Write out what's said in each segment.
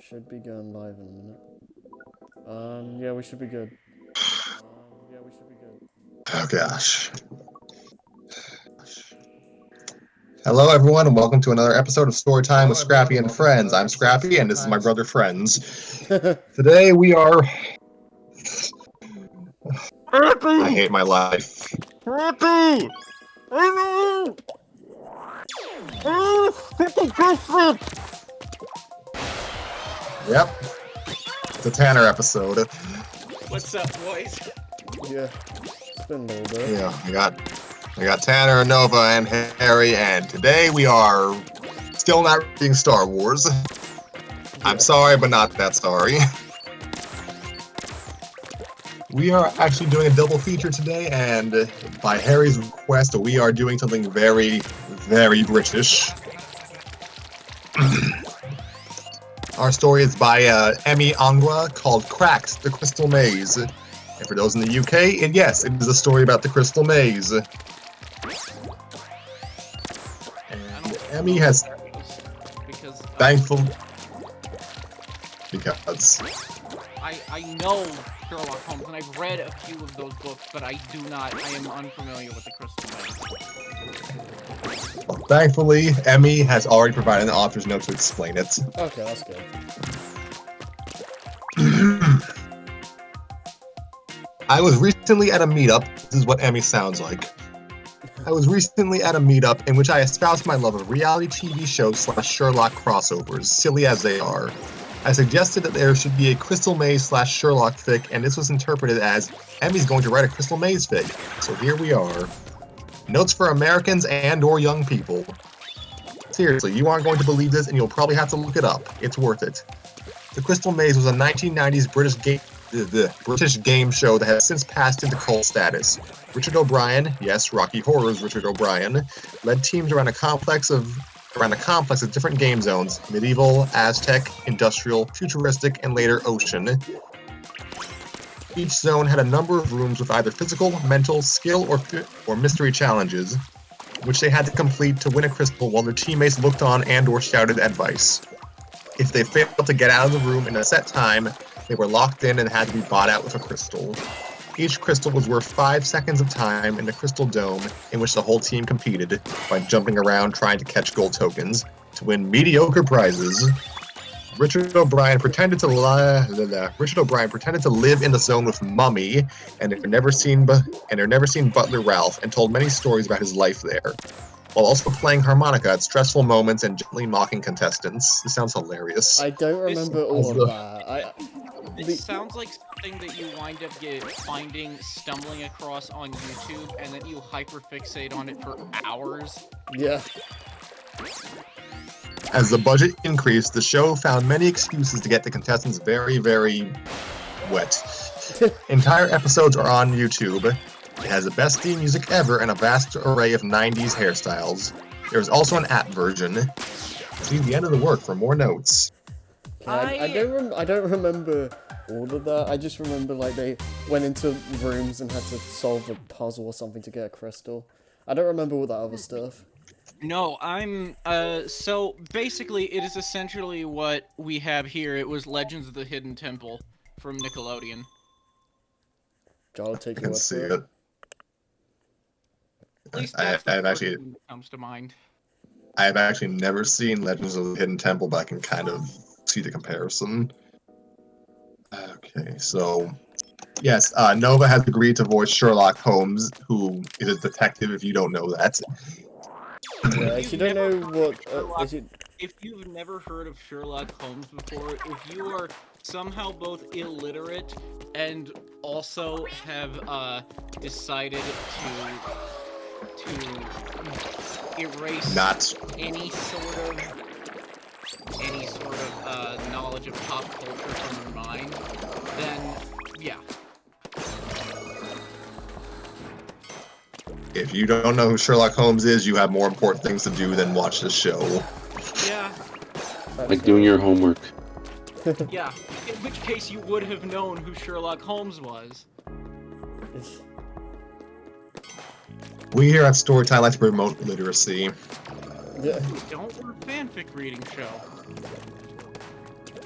Should be going live in a minute. Yeah, we should be good. Oh gosh. Hello everyone and welcome to another episode of Storytime with Scrappy and Friends. I'm Scrappy and this is my brother Friends. Today we are... I hate my life. Scrappy! Yep. It's a Tanner episode. What's up, boys? Yeah, it's been a little bit. Yeah, I got Tanner, Nova, and Harry, and today we are still not reading Star Wars. I'm sorry, but not that sorry. We are actually doing a double feature today, and by Harry's request, we are doing something very, very British. Our story is by Emmy Angwa called Cracked, the Crystal Maze. And for those in the UK, and yes, it is a story about the Crystal Maze. And Emmy has... Because I know Sherlock Holmes, and I've read a few of those books, but I am unfamiliar with the Crystal Maze. Thankfully, Emmy has already provided an author's note to explain it. Okay, that's good. I was recently at a meetup. This is what Emmy sounds like. I was recently at a meetup in which I espoused my love of reality TV shows / Sherlock crossovers, silly as they are. I suggested that there should be a Crystal Maze / Sherlock fic, and this was interpreted as, Emmy's going to write a Crystal Maze fic. So here we are. Notes for Americans and or young people. Seriously, you aren't going to believe this, and you'll probably have to look it up. It's worth it. The Crystal Maze was a 1990s British game show that has since passed into cult status. Richard O'Brien, yes, Rocky Horror's Richard O'Brien, led teams around a complex of different game zones: medieval, Aztec, industrial, futuristic, and later ocean. Each zone had a number of rooms with either physical, mental, skill, or mystery challenges, which they had to complete to win a crystal while their teammates looked on and or shouted advice. If they failed to get out of the room in a set time, they were locked in and had to be bought out with a crystal. Each crystal was worth 5 seconds of time in the crystal dome, in which the whole team competed by jumping around trying to catch gold tokens to win mediocre prizes. Richard O'Brien pretended to live in the zone with Mummy and their never seen butler Ralph, and told many stories about his life there, while also playing harmonica at stressful moments and gently mocking contestants. This sounds hilarious. I don't remember all of that. It sounds like something that you wind up stumbling across on YouTube, and then you hyperfixate on it for hours. Yeah. As the budget increased, the show found many excuses to get the contestants very, very wet. Entire episodes are on YouTube. It has the best theme music ever and a vast array of 90s hairstyles. There is also an app version. See the end of the work for more notes. I don't remember all of that. I just remember like they went into rooms and had to solve a puzzle or something to get a crystal. I don't remember all that other stuff. No, so basically it is essentially what we have here. It was Legends of the Hidden Temple from Nickelodeon. I'll take I your can word see for it. At least I that's the have first actually, thing that comes to mind. I have actually never seen Legends of the Hidden Temple, but I can kind of see the comparison. Okay, so yes, Nova has agreed to voice Sherlock Holmes, who is a detective. If you don't know that. Yeah, if you don't know what... If you've never heard of Sherlock Holmes before, if you are somehow both illiterate and also have decided to erase any sort of knowledge of pop culture from your mind, then yeah. If you don't know who Sherlock Holmes is, you have more important things to do than watch this show. Yeah. Like doing your homework. Yeah, in which case you would have known who Sherlock Holmes was. We here at Storytime like to promote literacy. Yeah. Don't, we're a fanfic reading show.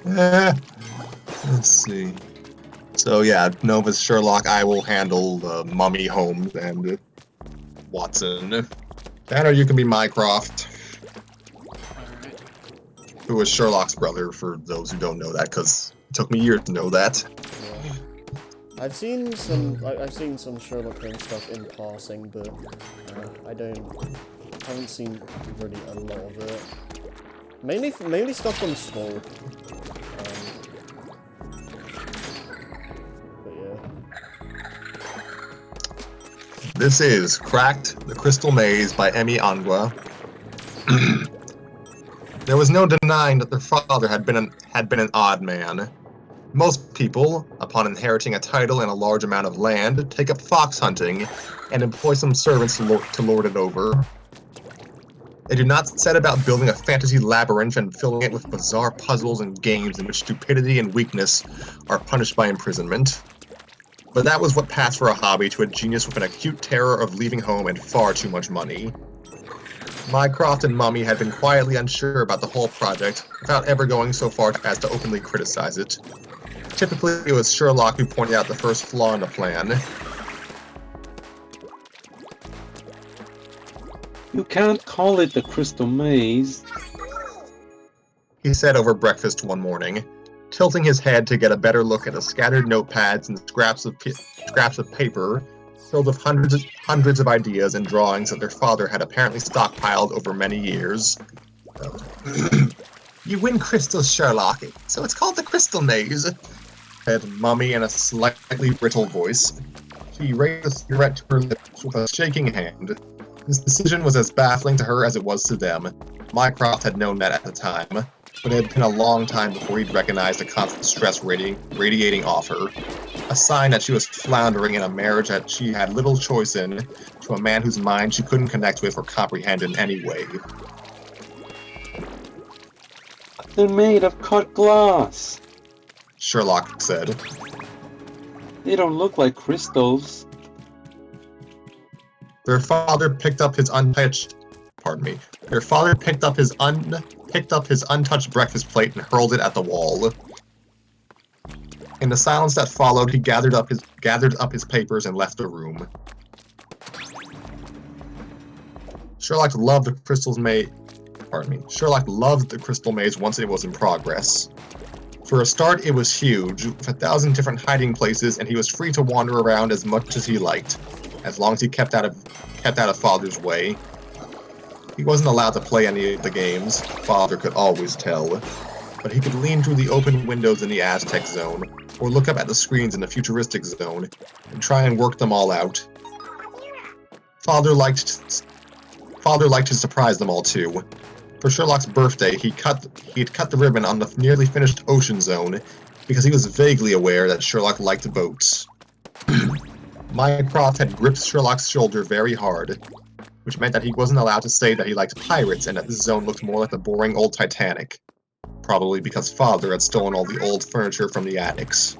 Let's see. So yeah, Nova's Sherlock. I will handle Mummy, Holmes, and Watson. Tanner, you can be Mycroft, Alright. who is Sherlock's brother, for those who don't know that, because it took me years to know that. Yeah. I've seen some Sherlock Holmes stuff in passing, but I haven't seen really a lot of it. Mainly stuff from school. But yeah. This is Cracked, the Crystal Maze by Emi Angwa. There was no denying that their father had been an odd man. Most people, upon inheriting a title and a large amount of land, take up fox hunting and employ some servants to lord it over. They do not set about building a fantasy labyrinth and filling it with bizarre puzzles and games in which stupidity and weakness are punished by imprisonment. But that was what passed for a hobby to a genius with an acute terror of leaving home and far too much money. Mycroft and Mummy had been quietly unsure about the whole project, without ever going so far as to openly criticize it. Typically, it was Sherlock who pointed out the first flaw in the plan. You can't call it the Crystal Maze. He said over breakfast one morning, tilting his head to get a better look at the scattered notepads and scraps of paper filled with hundreds of ideas and drawings that their father had apparently stockpiled over many years. You win crystals, Sherlock, so it's called the Crystal Maze, said Mummy in a slightly brittle voice. She raised a cigarette to her lips with a shaking hand. This decision was as baffling to her as it was to them. Mycroft had known that at the time, but it had been a long time before he'd recognized the constant stress radiating off her. A sign that she was floundering in a marriage that she had little choice in, to a man whose mind she couldn't connect with or comprehend in any way. They're made of cut glass. Sherlock said. They don't look like crystals. Their father picked up his untouched breakfast plate and hurled it at the wall. In the silence that followed, he gathered up his papers and left the room. Sherlock loved the Crystal Maze once it was in progress. For a start, it was huge, with 1,000 different hiding places, and he was free to wander around as much as he liked, as long as he kept out of Father's way. He wasn't allowed to play any of the games, Father could always tell, but he could lean through the open windows in the Aztec zone, or look up at the screens in the Futuristic zone, and try and work them all out. Father liked to surprise them all too. For Sherlock's birthday, he had cut the ribbon on the nearly finished Ocean Zone, because he was vaguely aware that Sherlock liked boats. Mycroft had gripped Sherlock's shoulder very hard, which meant that he wasn't allowed to say that he liked pirates and that this zone looked more like the boring old Titanic. Probably because Father had stolen all the old furniture from the attics.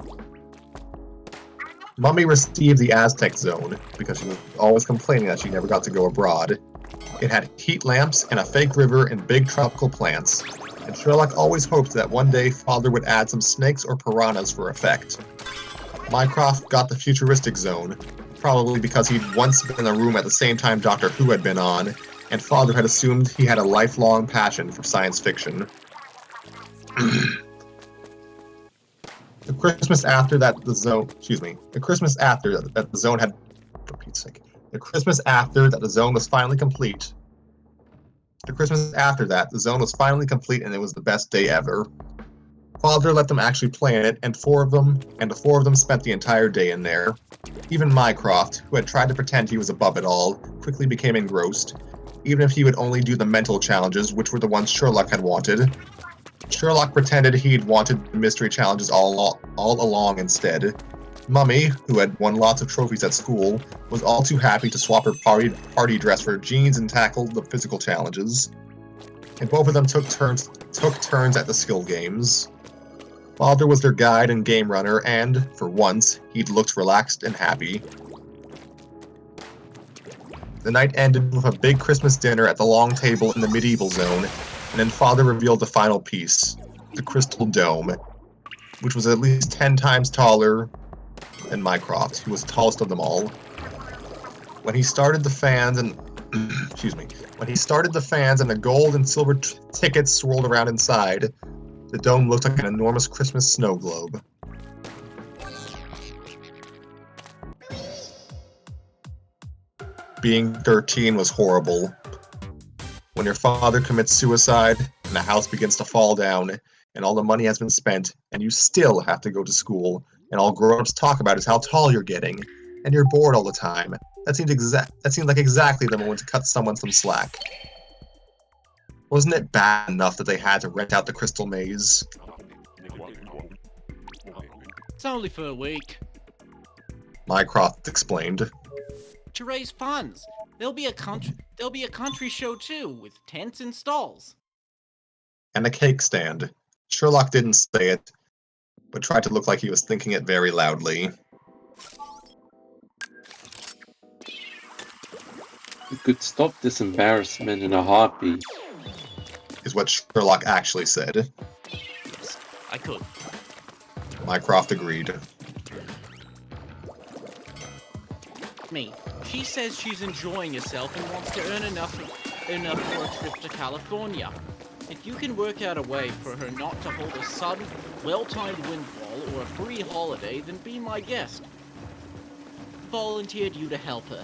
Mummy received the Aztec zone, because she was always complaining that she never got to go abroad. It had heat lamps and a fake river and big tropical plants, and Sherlock always hoped that one day Father would add some snakes or piranhas for effect. Mycroft got the Futuristic zone, probably because he'd once been in a room at the same time Doctor Who had been on, and Father had assumed he had a lifelong passion for science fiction. The Christmas after that the zone was finally complete. The Christmas after that, the zone was finally complete, and it was the best day ever. Father let them actually play in it, and the four of them spent the entire day in there. Even Mycroft, who had tried to pretend he was above it all, quickly became engrossed, even if he would only do the mental challenges, which were the ones Sherlock had wanted. Sherlock pretended he'd wanted the mystery challenges all along instead. Mummy, who had won lots of trophies at school, was all too happy to swap her party dress for jeans and tackle the physical challenges. And both of them took turns at the skill games. Father was their guide and game runner, and, for once, he'd looked relaxed and happy. The night ended with a big Christmas dinner at the long table in the medieval zone, and then Father revealed the final piece. the Crystal Dome, which was at least 10 times taller than Mycroft, who was the tallest of them all. When he started the fans and when he started the fans and the gold and silver tickets swirled around inside, the dome looked like an enormous Christmas snow globe. Being 13 was horrible. When your father commits suicide and the house begins to fall down and all the money has been spent and you still have to go to school and all grown-ups talk about is how tall you're getting and you're bored all the time. That seemed like exactly the moment to cut someone some slack. Wasn't it bad enough that they had to rent out the Crystal Maze? It's only for a week. Mycroft explained. To raise funds. There'll be a country show too, with tents and stalls. And a cake stand. Sherlock didn't say it, but tried to look like he was thinking it very loudly. You could stop this embarrassment in a heartbeat. Is what Sherlock actually said. Yes, I could. Mycroft agreed. Me. She says she's enjoying herself and wants to earn enough for a trip to California. If you can work out a way for her not to hold a sudden, well-timed windfall or a free holiday, then be my guest. Volunteered you to help her.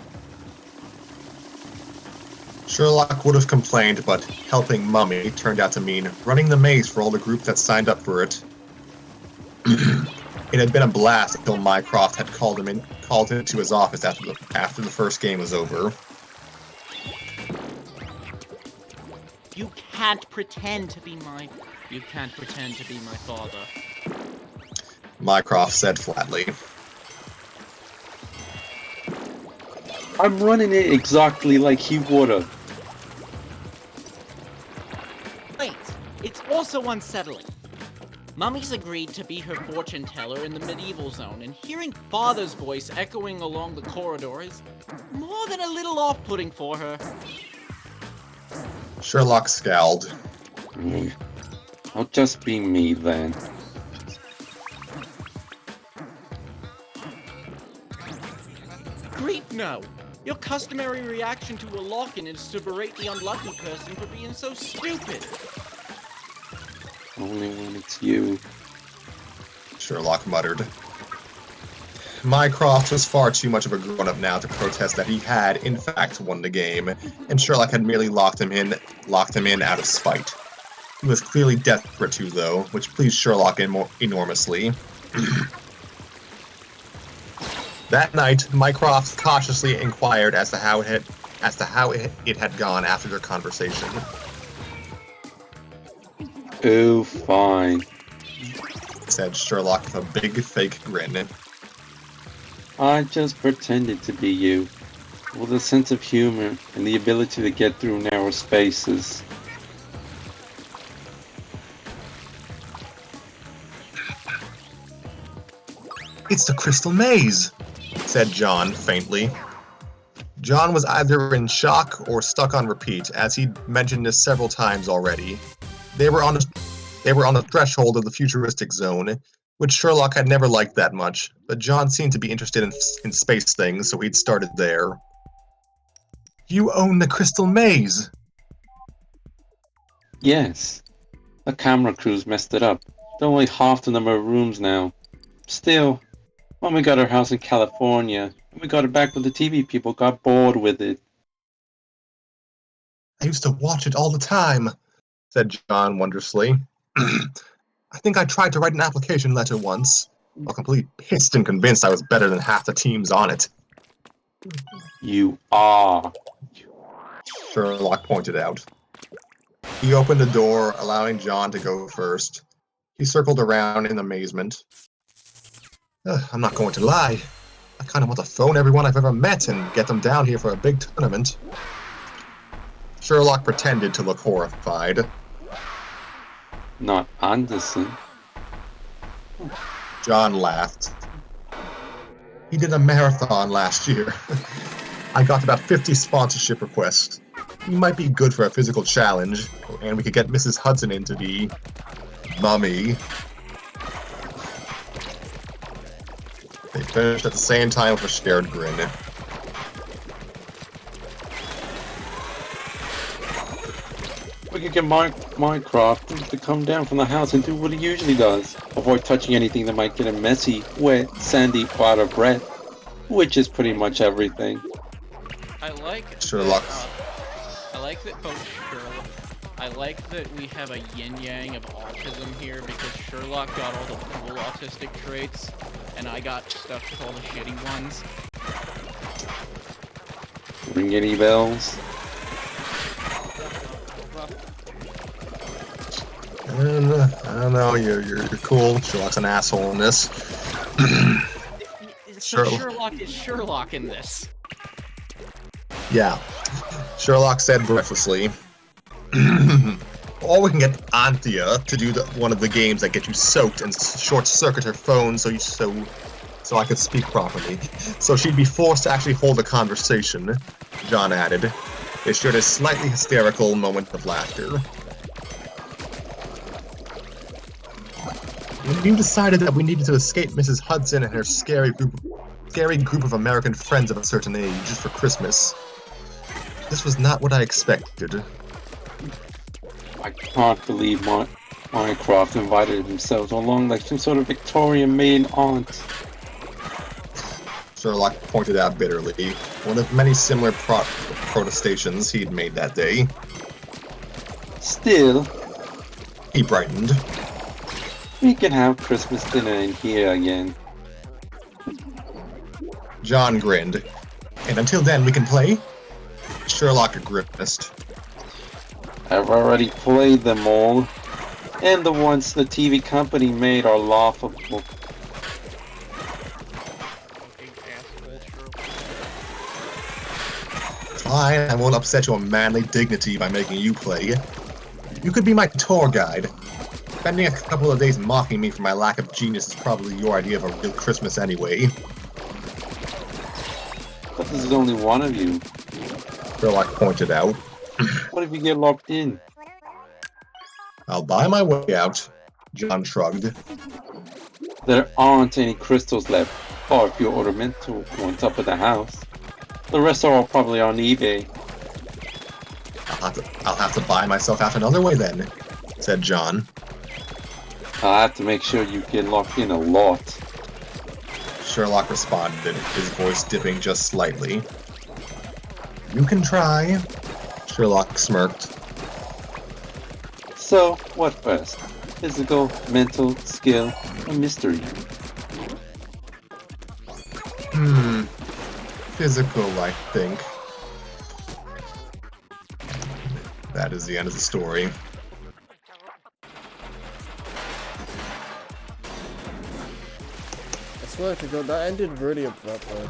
Sherlock would have complained, but helping Mummy turned out to mean running the maze for all the groups that signed up for it. It had been a blast until Mycroft had called him into his office after the first game was over. You can't pretend to be my father. Mycroft said flatly. I'm running it exactly like he would've. Wait, it's also unsettling. Mummy's agreed to be her fortune teller in the medieval zone, and hearing Father's voice echoing along the corridor is more than a little off-putting for her. Sherlock scowled. I'll just be me then. Grief, no! Your customary reaction to a lock-in is to berate the unlucky person for being so stupid. Only when it's you. Sherlock muttered. Mycroft was far too much of a grown-up now to protest that he had, in fact, won the game, and Sherlock had merely locked him in out of spite. He was clearly desperate to, though, which pleased Sherlock enormously. That night, Mycroft cautiously inquired as to how it had gone after their conversation. Oh, fine, said Sherlock with a big fake grin. I just pretended to be you, with a sense of humor and the ability to get through narrow spaces. It's the Crystal Maze, said John faintly. John was either in shock or stuck on repeat, as he'd mentioned this several times already. They were on the threshold of the futuristic zone, which Sherlock had never liked that much, but John seemed to be interested in space things, so he'd started there. You own the Crystal Maze! Yes, the camera crews messed it up. There are only half the number of rooms now. Still, when we got our house in California, and we got it back when the TV people got bored with it. I used to watch it all the time, said John wondrously. I think I tried to write an application letter once, while completely pissed and convinced I was better than half the teams on it. You are. Sherlock pointed out. He opened the door, allowing John to go first. He circled around in amazement. I'm not going to lie. I kind of want to phone everyone I've ever met and get them down here for a big tournament. Sherlock pretended to look horrified. Not Anderson. John laughed. He did a marathon last year. I got about 50 sponsorship requests. He might be good for a physical challenge, and we could get Mrs. Hudson in to be Mummy. They finished at the same time with a shared grin. We could get Minecraft to come down from the house and do what he usually does. Avoid touching anything that might get him messy, wet, sandy, pot of bread. Which is pretty much everything. I like Sherlock. I like that both Sherlock. I like that we have a yin yang of autism here because Sherlock got all the cool autistic traits, and I got stuck with all the shitty ones. Ring any bells? I don't know. You're cool. Sherlock's an asshole in this. So Sherlock is Sherlock in this. Yeah. Sherlock said breathlessly, or we can get Anthea to do one of the games that get you soaked and short-circuit her phone so I could speak properly. So she'd be forced to actually hold a conversation, John added. They shared a slightly hysterical moment of laughter. We decided that we needed to escape Mrs. Hudson and her scary group of American friends of a certain age just for Christmas. This was not what I expected. I can't believe Minecraft invited himself along like some sort of Victorian maiden aunt. Sherlock pointed out bitterly, one of many similar protestations he'd made that day. Still, He brightened. we can have Christmas dinner in here again. John grinned. And until then, we can play? Sherlock grimaced. I've already played them all, and the ones the TV company made are laughable. Fine, I won't upset your manly dignity by making you play. You could be my tour guide. Spending a couple of days mocking me for my lack of genius is probably your idea of a real Christmas anyway. But there's only one of you. Sherlock pointed out. What if you get locked in? I'll buy my way out. John shrugged. There aren't any crystals left, or a few ornamental ones up at the house. The rest are all probably on eBay. I'll have to buy myself out another way then, said John. I'll have to make sure you get locked in a lot. Sherlock responded, his voice dipping just slightly. You can try. Sherlock smirked. So, what first? Physical, mental, skill, or mystery? Physical, I think. That is the end of the story. I swear to God, that ended really abruptly.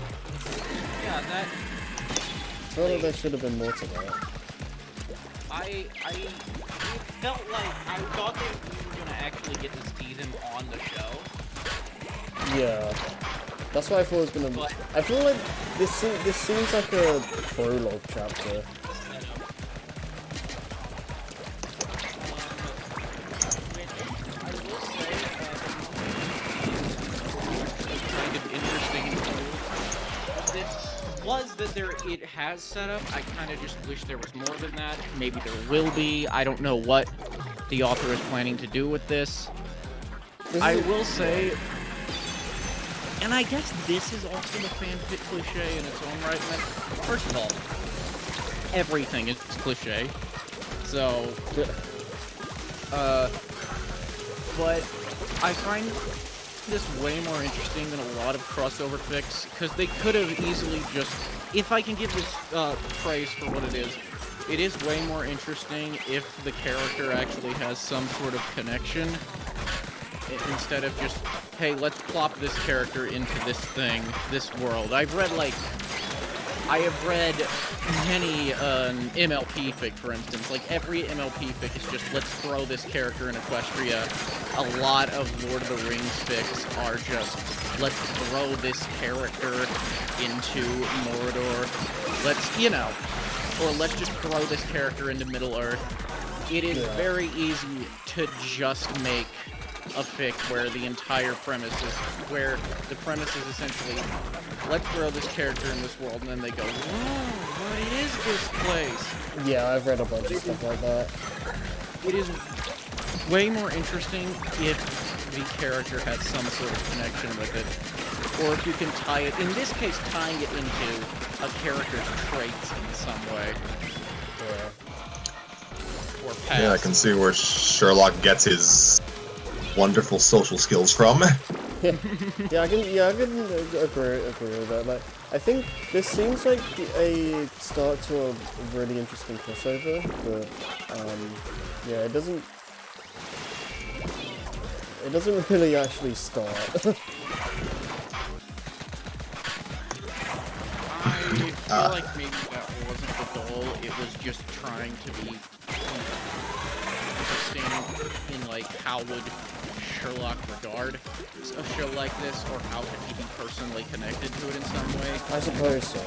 Yeah, that I feel like there should have been more to that. it felt like I thought that we were gonna actually get to see them on the show. Yeah. That's what I thought was gonna be. I feel like this seems like a prologue chapter. Kind of interesting was that it has set up. I kind of just wish there was more than that. Maybe there will be. I don't know what the author is planning to do with this. I will say, and I guess this is also a fanfic cliche in its own right. First of all, everything is cliche. So, but I find this way more interesting than a lot of crossover fics, because they could have easily just, if I can give this praise for what it is way more interesting if the character actually has some sort of connection, instead of just, hey, let's plop this character into this thing, this world. I have read many MLP fic, for instance. Like, every MLP fic is just, let's throw this character in Equestria. A lot of Lord of the Rings fics are just, let's throw this character into Mordor. Let's, or let's just throw this character into Middle-earth. It is Yeah. very easy to just make a fic where the entire premise is essentially, let's throw this character in this world, and then they go, whoa, what is this place? Yeah, I've read a bunch of stuff like that. It is way more interesting if the character has some sort of connection with it, or if you can tie it, in this case, tying it into a character's traits in some way. Yeah. Or past. Yeah, I can see where Sherlock gets his wonderful social skills from. Yeah, I can agree with that. Like, I think this seems like a start to a really interesting crossover, but yeah, it doesn't really actually start. I feel like maybe that wasn't the goal. It was just trying to be interesting in like how would Sherlock regard a show like this, or how could he be personally connected to it in some way. I suppose so.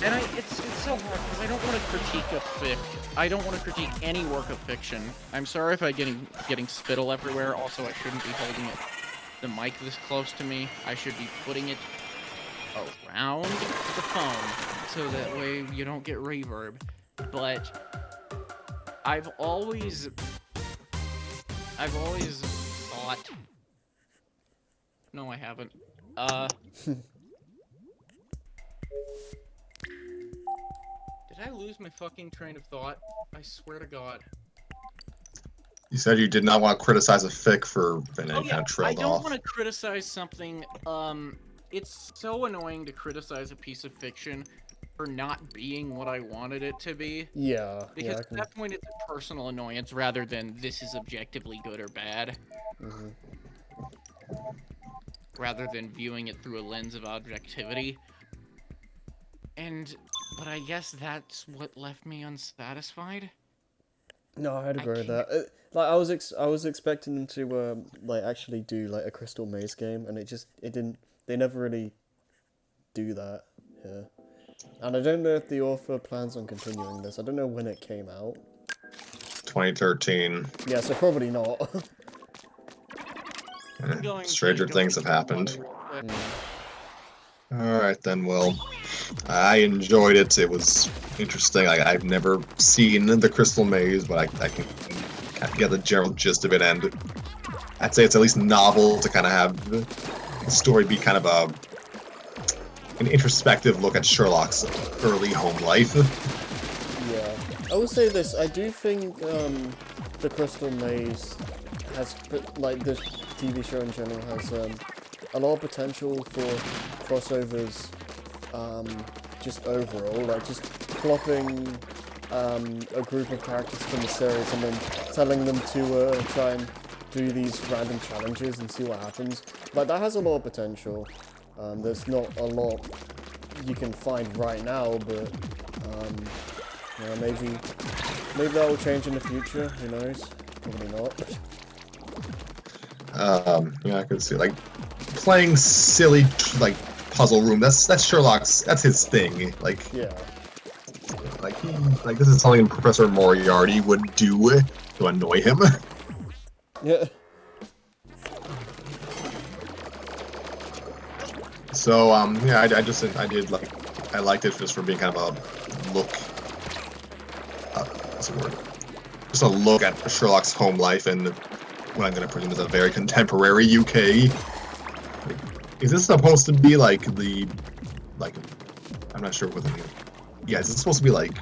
And it's so hard because I don't want to critique a fic. I don't want to critique any work of fiction. I'm sorry if I'm getting spittle everywhere. Also, I shouldn't be holding the mic this close to me. I should be putting it around the phone so that way you don't get reverb. But I've always thought. No, I haven't. Did I lose my fucking train of thought? I swear to God. You said you did not want to criticize a fic for and Oh it yeah, kind of I trailed don't off. want to criticize something. It's so annoying to criticize a piece of fiction for not being what I wanted it to be. Yeah. Because yeah, at that point, it's a personal annoyance rather than this is objectively good or bad. Rather than viewing it through a lens of objectivity. But I guess that's what left me unsatisfied. No, I'd agree with that. Like I was expecting them to like actually do like a Crystal Maze game, and it didn't. They never really do that. Yeah. And I don't know if the author plans on continuing this. I don't know when it came out. 2013. Yeah, so probably not. Stranger things have happened. Alright then, well, I enjoyed it. It was interesting. I've never seen the Crystal Maze, but I can kind of get the general gist of it, and I'd say it's at least novel to kind of have the story be kind of an introspective look at Sherlock's early home life. Yeah. I will say this, I do think the Crystal Maze has, like the TV show in general, has a lot of potential for crossovers, just overall, like just plopping a group of characters from the series and then telling them to try and do these random challenges and see what happens. Like that has a lot of potential. There's not a lot you can find right now, but yeah, maybe that will change in the future. Who knows? Probably not. Yeah, I could see like playing silly like puzzle room. That's Sherlock's. That's his thing. Like Yeah. Like this is something Professor Moriarty would do to annoy him. Yeah. So yeah, I liked it just for being kind of a look. What's the word? Just a look at Sherlock's home life and what I'm gonna presume is a very contemporary UK. Is this supposed to be like I'm not sure what the yeah, is this supposed to be like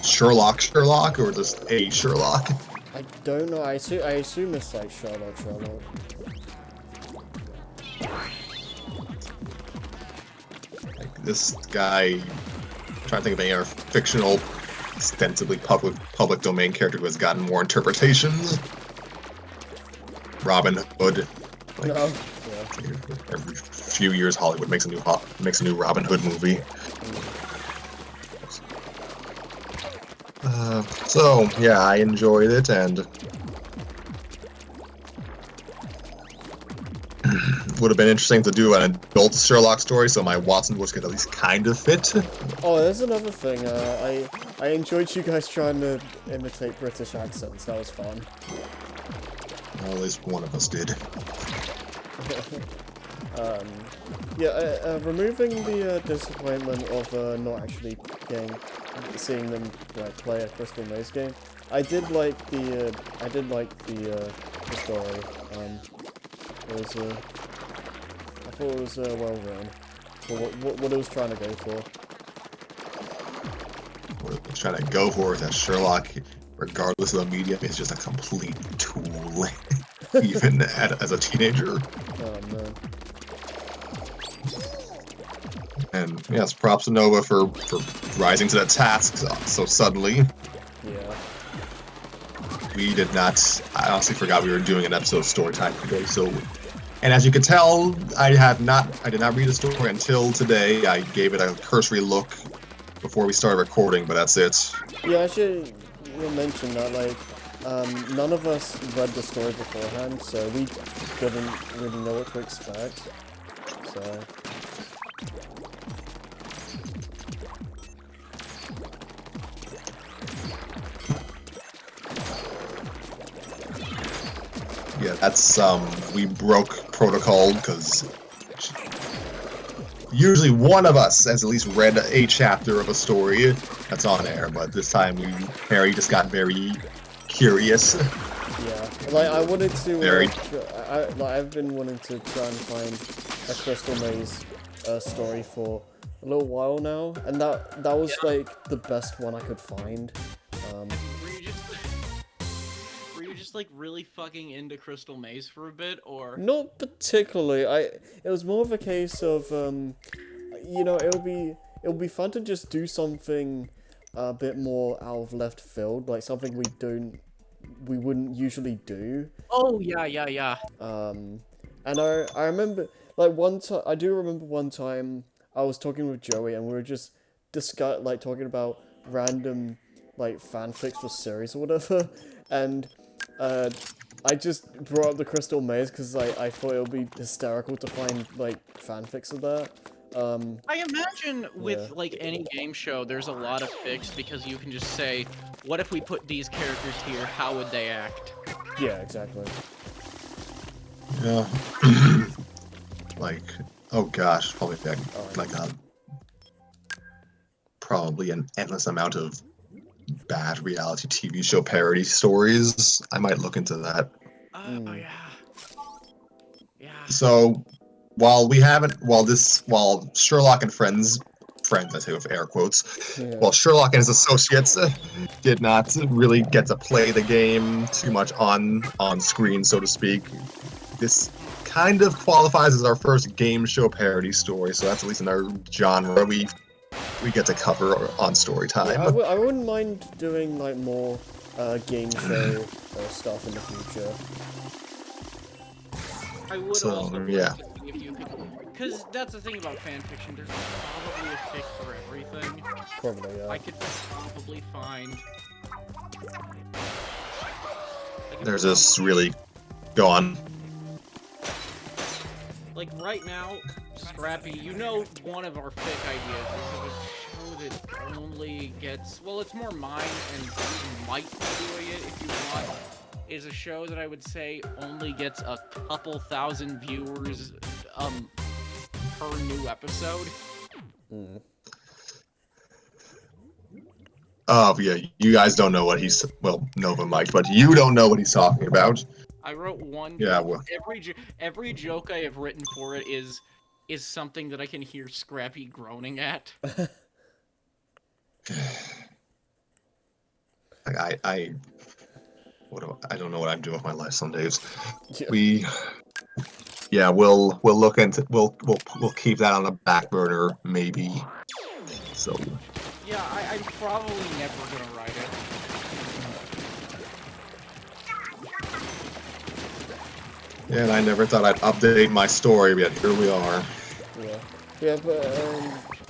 Sherlock, or just a Sherlock? I don't know. I assume it's like Sherlock. Like this guy, I'm trying to think of any other fictional, ostensibly public domain character who has gotten more interpretations. Robin Hood. Like, No. Yeah. every few years, Hollywood makes a new Robin Hood movie. So yeah, I enjoyed it, and would have been interesting to do an adult Sherlock story, so my Watson voice could at least kind of fit. Oh, there's another thing. I enjoyed you guys trying to imitate British accents. That was fun. Well, at least one of us did. Removing the disappointment of not actually seeing them play a Crystal Maze game. I did like the story. I thought it was well written for what it was trying to go for. What it was trying to go for is that Sherlock, regardless of the medium, is just a complete tool, even as a teenager. Oh man. And yes, props to Nova for rising to the task so suddenly. Yeah. We did not. I honestly forgot we were doing an episode of story time today. So, and as you can tell, I did not read the story until today. I gave it a cursory look before we started recording, but that's it. Yeah, actually, you mentioned that none of us read the story beforehand, so we didn't really know what to expect. So. Yeah, that's we broke protocol because usually one of us has at least read a chapter of a story that's on air, but this time Harry just got very curious. Yeah, like I wanted to. Very. I've been wanting to try and find a Crystal Maze story for a little while now, and that was like the best one I could find. Were you just like really fucking into Crystal Maze for a bit, or? Not particularly. It was more of a case of you know, it'll be fun to just do something a bit more out of left field, like something we wouldn't usually do. Oh yeah. And I remember like I do remember one time I was talking with Joey and we were just talking about random like fanfics for series or whatever, and I just brought up the Crystal Maze because I thought it would be hysterical to find like fanfics of that. I imagine with like any game show, there's a lot of fics because you can just say, what if we put these characters here, how would they act? Yeah, exactly. Yeah. Like, oh gosh, probably probably an endless amount of bad reality TV show parody stories. I might look into that. Oh yeah. Yeah. So, while Sherlock and friends, I say with air quotes, while Sherlock and his associates did not really get to play the game too much on screen, so to speak, this kind of qualifies as our first game show parody story. So that's at least in our genre we get to cover on story time. Yeah, I wouldn't mind doing like more game show stuff in the future. I would So, also yeah. if you could, because that's the thing about fanfiction. There's probably a fic for everything. Probably, yeah. I could probably find. There's this really go on. Like right now, Scrappy, you know, one of our fic ideas is a show that only gets, well, it's more mine, and you might be doing it if you want, is a show that I would say only gets a couple thousand viewers per new episode. Oh yeah, you guys don't know what Nova might, but you don't know what he's talking about. I wrote one. Yeah, joke. well. Every joke I have written for it is something that I can hear Scrappy groaning at. Like I don't know what I'm doing with my life some days. Yeah. We'll look into we'll keep that on the back burner maybe. So. Yeah, I'm probably never gonna write it. Yeah, and I never thought I'd update my story, but here we are. Yeah, but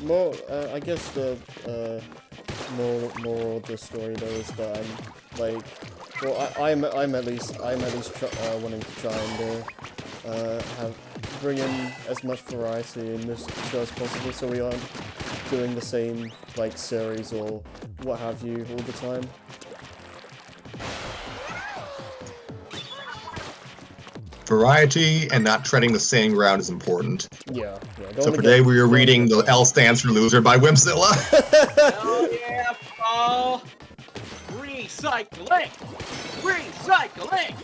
more. I guess the more of the story though is that I'm like, well, I'm at least wanting to try and bring in as much variety in this show as possible, so we aren't doing the same like series or what have you all the time. Variety and not treading the same ground is important. Yeah. So today we are reading The L Stands for Loser by Whimzilla. Oh yeah, Paul! Recycling! Recycling!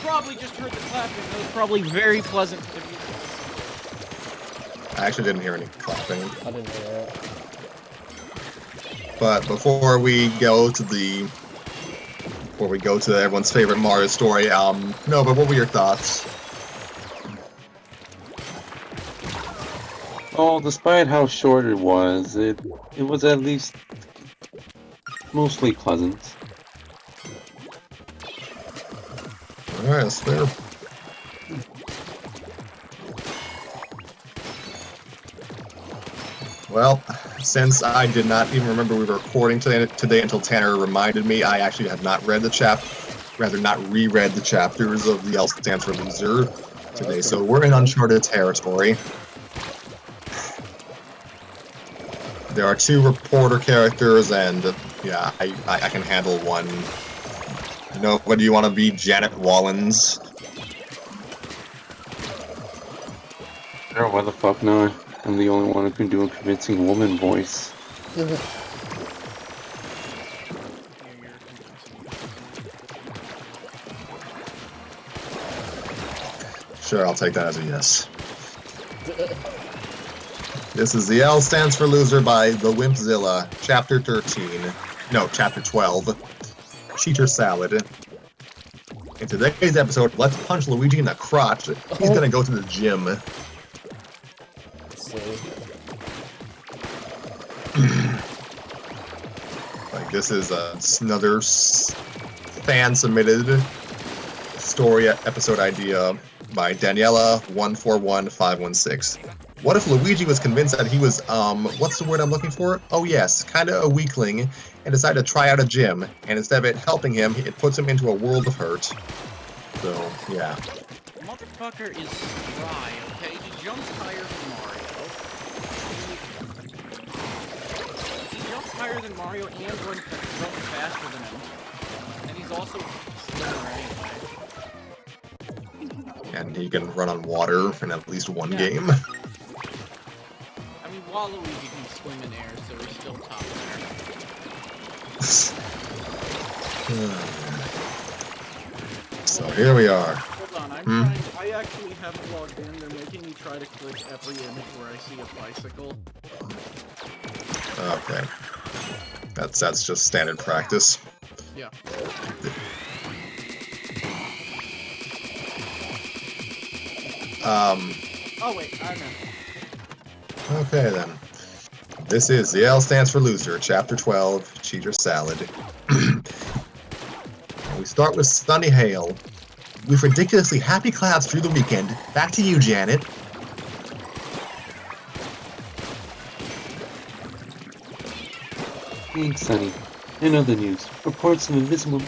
Probably just heard the clapping. That was probably very pleasant to me. I actually didn't hear any clapping. I didn't hear it. But before we go to everyone's favorite Mario story, no, but what were your thoughts? Oh, despite how short it was at least mostly pleasant. Alright, that's fair. Well, since I did not even remember we were recording today until Tanner reminded me, I actually have not read not reread the chapters of The L Stands for Loser today, so we're in uncharted territory. There are 2 reporter characters, and yeah, I can handle one. You know, what do you want to be, Janet Wallens? Sure, why the fuck not? I'm the only one who can do a convincing woman voice. Sure, I'll take that as a yes. This is The L Stands for Loser by The Whimzilla, Chapter 13. No, Chapter 12. Cheater Salad. In today's episode, let's punch Luigi in the crotch. He's gonna go to the gym. Let's see. Like, this is another fan-submitted story episode idea by Daniela141516. What if Luigi was convinced that he was, what's the word I'm looking for? Oh yes, kinda a weakling, and decided to try out a gym, and instead of it helping him, it puts him into a world of hurt. So, yeah. Motherfucker is dry, okay? He jumps higher than Mario. He jumps higher than Mario and runs faster than him. And he's also slower anyway. And he can run on water in at least one game. I mean, Waluigi can swim in air, so he's still top there. So here we are. Hold on, I actually haven't logged in. They're making me try to click every image where I see a bicycle. Okay. That's just standard practice. Yeah. Oh wait, I know. Okay then. This is The L Stands for Loser, Chapter 12, Cheater Salad. We start with Sunny Hale. With ridiculously happy clouds through the weekend. Back to you, Janet. Thanks, Sonny. In other news, reports of invisible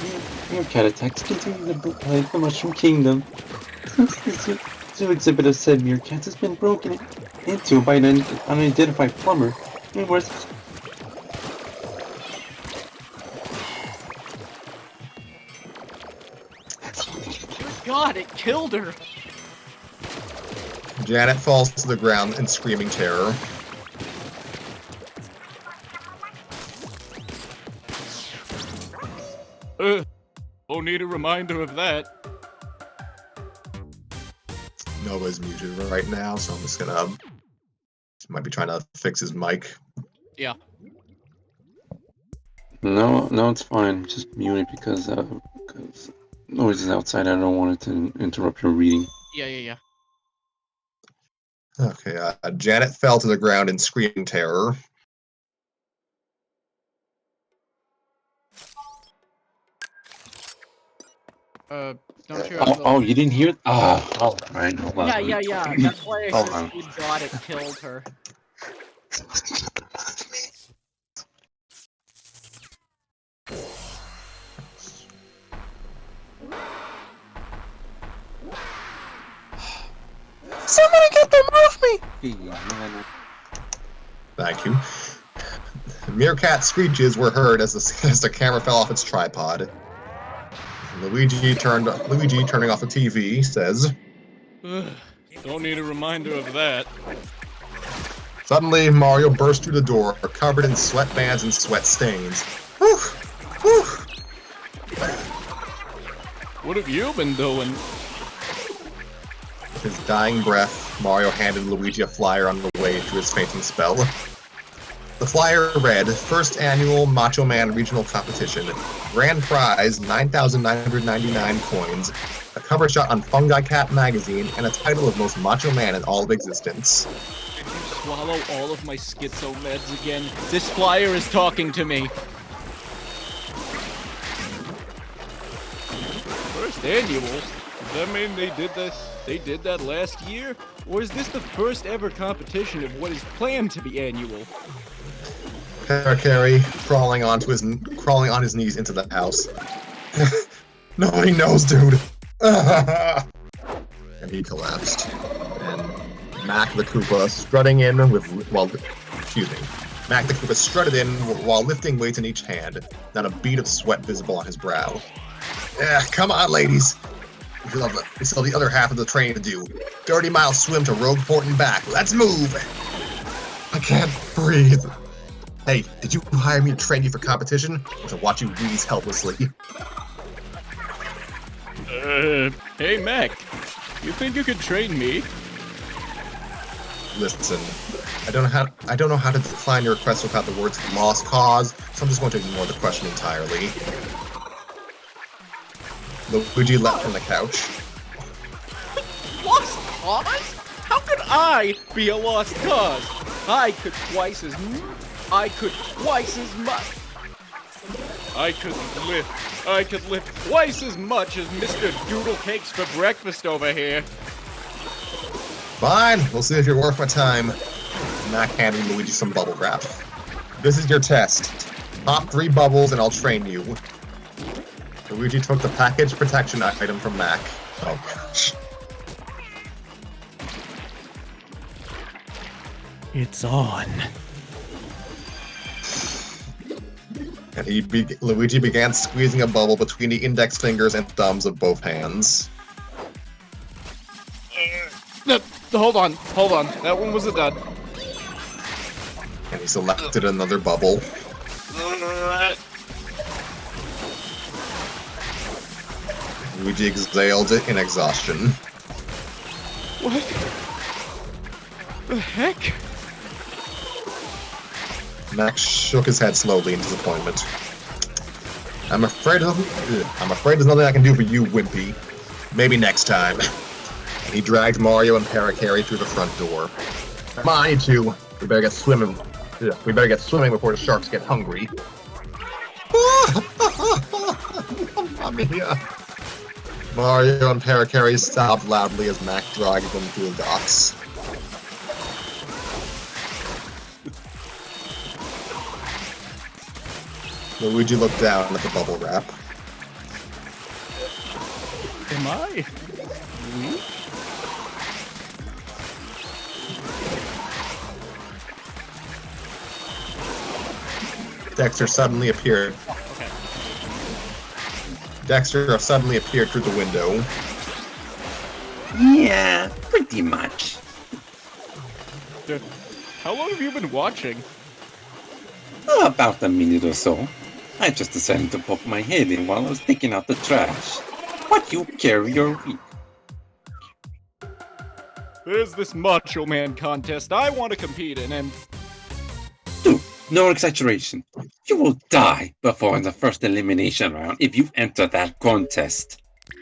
meerkat attacks continue to plague the Mushroom Kingdom. The zoo exhibit of said meerkats has been broken into by an unidentified plumber. God, it killed her! Janet falls to the ground in screaming terror. Don't need a reminder of that. Nova's muted right now, so I'm just gonna... Might be trying to fix his mic. Yeah. No, it's fine. Just mute it because noise is outside. I don't want it to interrupt your reading. Yeah. Okay, Janet fell to the ground in screaming terror. Don't you? Oh, you didn't hear it? Oh, right. Hold on. Yeah. That's why I Hold said, on. good God, it killed her. Somebody get them off me! Yeah, Thank you. Meerkat screeches were heard as the camera fell off its tripod. Luigi, turning off the TV, says, Don't need a reminder of that. Suddenly, Mario burst through the door, covered in sweatbands and sweat stains. Whew! Whew! What have you been doing? With his dying breath, Mario handed Luigi a flyer on the way to his fainting spell. The flyer read, First Annual Macho Man Regional Competition. Grand prize, 9,999 coins, a cover shot on Fungi Cat magazine, and a title of Most Macho Man in all of existence. Did you swallow all of my schizo meds again? This flyer is talking to me. First annual? Does that mean they did this? They did that last year? Or is this the first ever competition of what is planned to be annual? Carry crawling on his knees into the house. Nobody knows, dude. And he collapsed. And Mac the Koopa strutting in Mac the Koopa strutted in while lifting weights in each hand, not a bead of sweat visible on his brow. Come on, ladies. We still have the other half of the train to do. 30-mile swim to Rogueport and back. Let's move! I can't breathe. Hey, did you hire me to train you for competition, or to watch you wheeze helplessly? Hey Mac, you think you could train me? Listen, I don't know how to decline your request without the words "lost cause," so I'm just going to ignore the question entirely. Luigi leapt from the couch. Lost cause? How could I be a lost cause? I could lift twice as much as Mr. Doodle Cakes for breakfast over here. Fine, we'll see if you're worth my time. Mac handed Luigi some bubble wrap. This is your test. Pop 3 bubbles and I'll train you. Luigi took the package protection item from Mac. Oh gosh. It's on. And Luigi began squeezing a bubble between the index fingers and thumbs of both hands. Hold on. That one was a dud. And he selected another bubble. Luigi exhaled it in exhaustion. What the heck? Max shook his head slowly in disappointment. I'm afraid there's nothing I can do for you, Wimpy. Maybe next time. And he dragged Mario and Paracari through the front door. Come on, you two. We better get swimming. We better get swimming before the sharks get hungry. Mamma mia. Mario and Paracari sobbed loudly as Mac dragged them through the docks. Luigi looked down at the bubble wrap. Am I weak? Dexter suddenly appeared. Okay. Dexter suddenly appeared through the window. Yeah, pretty much. How long have you been watching? About a minute or so. I just decided to poke my head in while I was taking out the trash. What you carry your week? There's this Macho Man contest I want to compete in, and Dude, no exaggeration. You will die before the first elimination round if you enter that contest.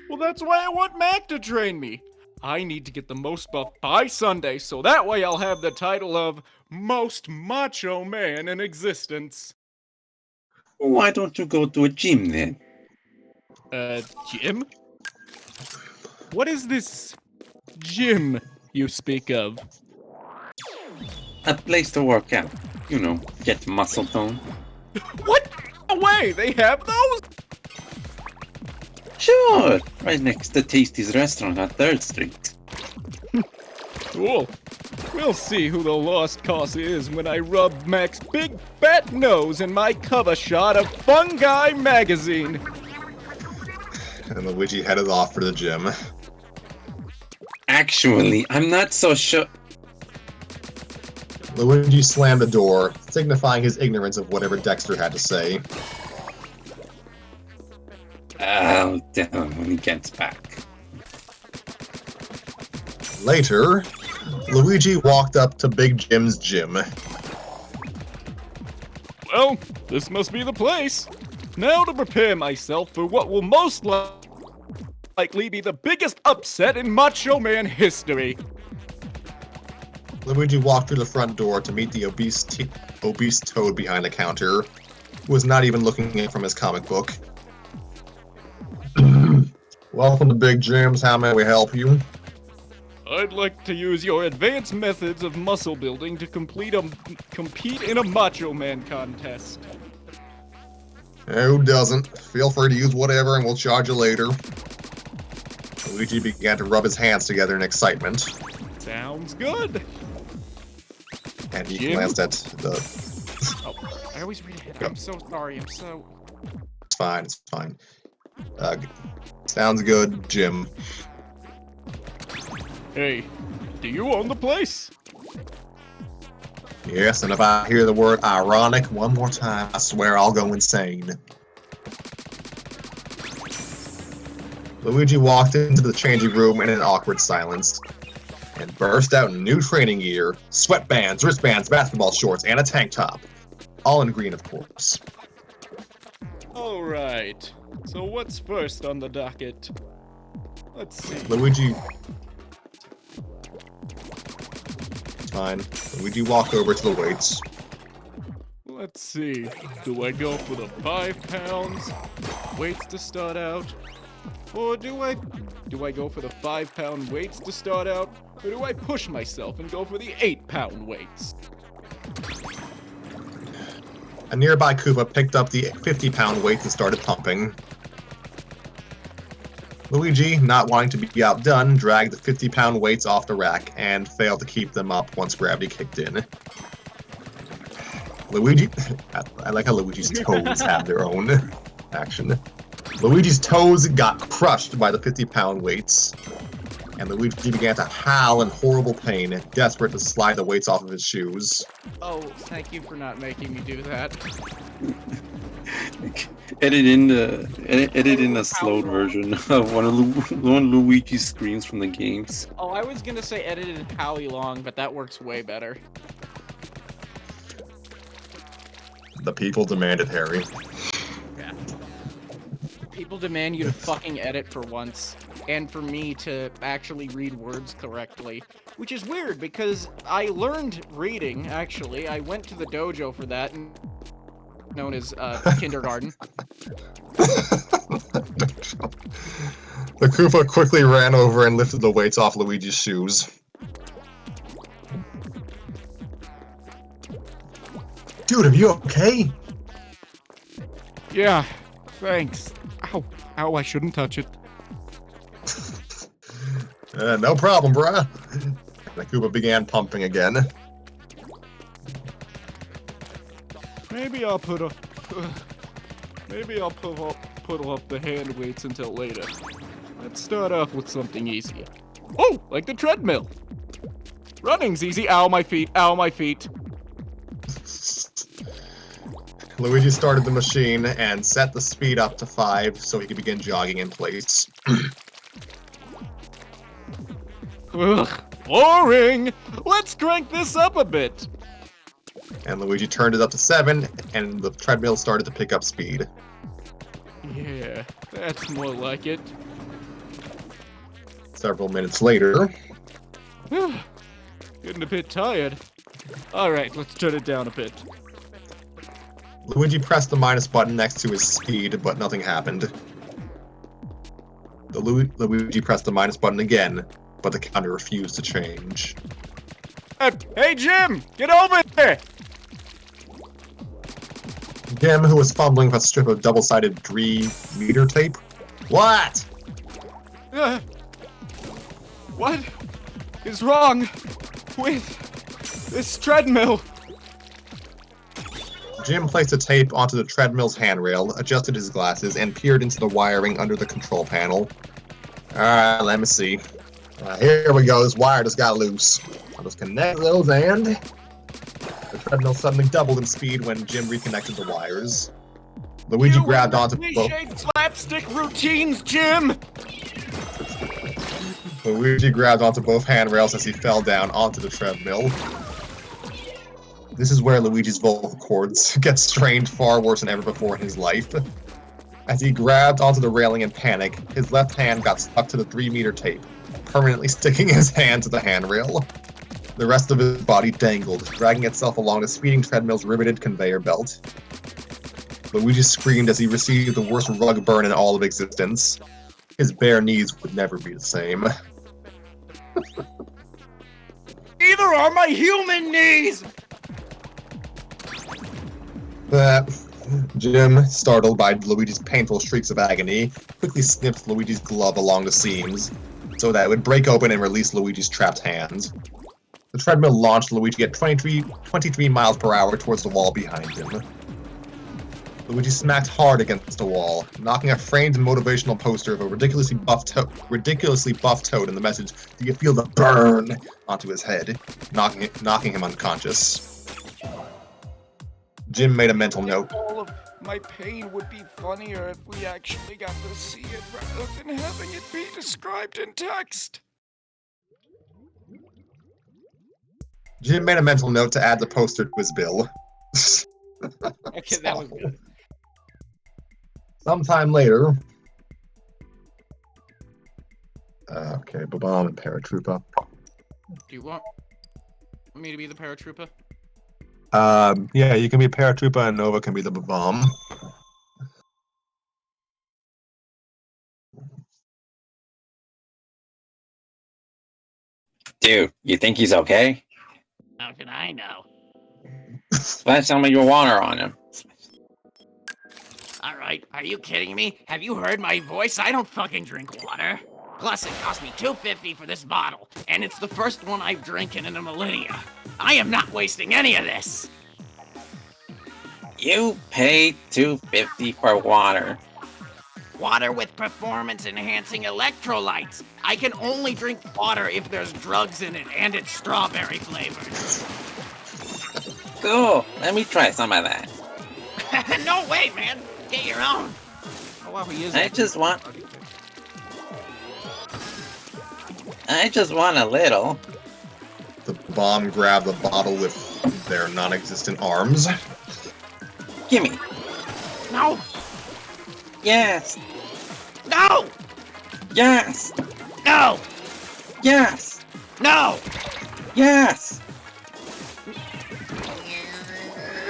well, that's why I want Mac to train me. I need to get the most buff by Sunday, so that way I'll have the title of Most Macho Man in existence. Why don't you go to a gym then? Gym? What is this gym you speak of? A place to work out. You know, get muscle tone. What? No way! They have those? Sure, right next to Tasty's restaurant on 3rd Street. Cool. We'll see who the lost cause is when I rub Mac's big fat nose in my cover shot of Fungi magazine. And Luigi headed off for the gym. Actually, I'm not so sure. Luigi slammed the door, signifying his ignorance of whatever Dexter had to say. I'll tell him when he gets back. Later, Luigi walked up to Big Jim's gym. Well, this must be the place. Now to prepare myself for what will most likely be the biggest upset in Macho Man history. Luigi walked through the front door to meet the obese toad behind the counter, who was not even looking at from his comic book. Welcome to Big Jim's. How may we help you? I'd like to use your advanced methods of muscle building to compete in a Macho Man contest. Who doesn't? Feel free to use whatever and we'll charge you later. Luigi began to rub his hands together in excitement. Sounds good. And he Jim? glanced at the... Oh, I always read ahead. I'm so sorry. I'm so. It's fine, it's fine. Sounds good, Jim. Hey, do you own the place? Yes, and if I hear the word ironic one more time, I swear I'll go insane. Luigi walked into the changing room in an awkward silence and burst out in new training gear, sweatbands, wristbands, basketball shorts, and a tank top. All in green, of course. Alright, so what's first on the docket? Let's see. Luigi... Fine. Luigi walked over to the weights. Let's see. Do I go for the 5 pounds weights to start out? Or do I go for the 5-pound weights to start out? Or do I push myself and go for the 8-pound weights? A nearby Koopa picked up the 50-pound weights and started pumping. Luigi, not wanting to be outdone, dragged the 50-pound weights off the rack and failed to keep them up once gravity kicked in. Luigi... I like how Luigi's toes have their own action. Luigi's toes got crushed by the 50-pound weights, and Luigi began to howl in horrible pain, desperate to slide the weights off of his shoes. Oh, thank you for not making me do that. Edit in a slowed version of one of Luigi's screams from the games. Oh, I was gonna say edited Howie Long, but that works way better. The people demanded Harry. Yeah. People demand you to fucking edit for once, and for me to actually read words correctly. Which is weird, because I learned reading, actually. I went to the dojo for that, known as kindergarten. The Koopa quickly ran over and lifted the weights off Luigi's shoes. Dude, are you okay? Yeah, thanks. Ow, ow, I shouldn't touch it. No problem, bruh. The Koopa began pumping again. Maybe I'll put up the hand weights until later. Let's start off with something easier. Oh, like the treadmill. Running's easy. Ow, my feet. Ow, my feet. Luigi started the machine and set the speed up to 5 so he could begin jogging in place. Ugh, boring. Let's crank this up a bit. And Luigi turned it up to 7, and the treadmill started to pick up speed. Yeah, that's more like it. Several minutes later... Getting a bit tired. Alright, let's turn it down a bit. Luigi pressed the minus button next to his speed, but nothing happened. Luigi pressed the minus button again, but the counter refused to change. Hey, Jim! Get over here! Jim, who was fumbling with a strip of double-sided meter tape. What? What? is wrong with this treadmill? Jim placed a tape onto the treadmill's handrail, adjusted his glasses, and peered into the wiring under the control panel. Alright, let me see. Here we go, this wire just got loose. I'll just connect those and... The treadmill suddenly doubled in speed when Jim reconnected the wires. Luigi grabbed onto both... slapstick routines, Jim! Luigi grabbed onto both handrails as he fell down onto the treadmill. This is where Luigi's vocal cords get strained far worse than ever before in his life. As he grabbed onto the railing in panic, his left hand got stuck to the 3-meter tape, permanently sticking his hand to the handrail. The rest of his body dangled, dragging itself along the speeding treadmill's riveted conveyor belt. Luigi screamed as he received the worst rug burn in all of existence. His bare knees would never be the same. Neither are my human knees! Jim, startled by Luigi's painful shrieks of agony, quickly snipped Luigi's glove along the seams, so that it would break open and release Luigi's trapped hand. The treadmill launched Luigi at 23 miles per hour towards the wall behind him. Luigi smacked hard against the wall, knocking a framed motivational poster of a ridiculously buff Toad and the message, "Do you feel the burn?" onto his head, knocking him unconscious. Jim made a mental note. All of my pain would be funnier if we actually got to see it rather than having it be described in text. Jim made a mental note to add the poster to his bill. Okay, that was good. Sometime later... okay, Babam and Paratroopa. Do you want me to be the paratrooper? Yeah, you can be Paratroopa and Nova can be the Babam. Dude, you think he's okay? How can I know? Splash some of your water on him. Alright, are you kidding me? Have you heard my voice? I don't fucking drink water. Plus, it cost me $2.50 for this bottle, and it's the first one I've drinking in a millennia. I am not wasting any of this. You paid $2.50 for water. Water with performance-enhancing electrolytes. I can only drink water if there's drugs in it and it's strawberry flavored. Cool, let me try some of that. No way, man. Get your own. Oh, wow, he is. I just want a little. The Babam grabbed the bottle with their non-existent arms. Gimme. No. Yes. No. Yes. No. Yes. No. Yes.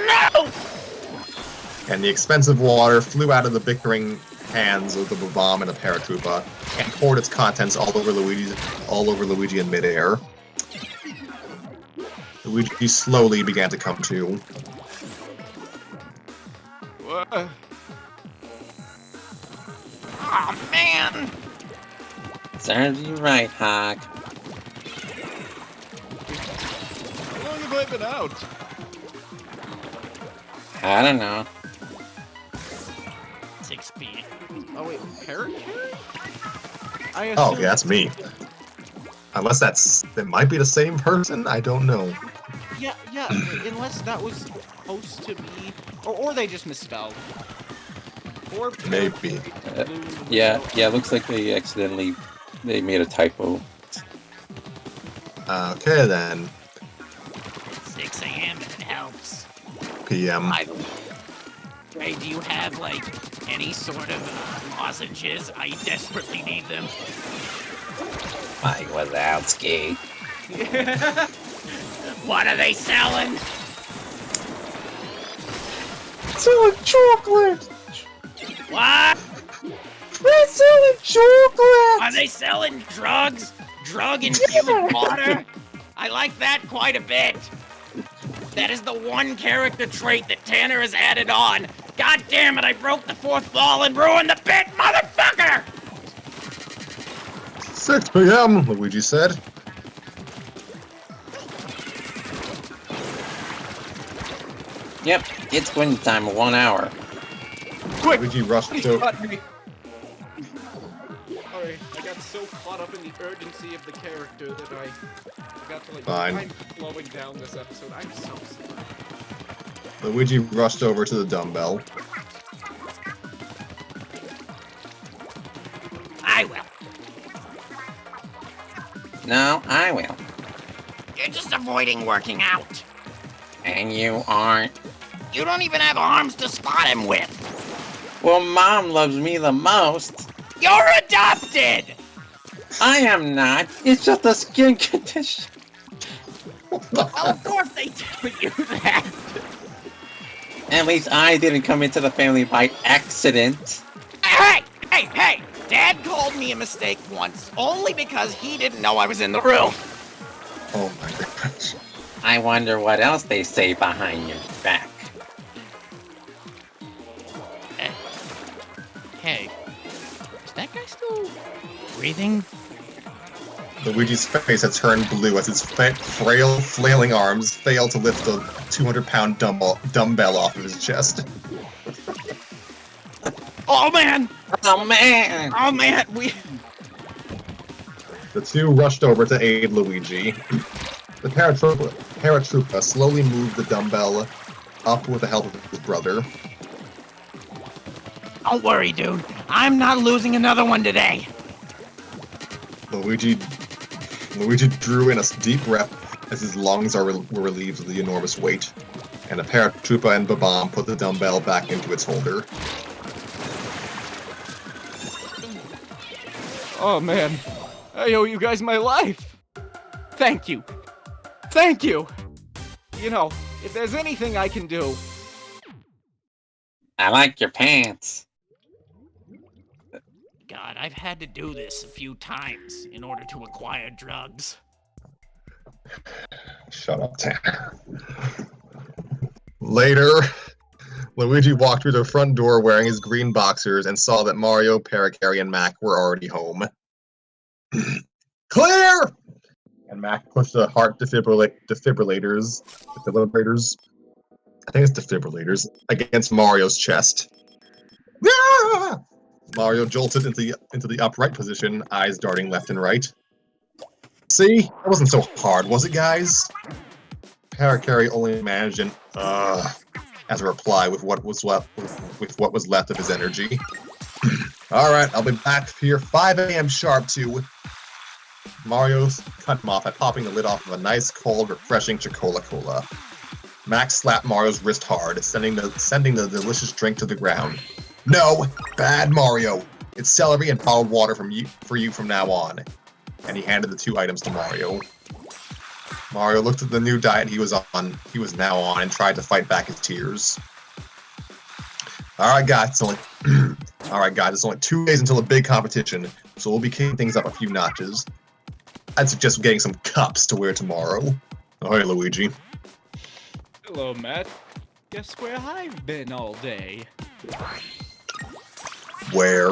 No. And the expensive water flew out of the bickering hands of the Babam and the Paratroopa and poured its contents all over Luigi in midair. Luigi slowly began to come to. Oh, man. Serves you right, Hawk. How long have I been out? I don't know. 6 feet. Oh wait, Parrot? Oh, yeah, that's me. Unless that might be the same person, I don't know. Yeah, unless that was supposed to be... Or they just misspelled. Or Maybe. Yeah, looks like they made a typo. Okay then. 6 a.m. if it helps. PM. By the way, Ray, do you have, like, any sort of lozenges? I desperately need them. Mike Wazowski. What are they selling? Selling chocolate! What? They're selling chocolate! Are they selling drugs? Drug-infused water? I like that quite a bit. That is the one character trait that Tanner has added on. God damn it, I broke the fourth wall and ruined the bit, motherfucker! 6 PM, Luigi said. Yep, it's Quentin time, 1 hour. Quick! Luigi rushed Please to. cut me! Alright, I got so caught up in the urgency of the character that I forgot to, like, Fine. I'm slowing down this episode. I'm so sorry. Luigi rushed over to the dumbbell. I will. No, I will. You're just avoiding working out. And you aren't. You don't even have arms to spot him with. Well, Mom loves me the most. You're adopted! I am not. It's just a skin condition. Well, of course they tell you that. At least I didn't come into the family by accident. Hey! Dad called me a mistake once, only because he didn't know I was in the room. Oh my gosh. I wonder what else they say behind your back. Hey, is that guy still breathing? Luigi's face had turned blue as his frail, flailing arms failed to lift the 200-pound dumbbell off of his chest. Oh man! Oh man! Oh man! We. The two rushed over to aid Luigi. The paratrooper slowly moved the dumbbell up with the help of his brother. Don't worry, dude. I'm not losing another one today. Luigi drew in a deep breath as his lungs were relieved of the enormous weight, and the paratrooper and Babam put the dumbbell back into its holder. Oh man, I owe you guys my life. Thank you. Thank you. You know, if there's anything I can do. I like your pants. God, I've had to do this a few times in order to acquire drugs. Shut up, Tanner. Later, Luigi walked through the front door wearing his green boxers and saw that Mario, Paracari, and Mac were already home. Clear! And Mac pushed the heart defibrillators, I think it's defibrillators, against Mario's chest. Ah! Mario jolted into the upright position, eyes darting left and right. See? That wasn't so hard, was it, guys? Paracari only managed an as a reply with what was left of his energy. Alright, I'll be back here 5 a.m. sharp to... Mario cut him off by popping the lid off of a nice, cold, refreshing Chocola. Max slapped Mario's wrist hard, sending the delicious drink to the ground. No! Bad Mario! It's celery and bottled water for you from now on. And he handed the 2 items to Mario. Mario looked at the new diet he was now on, and tried to fight back his tears. Alright guys, it's only 2 days until the big competition, so we'll be kicking things up a few notches. I'd suggest getting some cups to wear tomorrow. Oh, hey, Luigi. Hello, Matt. Guess where I've been all day? Where?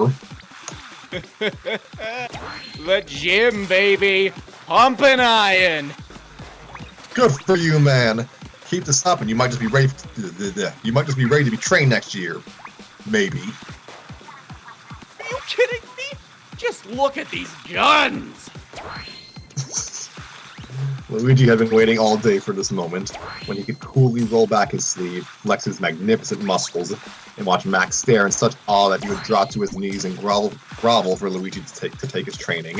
The gym, baby! Pumping iron! Good for you, man. Keep this up, and you might just be ready. To be trained next year. Maybe. Are you kidding me? Just look at these guns! Luigi had been waiting all day for this moment, when he could coolly roll back his sleeve, flex his magnificent muscles, and watch Max stare in such awe that he would drop to his knees and grovel for Luigi to take his training.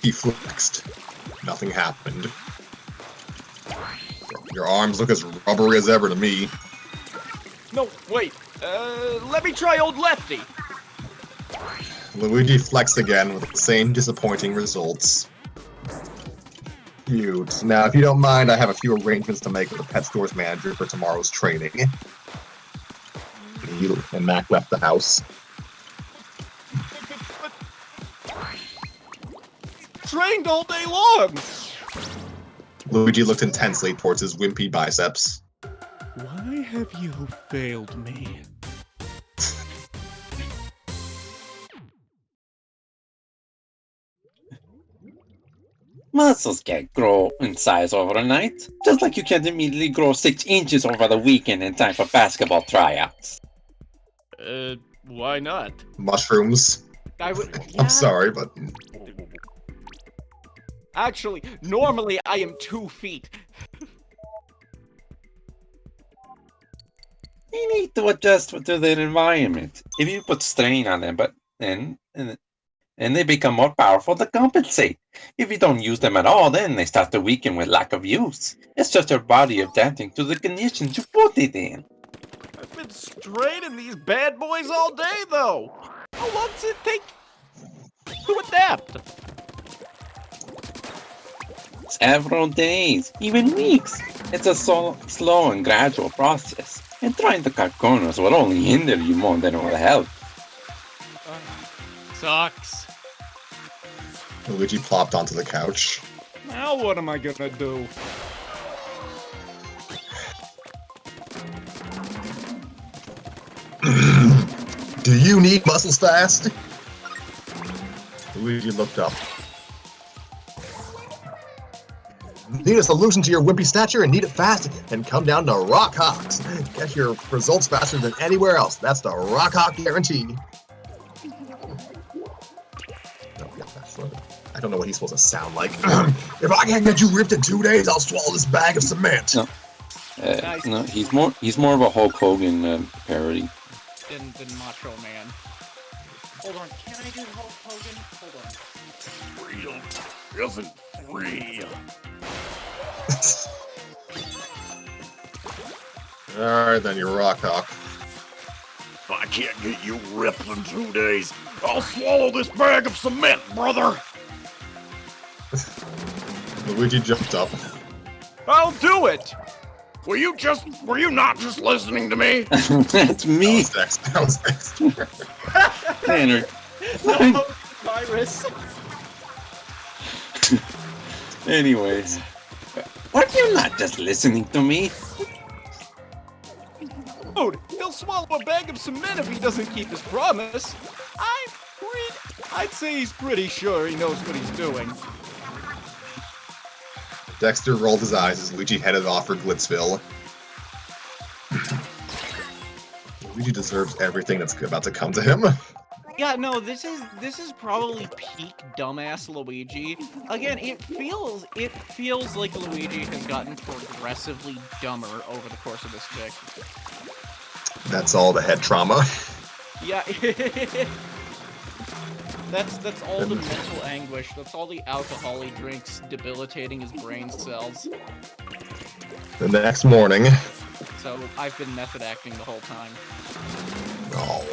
He flexed. Nothing happened. Your arms look as rubbery as ever to me. No, wait. Let me try old Lefty. Luigi flexed again with the same disappointing results. Cute. Now, if you don't mind, I have a few arrangements to make with the pet store's manager for tomorrow's training. And Mac left the house. Trained all day long! Luigi looked intensely towards his wimpy biceps. Why have you failed me? Muscles can't grow in size overnight, just like you can't immediately grow 6 inches over the weekend in time for basketball tryouts. Why not? Mushrooms. I would. I'm sorry, but Actually, normally I am 2 feet. They need to adjust to their environment. If you put strain on them, but then and they become more powerful to compensate. If you don't use them at all, then they start to weaken with lack of use. It's just your body adapting to the conditions you put it in. I've been straining these bad boys all day, though. How long does it take to adapt? Several days, even weeks. It's a slow and gradual process. And trying to cut corners will only hinder you more than it will help. Sucks. Luigi plopped onto the couch. Now what am I gonna do? Do you need muscles fast? Luigi looked up. Need a solution to your wimpy stature and need it fast? Then come down to Rock Hawks. Get your results faster than anywhere else. That's the Rock Hawk guarantee. I don't know what he's supposed to sound like. If I can't get you ripped in 2 days, I'll swallow this bag of cement. No. No, he's more of a Hulk Hogan parody. Than Macho Man. Hold on, can I do Hulk Hogan? Hold on. Freedom isn't free. Alright, then you're Rock Hawk. If I can't get you ripped in 2 days, I'll swallow this bag of cement, brother. Luigi jumped up. I'll do it! Were you not just listening to me? That's me, That was next. Tanner. No, virus. Anyways, why are you not just listening to me? Dude, he'll swallow a bag of cement if he doesn't keep his promise. I'd say he's pretty sure he knows what he's doing. Dexter rolled his eyes as Luigi headed off for Glitzville. Luigi deserves everything that's about to come to him. Yeah, no, this is probably peak dumbass Luigi. Again, it feels like Luigi has gotten progressively dumber over the course of this fic. That's all the head trauma. Yeah. That's all the mental anguish. That's all the alcohol he drinks debilitating his brain cells. The next morning. So I've been method acting the whole time. Oh.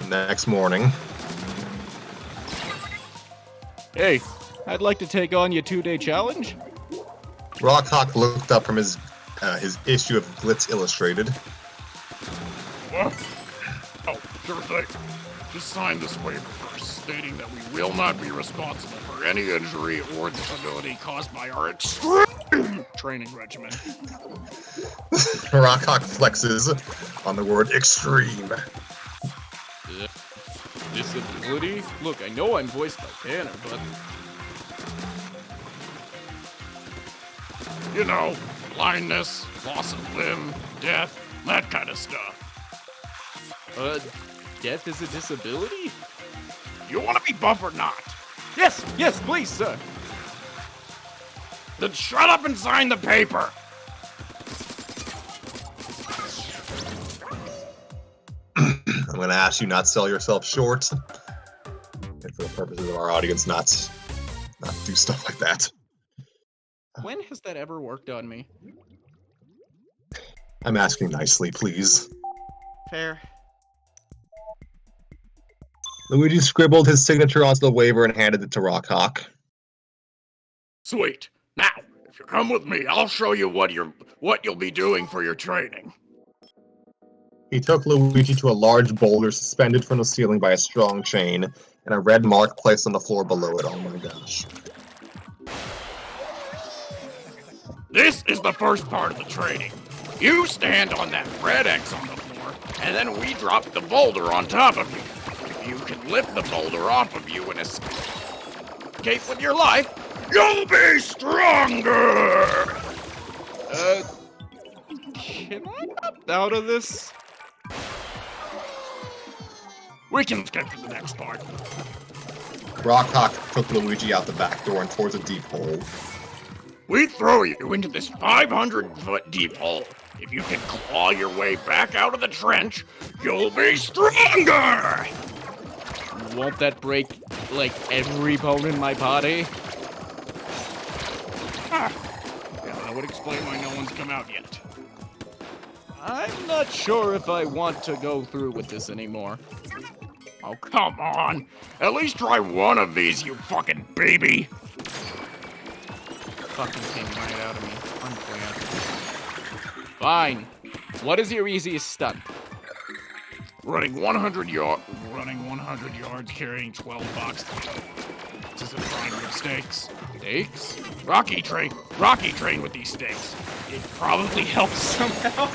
The next morning. Hey, I'd like to take on your 2-day challenge. Rock Hawk looked up from his issue of Glitz Illustrated. What? Oh, sure thing. Just sign this waiver first, stating that we will not be responsible for any injury or disability caused by our extreme training regimen. Rock Hawk flexes on the word extreme. Disability? Look, I know I'm voiced by Tanner, but... You know, blindness, loss of limb, death, that kind of stuff. Death is a disability? You want to be buff or not? Yes, please, sir. Then shut up and sign the paper! I'm going to ask you not sell yourself short. And for the purposes of our audience, not do stuff like that. When has that ever worked on me? I'm asking nicely, please. Fair. Luigi scribbled his signature onto the waiver and handed it to Rock Hawk. Sweet. Now, if you come with me, I'll show you what you'll be doing for your training. He took Luigi to a large boulder suspended from the ceiling by a strong chain, and a red mark placed on the floor below it. Oh my gosh. This is the first part of the training. You stand on that red X on the floor, and then we drop the boulder on top of you. If you can lift the boulder off of you and escape with your life, you'll be stronger! Can I opt out of this? We can skip to the next part. Rockhawk took Luigi out the back door and towards a deep hole. We throw you into this 500-foot deep hole. If you can claw your way back out of the trench, you'll be stronger! Won't that break, like, every bone in my body? Yeah, that would explain why no one's come out yet. I'm not sure if I want to go through with this anymore. Oh, come on. At least try one of these, you fucking baby. Fucking came right out of me. Unfair. Fine. What is your easiest stunt? Running 100 yards, carrying 12 boxes. This is a frying with steaks. Steaks? Rocky train with these steaks. It probably helps somehow.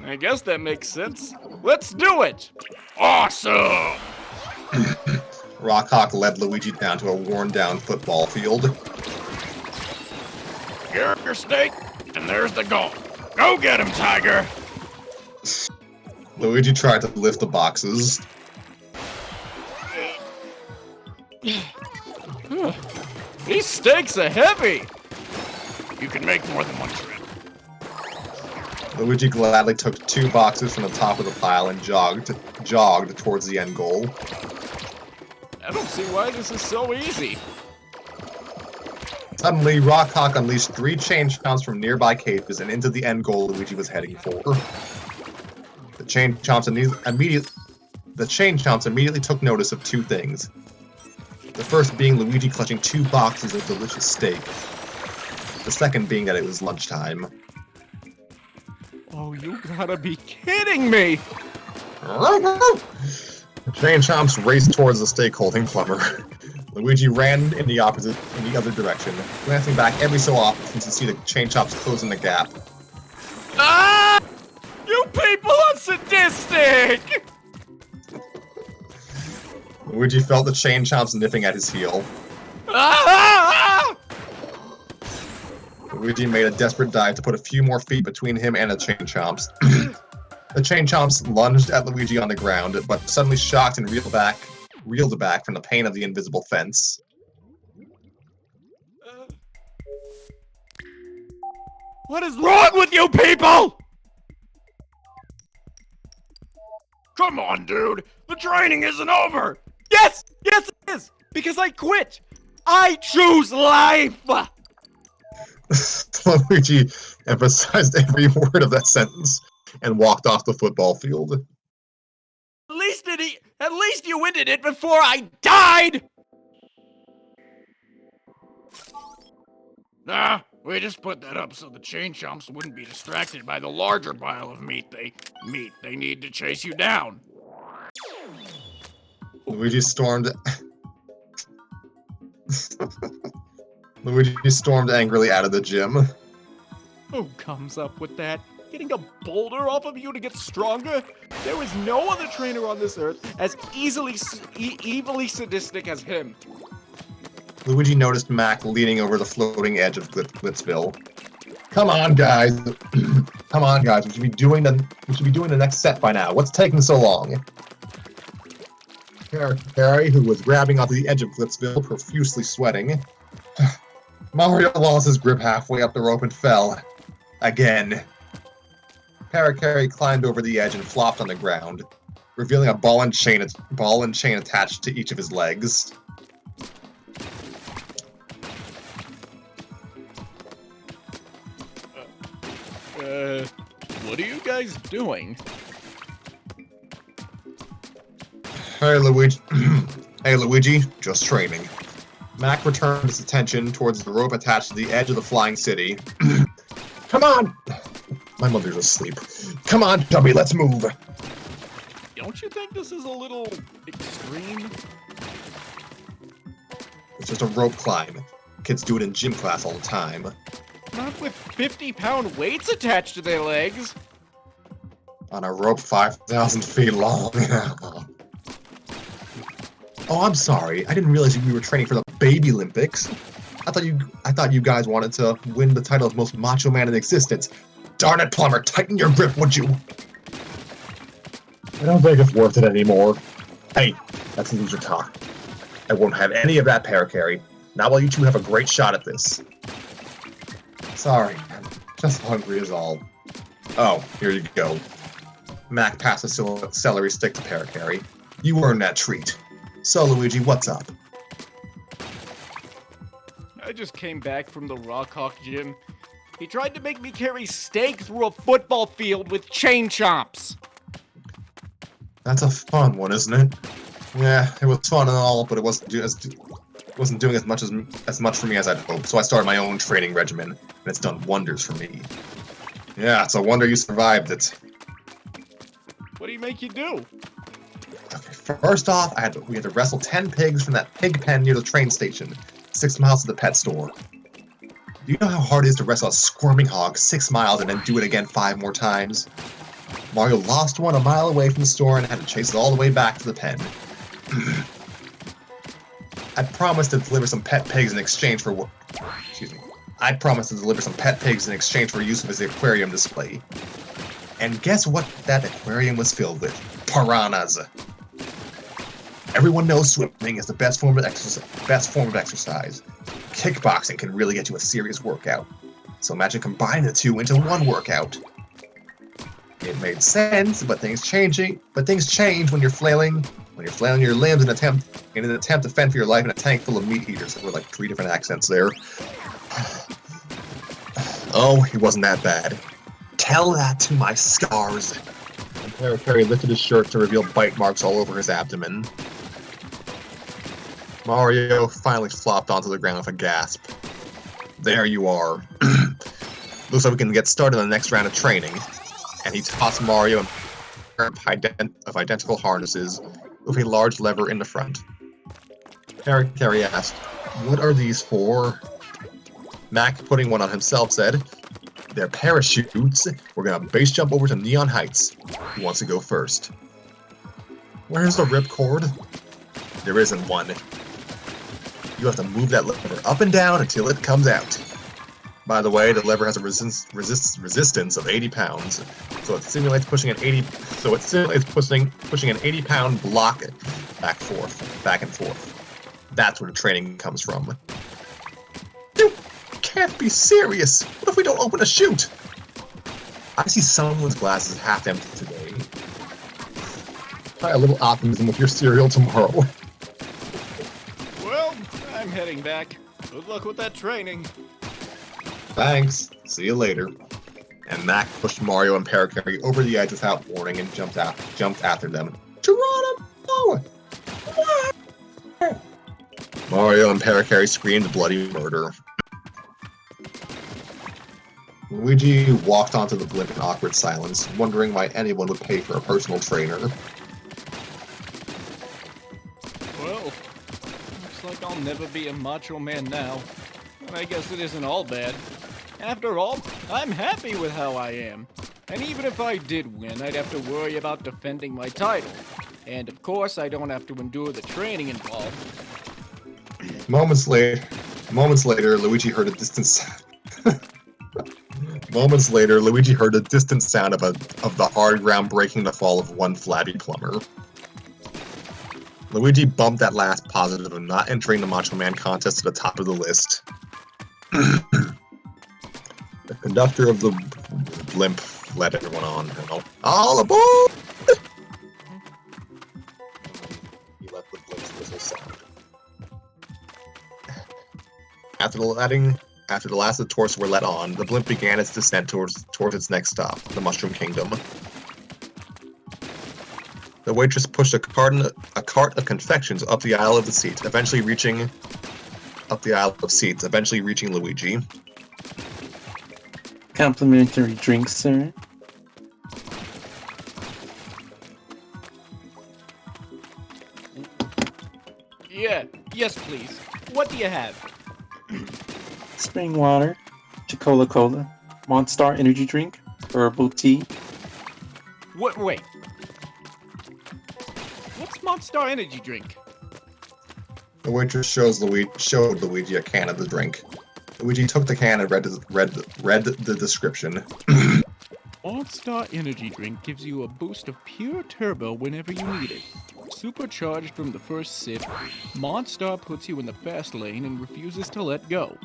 I guess that makes sense. Let's do it! Awesome! Rockhawk led Luigi down to a worn-down football field. Here's your steak, and there's the goal. Go get him, Tiger! Luigi tried to lift the boxes. These steaks are heavy! You can make more than one trip. Luigi gladly took 2 boxes from the top of the pile and jogged towards the end goal. I don't see why this is so easy. Suddenly, Rockhawk unleashed 3 chain chomps from nearby caves and into the end goal Luigi was heading for. The chain chomps immediately took notice of 2 things. The first being Luigi clutching 2 boxes of delicious steak. The second being that it was lunchtime. Oh, you gotta be kidding me! The chain chomps raced towards the steak holding plumber. Luigi ran in the other direction, glancing back every so often to see the chain chomps closing the gap. Ah! You people are sadistic! Luigi felt the chain chomps nipping at his heel. Ah! Luigi made a desperate dive to put a few more feet between him and the chain chomps. The chain chomps lunged at Luigi on the ground, but suddenly shocked and reeled back from the pain of the invisible fence. What is wrong with you people? Come on, dude! The training isn't over! Yes! Yes, it is! Because I quit! I choose life! Luigi emphasized every word of that sentence and walked off the football field. At least you ended it before I died! Nah, we just put that up so the chain chomps wouldn't be distracted by the larger pile of meat they need to chase you down. Luigi stormed angrily out of the gym. Who comes up with that? Getting a boulder off of you to get stronger? There is no other trainer on this earth as evilly sadistic as him. Luigi noticed Mac leaning over the floating edge of Glitzville. Come on, guys. Come on, guys. We should be doing the next set by now. What's taking so long? Harry, who was grabbing onto the edge of Glitzville, profusely sweating. Mario lost his grip halfway up the rope and fell. Again. Harry climbed over the edge and flopped on the ground, revealing a ball and chain attached to each of his legs. What are you guys doing? Hey, Luigi. Hey, Luigi. Just training. Mac returned his attention towards the rope attached to the edge of the flying city. Come on! My mother's asleep. Come on, Chubby, let's move. Don't you think this is a little extreme? It's just a rope climb. Kids do it in gym class all the time. Not with 50-pound weights attached to their legs. On a rope 5,000 feet long. Oh, I'm sorry. I didn't realize we were training for the Baby Olympics. I thought you guys wanted to win the title of most macho man in existence. Darn it, Plumber, tighten your grip, would you? I don't think it's worth it anymore. Hey, that's loser talk. I won't have any of that paracarry. Not while you two have a great shot at this. Sorry, I'm just hungry is all. Oh, here you go. Mac passed a celery stick to paracarry. You earned that treat. So, Luigi, what's up? I just came back from the Rock Hawk gym. He tried to make me carry steak through a football field with chain chomps. That's a fun one, isn't it? Yeah, it was fun and all, but it wasn't doing as much for me as I'd hoped. So I started my own training regimen, and it's done wonders for me. Yeah, it's a wonder you survived it. What do you make you do? Okay, first off, we had to wrestle 10 pigs from that pig pen near the train station, 6 miles to the pet store. Do you know how hard it is to wrestle a squirming hog 6 miles and then do it again 5 more times? Mario lost one a mile away from the store and had to chase it all the way back to the pen. I promised to deliver some pet pigs in exchange for I promised to deliver some pet pigs in exchange for use of his aquarium display. And guess what that aquarium was filled with? Piranhas. Everyone knows swimming is the best form of exercise. Kickboxing can really get you a serious workout. So imagine combining the two into one workout. It made sense, but things change when you're flailing your limbs in an attempt to fend for your life in a tank full of meat eaters. There were like 3 different accents there. Oh, it wasn't that bad. Tell that to my scars. And Perry lifted his shirt to reveal bite marks all over his abdomen. Mario finally flopped onto the ground with a gasp. There you are. Looks like we can get started on the next round of training. And he tossed Mario a pair of identical harnesses with a large lever in the front. Perry asked, "What are these for?" Mac, putting one on himself, said, "They're parachutes. We're gonna base jump over to Neon Heights. Who wants to go first?" Where's the ripcord? There isn't one. You have to move that lever up and down until it comes out. By the way, the lever has a resistance of 80 pounds, so it simulates pushing an 80-pound block back and forth. That's where the training comes from. You can't be serious. What if we don't open a chute? I see someone's glasses half empty today. Try a little optimism with your cereal tomorrow. Well, I'm heading back. Good luck with that training. Thanks. See you later. And Mac pushed Mario and Parakarry over the edge without warning and jumped after them. Geronimo! Mario and Parakarry screamed bloody murder. Luigi walked onto the blimp in awkward silence, wondering why anyone would pay for a personal trainer. Well, looks like I'll never be a macho man now. And I guess it isn't all bad. After all, I'm happy with how I am. And even if I did win, I'd have to worry about defending my title. And of course, I don't have to endure the training involved. Moments later, Luigi heard a distant sound. Moments later, Luigi heard a distant sound of the hard ground breaking the fall of one flabby plumber. Luigi bumped that last positive of not entering the Macho Man contest to the top of the list. The conductor of the blimp led everyone on. All aboard! He let the blimp's whistle sound. After the last of the tourists were let on, the blimp began its descent towards its next stop, the Mushroom Kingdom. The waitress pushed a cart of confections up the aisle of seats, eventually reaching Luigi. Complimentary drink, sir. Yes, please. What do you have? Spring water, Cola, Monster energy drink, herbal tea. What? Wait. What's Monster Energy drink? The waitress showed Luigi a can of the drink. Luigi took the can and read the description. Monster Energy drink gives you a boost of pure turbo whenever you need it. Supercharged from the first sip, Monster puts you in the fast lane and refuses to let go.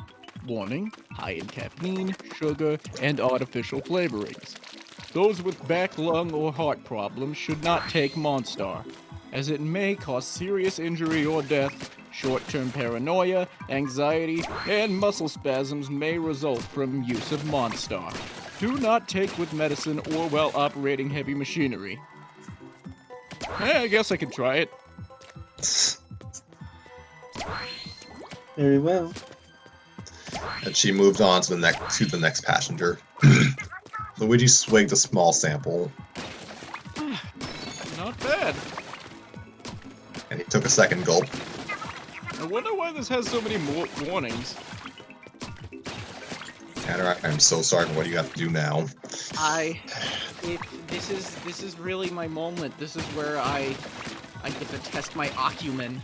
Warning, high in caffeine, sugar, and artificial flavorings. Those with back, lung, or heart problems should not take Monster, as it may cause serious injury or death. Short-term paranoia, anxiety, and muscle spasms may result from use of Monster. Do not take with medicine or while operating heavy machinery. I guess I could try it. Very well. And she moved on to the next passenger. Luigi swigged a small sample, Not bad. and he took a second gulp. I wonder why this has so many warnings. Tanner, I'm so sorry for what you have to do now. This is really my moment. This is where I get to test my acumen.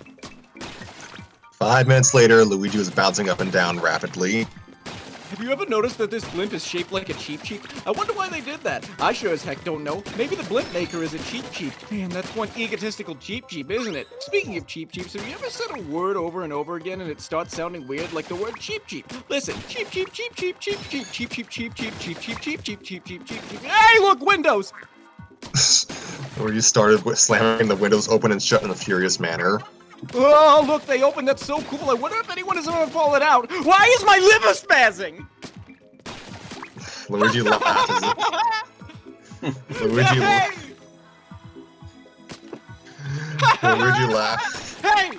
5 minutes later, Luigi was bouncing up and down rapidly. Have you ever noticed that this blimp is shaped like a Cheep Cheep? I wonder why they did that. I sure as heck don't know. Maybe the blimp maker is a Cheep Cheep. Man, that's one egotistical Cheep Cheep, isn't it? Speaking of Cheep Cheeps, have you ever said a word over and over again and it starts sounding weird, like the word Cheep Cheep? Listen, Cheep Cheep, Cheep Cheep, Cheep Cheep, Cheep Cheep, Cheep Cheep, Cheep Cheep, Cheep Cheep, Cheep Cheep, Cheep Cheep. Hey, look, windows! Where you started with slamming the windows open and shut in a furious manner. Oh, look, they opened. That's so cool. I wonder if anyone has ever fallen out. Why is my liver spazzing? Luigi laughed as if... Luigi laughed. Hey!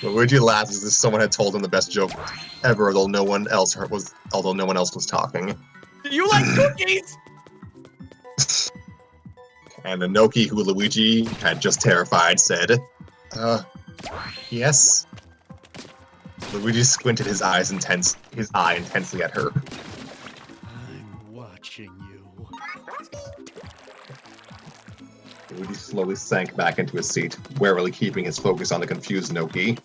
Luigi laughed as if someone had told him the best joke ever, although no one else was talking. Do you like cookies? And Inoki, who Luigi had just terrified, said, yes. Luigi squinted his eye intensely at her. I'm watching you. Luigi slowly sank back into his seat, warily keeping his focus on the confused Inoki.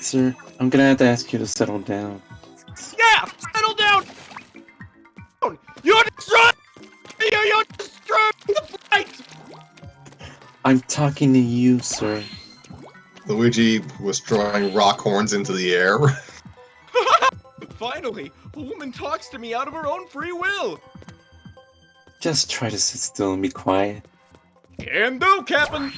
Sir, I'm gonna have to ask you to settle down. Yeah! Settle down! You're destroying! You're destroying the flight! I'm talking to you, sir. Luigi was throwing rock horns into the air. Finally, a woman talks to me out of her own free will. Just try to sit still and be quiet. Can do, Captain.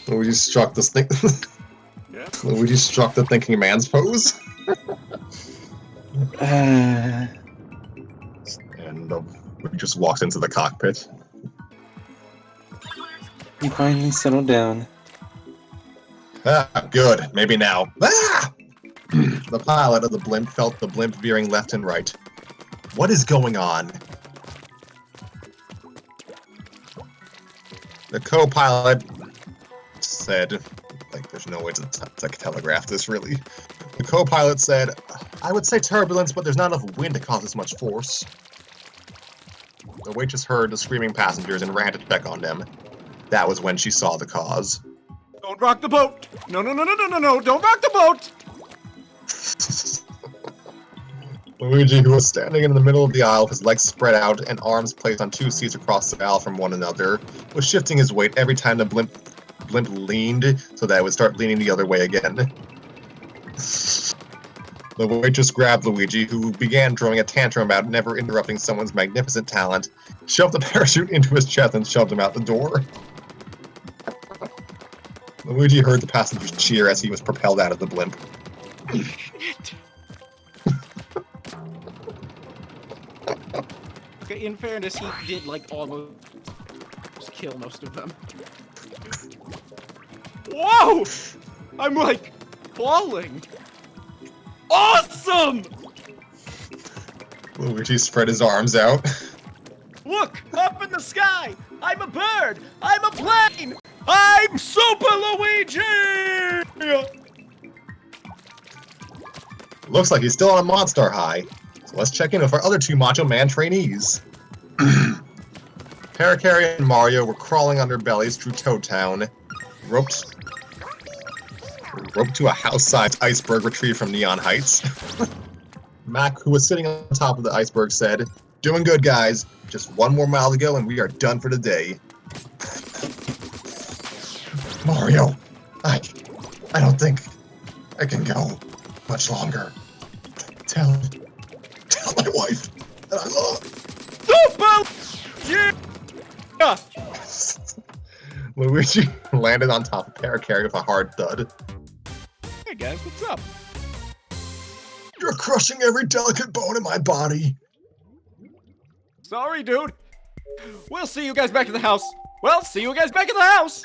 Luigi struck the Luigi struck the thinking man's pose. And we just walked into the cockpit. You finally settled down. Ah, good. Maybe now. Ah! The pilot of the blimp felt the blimp veering left and right. What is going on? The co-pilot said, like, there's no way to telegraph this, really. The co-pilot said, I would say turbulence, but there's not enough wind to cause this much force. The waitress heard the screaming passengers and ran to check on them. That was when she saw the cause. Don't rock the boat! No, don't rock the boat! Luigi, who was standing in the middle of the aisle with his legs spread out and arms placed on 2 seats across the aisle from one another, was shifting his weight every time the blimp leaned so that it would start leaning the other way again. The waitress grabbed Luigi, who began throwing a tantrum about never interrupting someone's magnificent talent, shoved the parachute into his chest and shoved him out the door. Luigi heard the passengers cheer as he was propelled out of the blimp. Shit. Okay, in fairness, he did, like, almost kill most of them. Whoa! I'm, like, falling. Awesome! Luigi spread his arms out. Look! Up in the the sky! I'm a bird! I'm a plane! I'm Super Luigi! Looks like he's still on a Monster High. So let's check in with our other two Macho Man trainees. Paracari and Mario were crawling on their bellies through Toad Town, roped to a house-sized iceberg retrieved from Neon Heights. Mac, who was sitting on top of the iceberg, said, "Doing good, guys. Just one more mile to go and we are done for the day." Mario, I don't think I can go much longer. Tell my wife that I love. Super! Yeah! Luigi landed on top of Paracari with a hard thud. Hey guys, what's up? You're crushing every delicate bone in my body. Sorry, dude. We'll see you guys back at the house. Well, see you guys back at the house.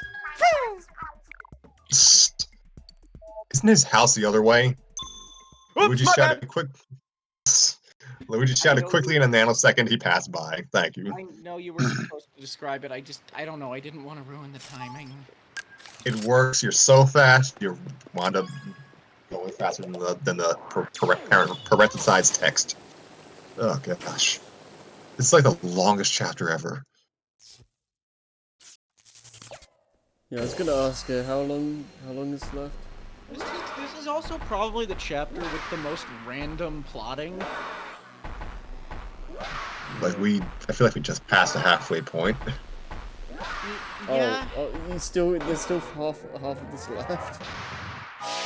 Isn't his house the other way? Luigi my shouted bad. Luigi shouted quickly in a nanosecond. He passed by. Thank you. I know you were supposed to describe it. I don't know. I didn't want to ruin the timing. It works. You're so fast. You wound up going faster than the parenthesized text. Oh gosh, this is like the longest chapter ever. Yeah, I was gonna ask her how long is left. This is also probably the chapter with the most random plotting. Like I feel like we just passed the halfway point. Yeah. There's still half of this left.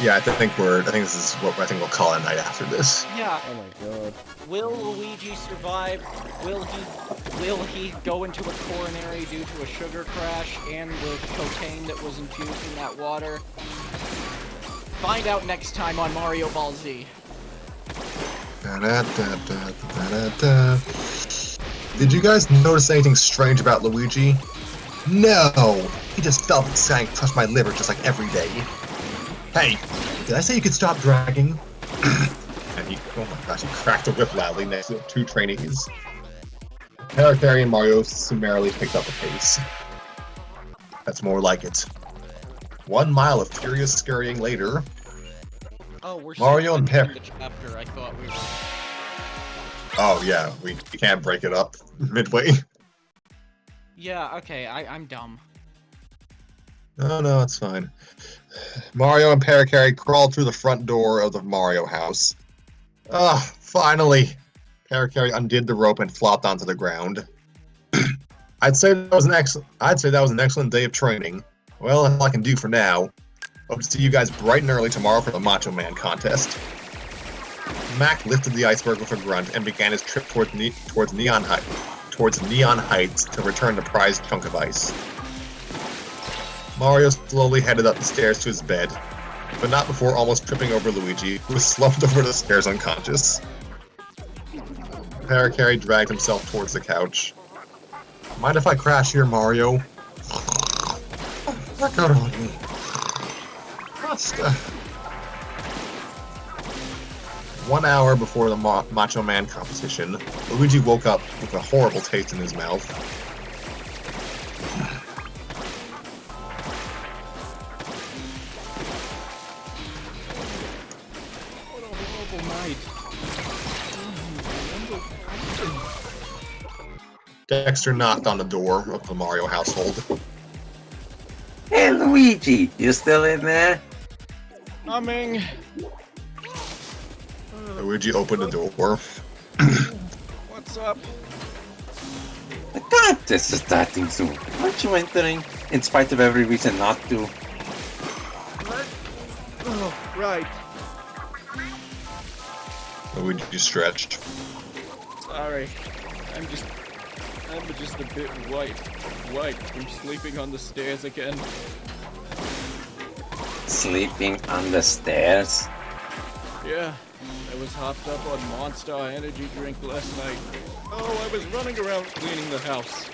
Yeah, I think this is what I think we'll call it a night after this. Yeah. Oh my god. Will Luigi survive? Will he go into a coronary due to a sugar crash and the cocaine that was infused in that water? Find out next time on Mario Ball Z. Did you guys notice anything strange about Luigi? No! He just felt the sand crush my liver just like every day. Hey, did I say you could stop dragging? And he, oh my gosh, he cracked the whip loudly next to two trainees. Paracari and Mario summarily picked up the pace. That's more like it. 1 mile of furious scurrying later. Oh, we're Mario and still in the chapter. I thought we were. Oh yeah, we can't break it up midway. Yeah. Okay. I'm dumb. No, it's fine. Mario and Paracari crawled through the front door of the Mario house. Finally! Paracari undid the rope and flopped onto the ground. I'd say that was an excellent day of training. Well, that's all I can do for now. Hope to see you guys bright and early tomorrow for the Macho Man contest. Mac lifted the iceberg with a grunt and began his trip towards Neon Heights to return the prized chunk of ice. Mario slowly headed up the stairs to his bed, but not before almost tripping over Luigi, who was slumped over the stairs unconscious. Paracari dragged himself towards the couch. Mind if I crash here, Mario? Let go of me. Just, 1 hour before the Macho Man competition, Luigi woke up with a horrible taste in his mouth. What a horrible night. Dexter knocked on the door of the Mario household. Hey, Luigi, you still in there? Coming. Luigi opened the door. What's up? The contest is starting soon. Aren't you entering, in spite of every reason not to? What? Oh, right. Luigi stretched. Sorry. I'm just a bit white from sleeping on the stairs again. Sleeping on the stairs? Yeah, I was hopped up on Monster Energy drink last night. Oh, I was running around cleaning the house.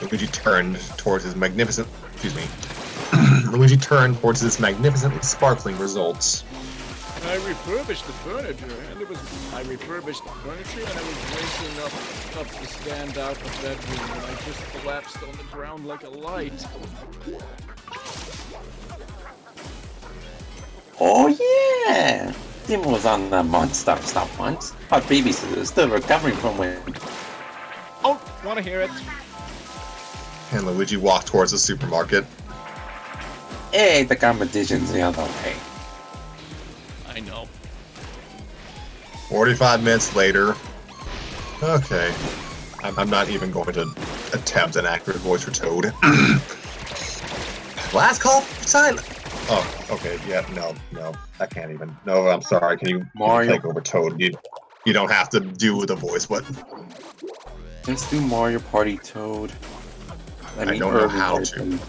Luigi turned towards his magnificent... Excuse me. Luigi turned towards his magnificently sparkling results. I refurbished the furniture, and I refurbished the furniture, and I was racing up to stand out the bedroom, and I just collapsed on the ground like a light. Oh yeah! Tim was on the monster stuff once. Our babysitter is still recovering from it. Oh, wanna hear it? And Luigi walked towards the supermarket. Hey, the competition's the other way. I know. 45 minutes later. Okay. I'm not even going to attempt an accurate voice for Toad. Last call for silent. Oh, okay. Yeah, no. I can't even. No, I'm sorry. Can you Mario. take over Toad? You don't have to do the voice, but Let's do Mario Party Toad. I don't know Irving how Mario to. Party.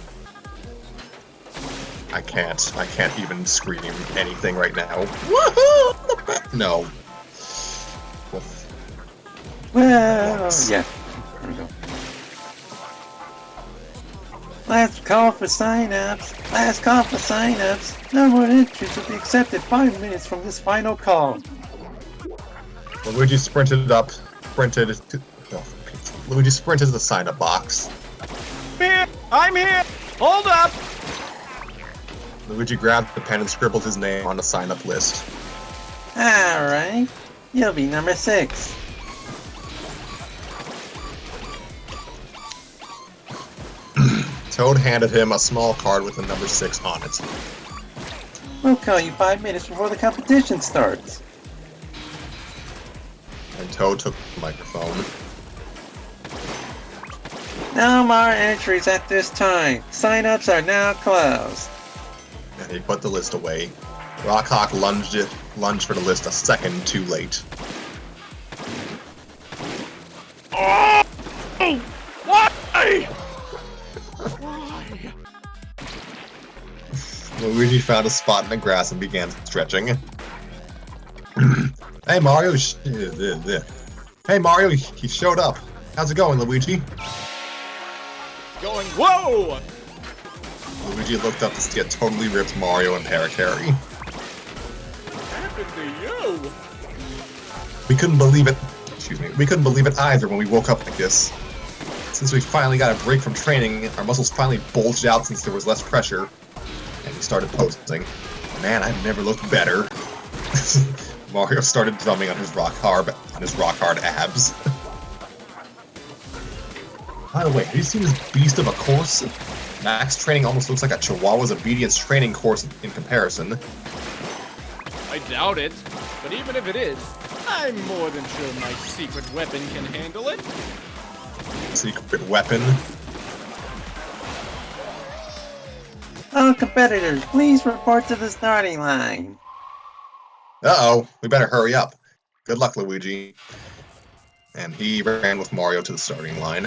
I can't even scream anything right now. Woohoo! No. Well, yeah. There we go. Last call for sign-ups. Last call for sign-ups. No more entries will be accepted 5 minutes from this final call. Luigi sprinted to the sign-up box. Here! I'm here! Hold up! Luigi grabbed the pen and scribbled his name on the sign-up list. Alright. You'll be number 6. Toad handed him a small card with the number 6 on it. We'll call you 5 minutes before the competition starts. And Toad took the microphone. No more entries at this time. Sign-ups are now closed. And he put the list away. Rockhawk lunged for the list a second too late. Oh! Why? Luigi found a spot in the grass and began stretching. Hey Mario, Hey Mario, he showed up. How's it going, Luigi? Going, whoa! Luigi looked up to see a totally ripped Mario and Parakarry. What happened to you? We couldn't believe it. Excuse me. We couldn't believe it either when we woke up like this. Since we finally got a break from training, our muscles finally bulged out since there was less pressure, and we started posing. Man, I've never looked better. Mario started drumming on his rock hard abs. By the way, have you seen this beast of a course? Max training almost looks like a Chihuahua's obedience training course in comparison. I doubt it, but even if it is, I'm more than sure my secret weapon can handle it. Secret weapon. All competitors, please report to the starting line. Uh-oh, we better hurry up. Good luck, Luigi. And he ran with Mario to the starting line.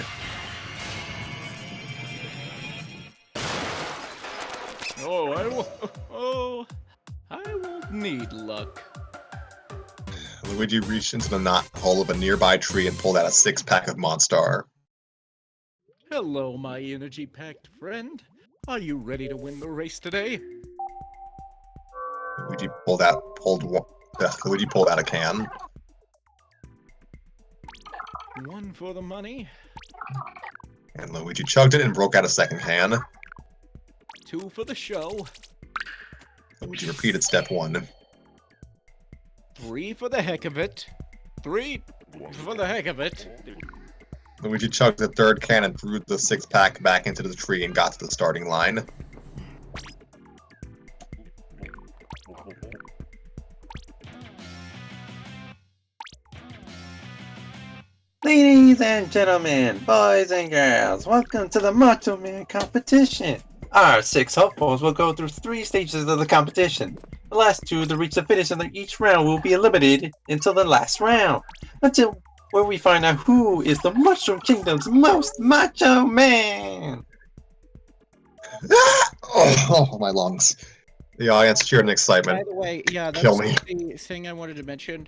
I won't need luck. Luigi reached into the knot hole of a nearby tree and pulled out a 6-pack of Monstar. Hello, my energy-packed friend. Are you ready to win the race today? Luigi pulled out a can. One for the money, And Luigi chugged it and broke out a second can. 2 for the show, Luigi repeated step 1. 3 for the heck of it, 3 for the heck of it. Luigi chugged the third can and threw the 6-pack back into the tree and got to the starting line. Ladies and gentlemen, boys and girls, welcome to the Macho Man competition. Our 6 hopefuls will go through 3 stages of the competition. The last 2 to reach the finish of each round will be eliminated until the last round, until where we find out who is the Mushroom Kingdom's most Macho Man. Oh, my lungs. The audience cheered in By excitement. the way, yeah, that's Kill me. the thing I wanted to mention.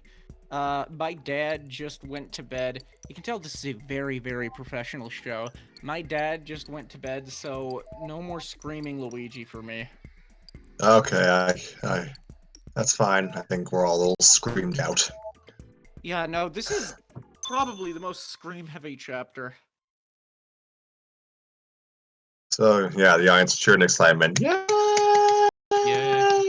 My dad just went to bed. You can tell this is a very, very professional show. My dad just went to bed, so no more screaming Luigi for me. Okay, That's fine. I think we're all a little screamed out. Yeah, no, this is probably the most scream-heavy chapter. So, yeah, the audience cheered in excitement. Yeah! Yeah.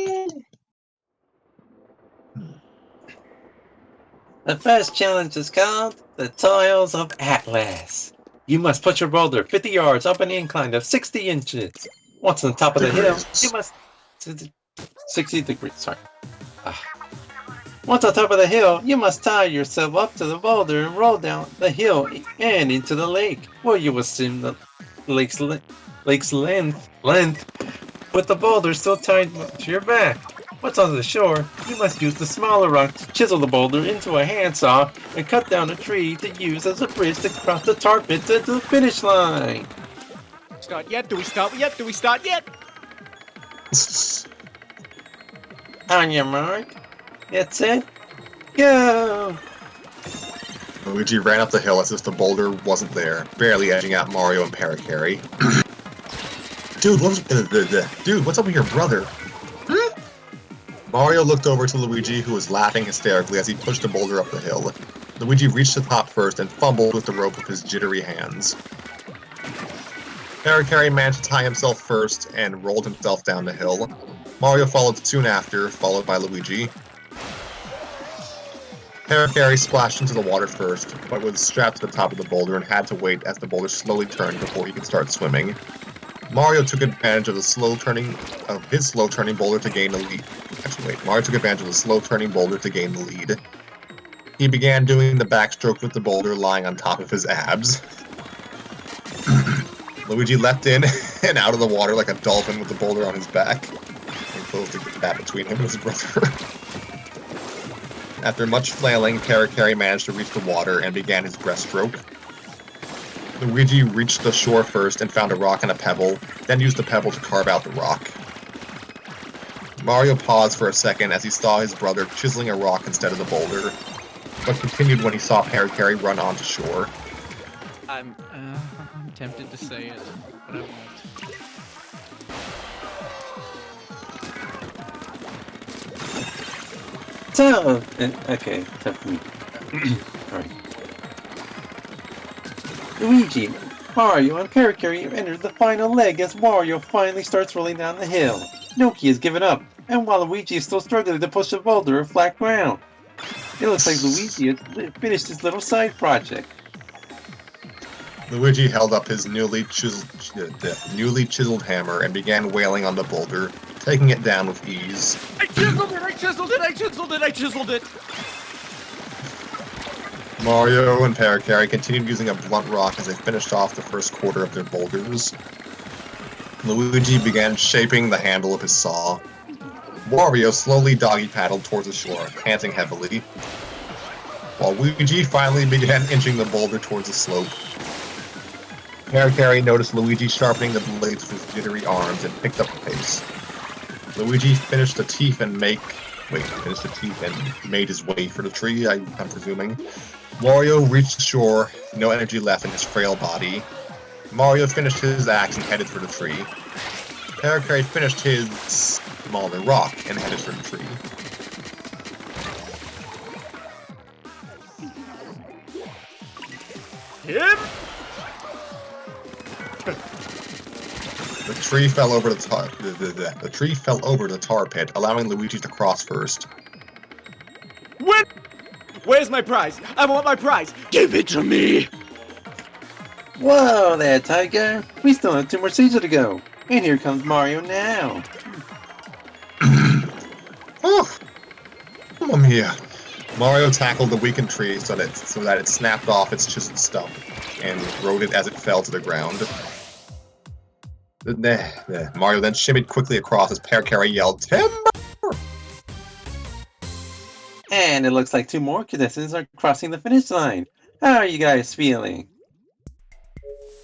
The first challenge is called the Toils of Atlas. You must push your boulder 50 yards up an incline of 60 inches. Once on the top of the hill, you must 60 degrees. Sorry. Once on top of the hill, you must tie yourself up to the boulder and roll down the hill and into the lake, where you will swim the lake's length with the boulder still tied to your back. Once on the shore, you must use the smaller rock to chisel the boulder into a handsaw and cut down a tree to use as a bridge to cross the tar pit to the finish line. Start yet? Do we start yet? Do we start yet? On your mark, get set, go! Luigi ran up the hill as if the boulder wasn't there, barely edging out Mario and Parakarry. Dude, what's up with your brother? Mario looked over to Luigi, who was laughing hysterically as he pushed the boulder up the hill. Luigi reached the top first and fumbled with the rope with his jittery hands. Parakarry managed to tie himself first and rolled himself down the hill. Mario followed soon after, followed by Luigi. Parakarry splashed into the water first, but was strapped to the top of the boulder and had to wait as the boulder slowly turned before he could start swimming. Mario took advantage of his slow turning boulder to gain the lead. Mario took advantage of the slow turning boulder to gain the lead. He began doing the backstroke with the boulder lying on top of his abs. Luigi leapt in and out of the water like a dolphin with the boulder on his back, and closed the gap between him and his brother. After much flailing, Parakarry managed to reach the water and began his breaststroke. Luigi reached the shore first and found a rock and a pebble, then used the pebble to carve out the rock. Mario paused for a second as he saw his brother chiseling a rock instead of the boulder, but continued when he saw Parakarry run onto shore. I'm tempted to say it, but I won't. So, okay, tough for me. Alright. Luigi, Mario, and Parakarry have entered the final leg as Mario finally starts rolling down the hill. Noki has given up, and while Luigi is still struggling to push the boulder to flat ground. It looks like Luigi has finished his little side project. Luigi held up his newly chiseled hammer and began wailing on the boulder, taking it down with ease. I chiseled it! I chiseled it! I chiseled it! I chiseled it! Mario and Parakarry continued using a blunt rock as they finished off the first quarter of their boulders. Luigi began shaping the handle of his saw. Wario slowly doggy-paddled towards the shore, panting heavily, while Luigi finally began inching the boulder towards the slope. Parakarry noticed Luigi sharpening the blades with his jittery arms and picked up the pace. Luigi finished the teeth and made his way for the tree, I'm presuming. Wario reached the shore, no energy left in his frail body. Mario finished his axe and headed for the tree. Parakarry finished his smaller rock and headed for the tree. Him? The tree fell over the tree fell over the tar pit, allowing Luigi to cross first. Win! Where's my prize? I want my prize! Give it to me! Whoa there, Tiger! We still have 2 more stages to go. And here comes Mario now. Oh, Mamma mia! Mario tackled the weakened tree so that it snapped off its chiseled stump and rode it as it fell to the ground. Mario then shimmied quickly across as Parakarry yelled, "Timber!" And it looks like 2 more contestants are crossing the finish line. How are you guys feeling?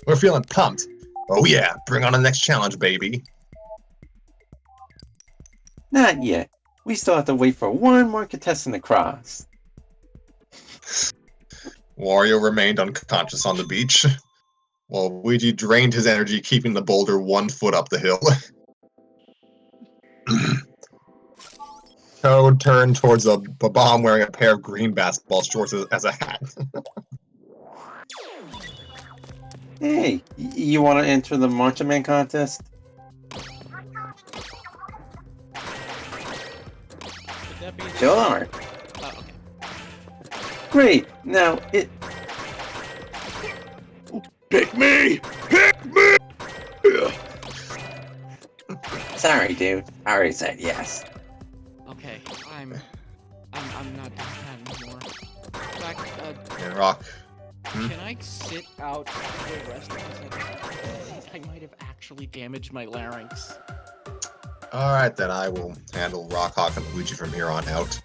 We're feeling pumped. Oh yeah, bring on the next challenge, baby. Not yet. We still have to wait for 1 more contestant to cross. Wario remained unconscious on the beach, while Luigi drained his energy, keeping the boulder 1 foot up the hill. Toad turned towards a bomb wearing a pair of green basketball shorts as a hat. Hey, you want to enter the Macho Man contest? Would that be the... Sure. Oh, okay. Great. Now it. Pick me! Pick me! Sorry, dude. I already said yes. Okay, I'm not doing that anymore. In fact, And Rock. can I sit out the rest of this? I might have actually damaged my larynx. Alright, then I will handle Rockhawk and Luigi from here on out.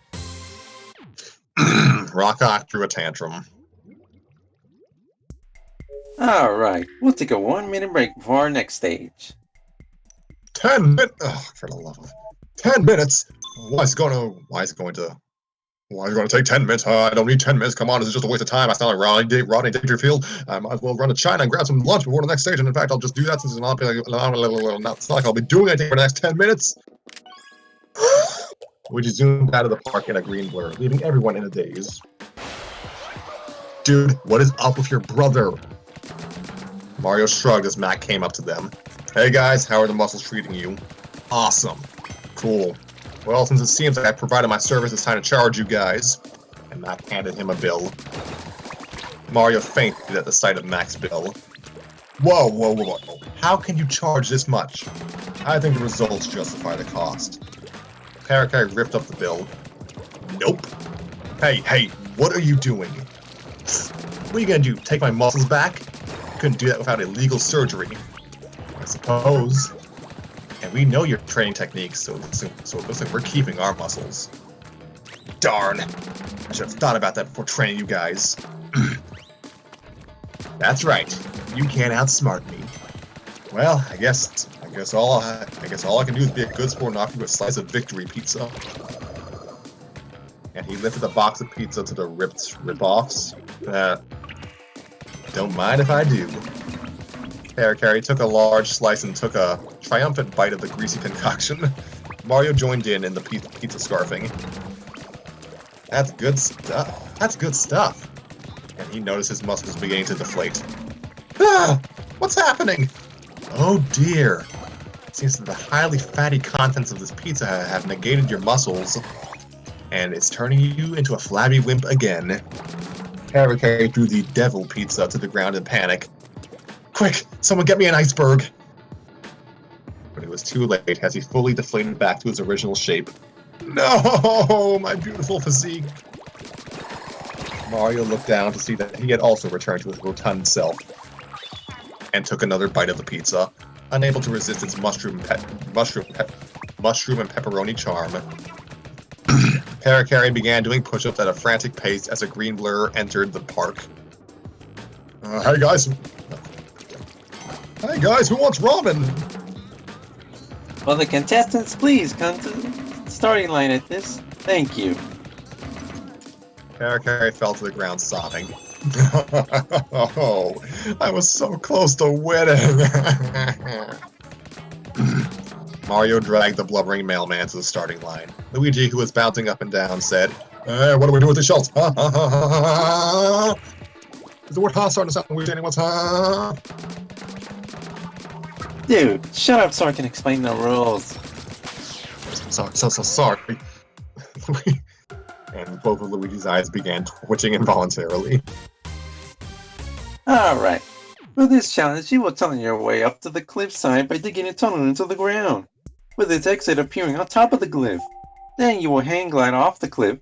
Rockhawk drew a tantrum. Alright, we'll take a 1-minute break before our next stage. 10 minutes. Oh, for the love of 10 minutes. Why is it going to take 10 minutes? I don't need 10 minutes. Come on, this is just a waste of time. I sound like Rodney Dangerfield. I might as well run to China and grab some lunch before the next stage. And in fact, I'll just do that since it's not like I'll be doing anything for the next 10 minutes. Luigi zoomed out of the park in a green blur, leaving everyone in a daze. Dude, what is up with your brother? Mario shrugged as Mac came up to them. Hey guys, how are the muscles treating you? Awesome. Cool. Well, since it seems like I provided my service, it's time to charge you guys. And Mac handed him a bill. Mario fainted at the sight of Mac's bill. Whoa. How can you charge this much? I think the results justify the cost. Parakai ripped up the bill. Nope. Hey, what are you doing? What are you gonna do, take my muscles back? Couldn't do that without illegal surgery. I suppose. And we know your training techniques, so it looks like we're keeping our muscles. Darn. I should have thought about that before training you guys. That's right. You can't outsmart me. Well, I guess all I can do is be a good sport and offer you a slice of victory pizza. And he lifted the box of pizza to the rip-offs. Don't mind if I do. Carry took a large slice and took a triumphant bite of the greasy concoction. Mario joined in the pizza scarfing. That's good stuff. And he noticed his muscles beginning to deflate. Ah! What's happening? Oh dear. It seems that the highly fatty contents of this pizza have negated your muscles, and it's turning you into a flabby wimp again. Carry threw the devil pizza to the ground in panic. Quick, someone get me an iceberg! But it was too late as he fully deflated back to his original shape. No, my beautiful physique! Mario looked down to see that he had also returned to his rotund self, and took another bite of the pizza, unable to resist its mushroom and pepperoni charm. Parakarry began doing push-ups at a frantic pace as a green blur entered the park. Hey guys, who wants ramen? Will the contestants please come to the starting line at this? Thank you. Parakarry fell to the ground sobbing. Oh, I was so close to winning. Mario dragged the blubbering mailman to the starting line. Luigi, who was bouncing up and down, said, what do we do with the shells? Is the word ha starting to sound weird to anyone's ha? Dude, shut up so I can explain the rules. So sorry. And both of Luigi's eyes began twitching involuntarily. Alright. For this challenge, you will tunnel your way up to the cliffside by digging a tunnel into the ground, with its exit appearing on top of the cliff. Then you will hang glide off the cliff,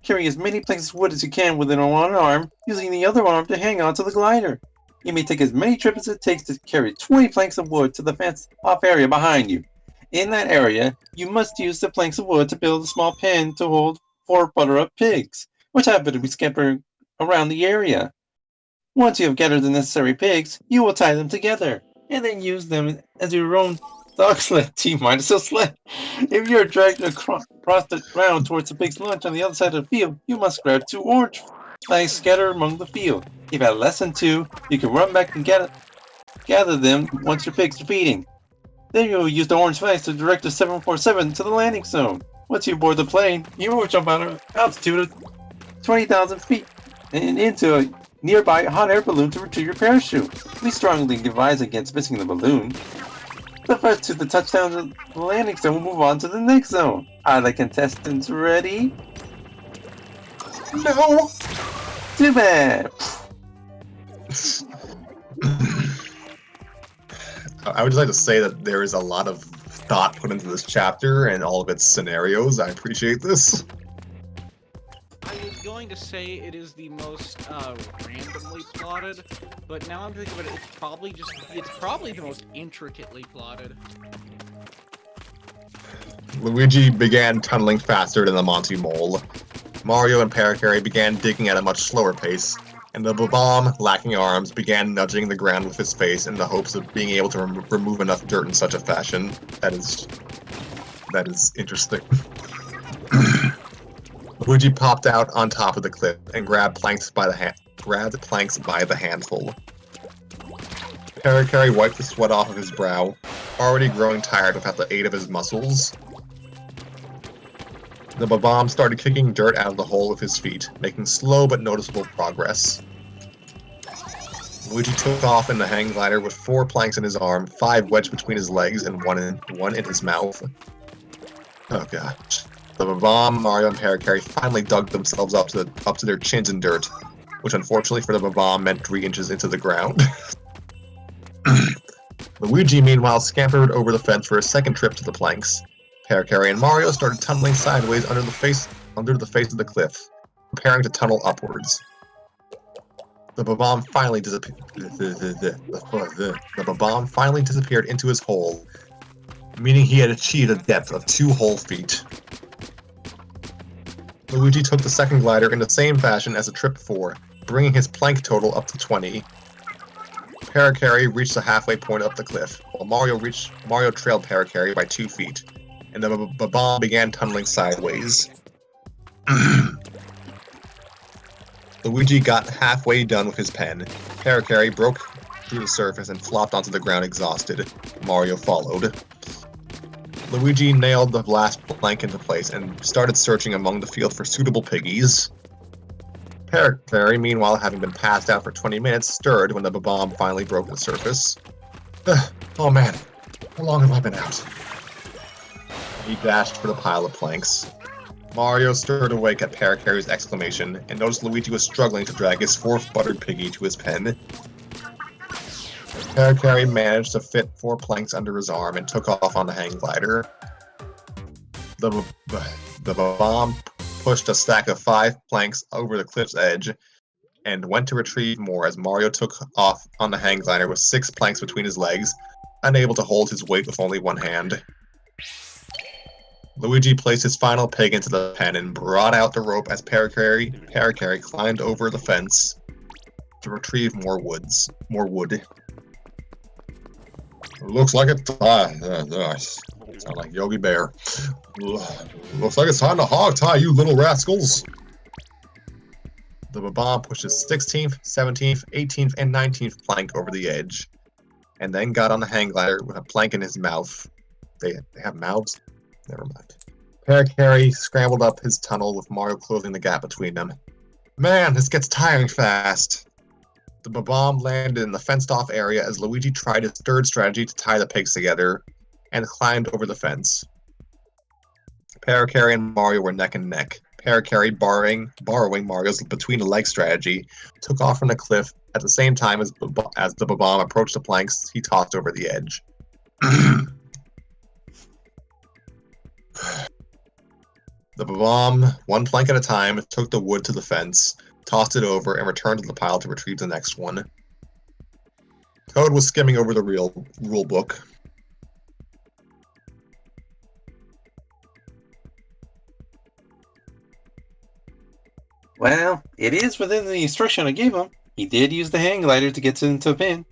carry as many planks of wood as you can within one arm, using the other arm to hang onto the glider. You may take as many trips as it takes to carry 20 planks of wood to the fenced-off area behind you. In that area, you must use the planks of wood to build a small pen to hold 4 butter-up pigs, which happen to be scampering around the area. Once you have gathered the necessary pigs, you will tie them together, and then use them as your own dog sled T-minus a sled. If you are dragged across the ground towards the pig's lunch on the other side of the field, you must grab 2 orange flags scattered among the field. If you have less than 2, you can run back and gather them once your pigs are feeding. Then you will use the orange flags to direct the 747 to the landing zone. Once you board the plane, you will jump at an altitude of 20,000 feet and into a nearby hot air balloon to retrieve your parachute. We strongly advise against missing the balloon. The first to the touchdown and the landing zone will move on to the next zone. Are the contestants ready? No! Too bad. I would just like to say that there is a lot of thought put into this chapter and all of its scenarios. I appreciate this. I was going to say it is the most randomly plotted, but now I'm thinking about it, it's probably the most intricately plotted. Luigi began tunneling faster than the Monty Mole. Mario and Parakarry began digging at a much slower pace, and the Bomb, lacking arms, began nudging the ground with his face in the hopes of being able to remove enough dirt in such a fashion. That is interesting. Luigi popped out on top of the cliff and grabbed planks by the handful. Parakarry wiped the sweat off of his brow, already growing tired without the aid of his muscles. The Bomb started kicking dirt out of the hole of his feet, making slow but noticeable progress. Luigi took off in the hang glider with 4 planks in his arm, 5 wedged between his legs, and one in his mouth. Oh gosh. The Bomb, Mario, and Parakarry finally dug themselves up to their chins in dirt, which unfortunately for the Bomb meant 3 inches into the ground. Luigi, meanwhile, scampered over the fence for a second trip to the planks. Parakarry and Mario started tunneling sideways under the face of the cliff, preparing to tunnel upwards. The Bomb finally disappeared into his hole, meaning he had achieved a depth of 2 whole feet. Luigi took the second glider in the same fashion as the trip before, bringing his plank total up to 20. Parakarry reached the halfway point up the cliff, while Mario trailed Parakarry by 2 feet, and the Bomb began tunneling sideways. Luigi got halfway done with his pen. Parakarry broke through the surface and flopped onto the ground exhausted. Mario followed. Luigi nailed the last plank into place and started searching among the field for suitable piggies. Parakarry, meanwhile, having been passed out for 20 minutes, stirred when the Bomb finally broke the surface. Oh man, how long have I been out? He dashed for the pile of planks. Mario stirred awake at Parakarry's exclamation and noticed Luigi was struggling to drag his 4th buttered piggy to his pen. Parakarry managed to fit 4 planks under his arm and took off on the hang glider. The Bomb pushed a stack of 5 planks over the cliff's edge and went to retrieve more as Mario took off on the hang glider with 6 planks between his legs, unable to hold his weight with only one hand. Luigi placed his final pig into the pen and brought out the rope as Parakarry climbed over the fence to retrieve more wood. Looks like it's sound like Yogi Bear. Looks like it's time to hog tie, you little rascals. The Bomb pushed his 16th, 17th, 18th, and 19th plank over the edge, and then got on the hang glider with a plank in his mouth. They have mouths? Never mind. Parakarry scrambled up his tunnel with Mario closing the gap between them. Man, this gets tiring fast. The Bomb landed in the fenced-off area as Luigi tried his 3rd strategy to tie the pigs together, and climbed over the fence. Parakarry and Mario were neck and neck. Parakarry, borrowing Mario's between-the-legs strategy, took off from the cliff at the same time as the Bomb approached the planks he tossed over the edge. The Bomb, 1 plank at a time, took the wood to the fence, tossed it over, and returned to the pile to retrieve the next one. Toad was skimming over the rule book. Well, it is within the instruction I gave him. He did use the hang glider to get into a pin.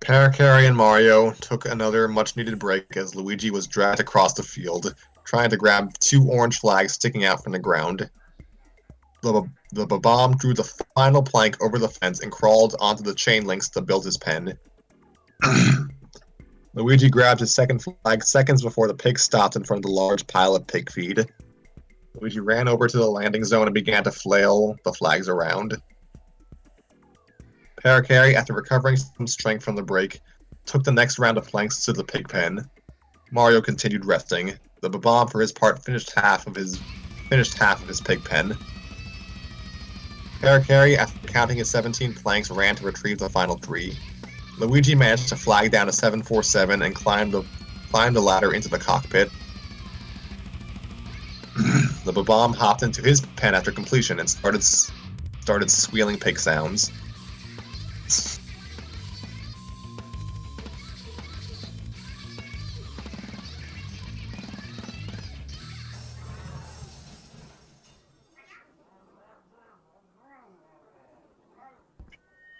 Parakarry and Mario took another much-needed break as Luigi was dragged across the field, trying to grab 2 orange flags sticking out from the ground. The Bomb drew the final plank over the fence and crawled onto the chain links to build his pen. Luigi grabbed his second flag seconds before the pig stopped in front of the large pile of pig feed. Luigi ran over to the landing zone and began to flail the flags around. Parakarry, after recovering some strength from the break, took the next round of planks to the pig pen. Mario continued resting. The Bob-omb, for his part, finished half of his pig pen. Parakarry, after counting his 17 planks, ran to retrieve the final 3. Luigi managed to flag down a 747 and climbed the ladder into the cockpit. The Bob-omb hopped into his pen after completion and started squealing pig sounds.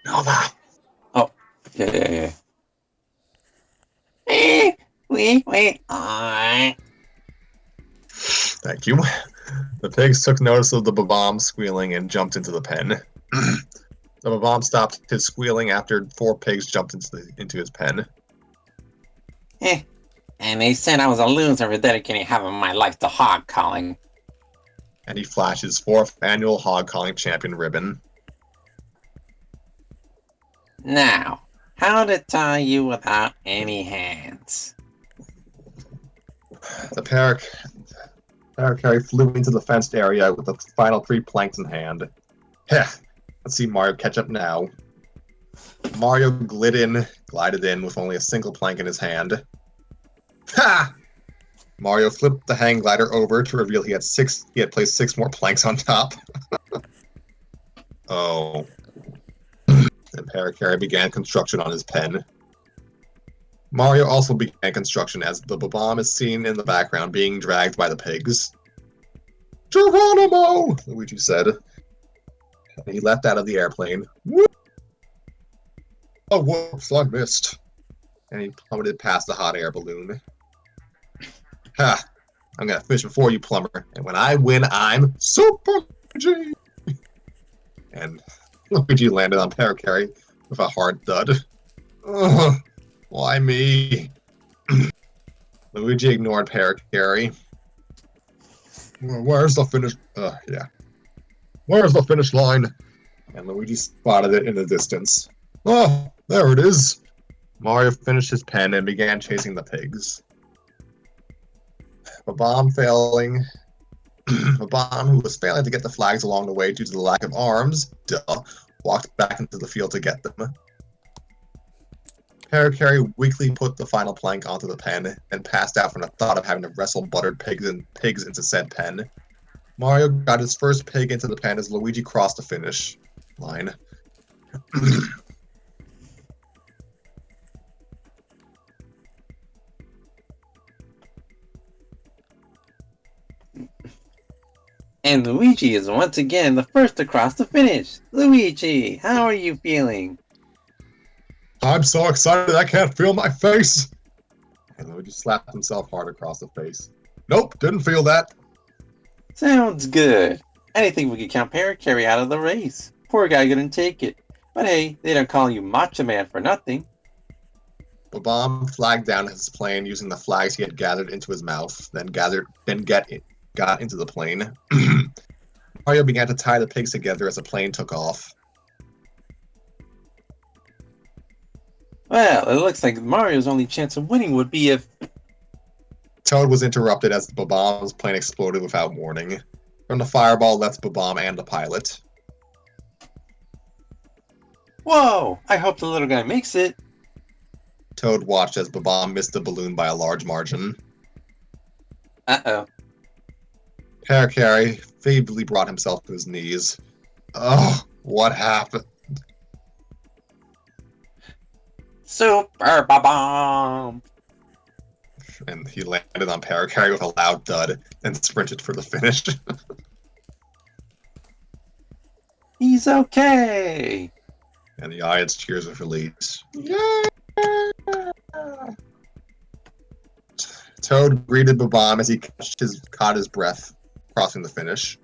Nova! Oh, yeah. Wait. Thank you. The pigs took notice of the Bob-omb squealing and jumped into the pen. The Bob-omb stopped his squealing after 4 pigs jumped into his pen. And they said I was a loser for dedicating half of my life to hog calling. And he flashed his 4th annual hog calling champion ribbon. Now, how to tie you without any hands? The Parakarry flew into the fenced area with the final 3 planks in hand. Heh! Let's see Mario catch up now. Mario glided in with only a single plank in his hand. Ha! Mario flipped the hang glider over to reveal he had placed 6 more planks on top. Oh. And Parakarry began construction on his pen. Mario also began construction as the Bob-omb is seen in the background being dragged by the pigs. Geronimo! Luigi said. And he leapt out of the airplane. Whoop! Oh, whoops, I missed. And he plummeted past the hot air balloon. Ha! I'm gonna finish before you, plumber. And when I win, I'm Super Luigi! And Luigi landed on Parakarry with a hard thud. Ugh, why me? Luigi ignored Parakarry. Where's the finish? Where's the finish line? And Luigi spotted it in the distance. Oh, there it is. Mario finished his pen and began chasing the pigs. Bob-omb, who was failing to get the flags along the way due to the lack of arms, walked back into the field to get them. Parakarry weakly put the final plank onto the pen and passed out from the thought of having to wrestle buttered pigs into said pen. Mario got his first pig into the pen as Luigi crossed the finish line. And Luigi is once again the first to cross the finish. Luigi, how are you feeling? I'm so excited I can't feel my face! And Luigi slapped himself hard across the face. Nope, didn't feel that. Sounds good. I didn't think we could count Parakarry out of the race. Poor guy couldn't take it. But hey, they don't call you Macho Man for nothing. Bob-omb flagged down his plane using the flags he had gathered into his mouth, then got into the plane. Mario began to tie the pigs together as the plane took off. Well, it looks like Mario's only chance of winning would be if... Toad was interrupted as the Bob-omb's plane exploded without warning. From the fireball left Bob-omb and the pilot. Whoa! I hope the little guy makes it. Toad watched as Bob-omb missed the balloon by a large margin. Uh-oh. Parakarry feebly brought himself to his knees. Oh, what happened? Super Bob-omb! And he landed on Parakarry with a loud thud and sprinted for the finish. He's okay! And the audience cheers with release. Yeah! Toad greeted Bob-omb as he caught his breath, crossing the finish.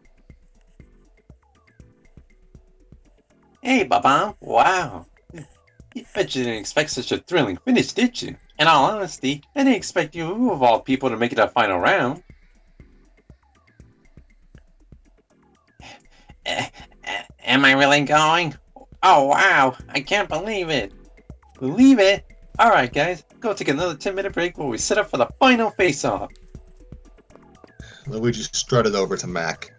Hey, Bob-omb! Wow! I bet you didn't expect such a thrilling finish, did you? In all honesty, I didn't expect you of all people to make it a final round. Am I really going? Oh wow, I can't believe it. Believe it? Alright guys, go take another 10-minute break while we set up for the final face-off. Luigi strutted over to Mac.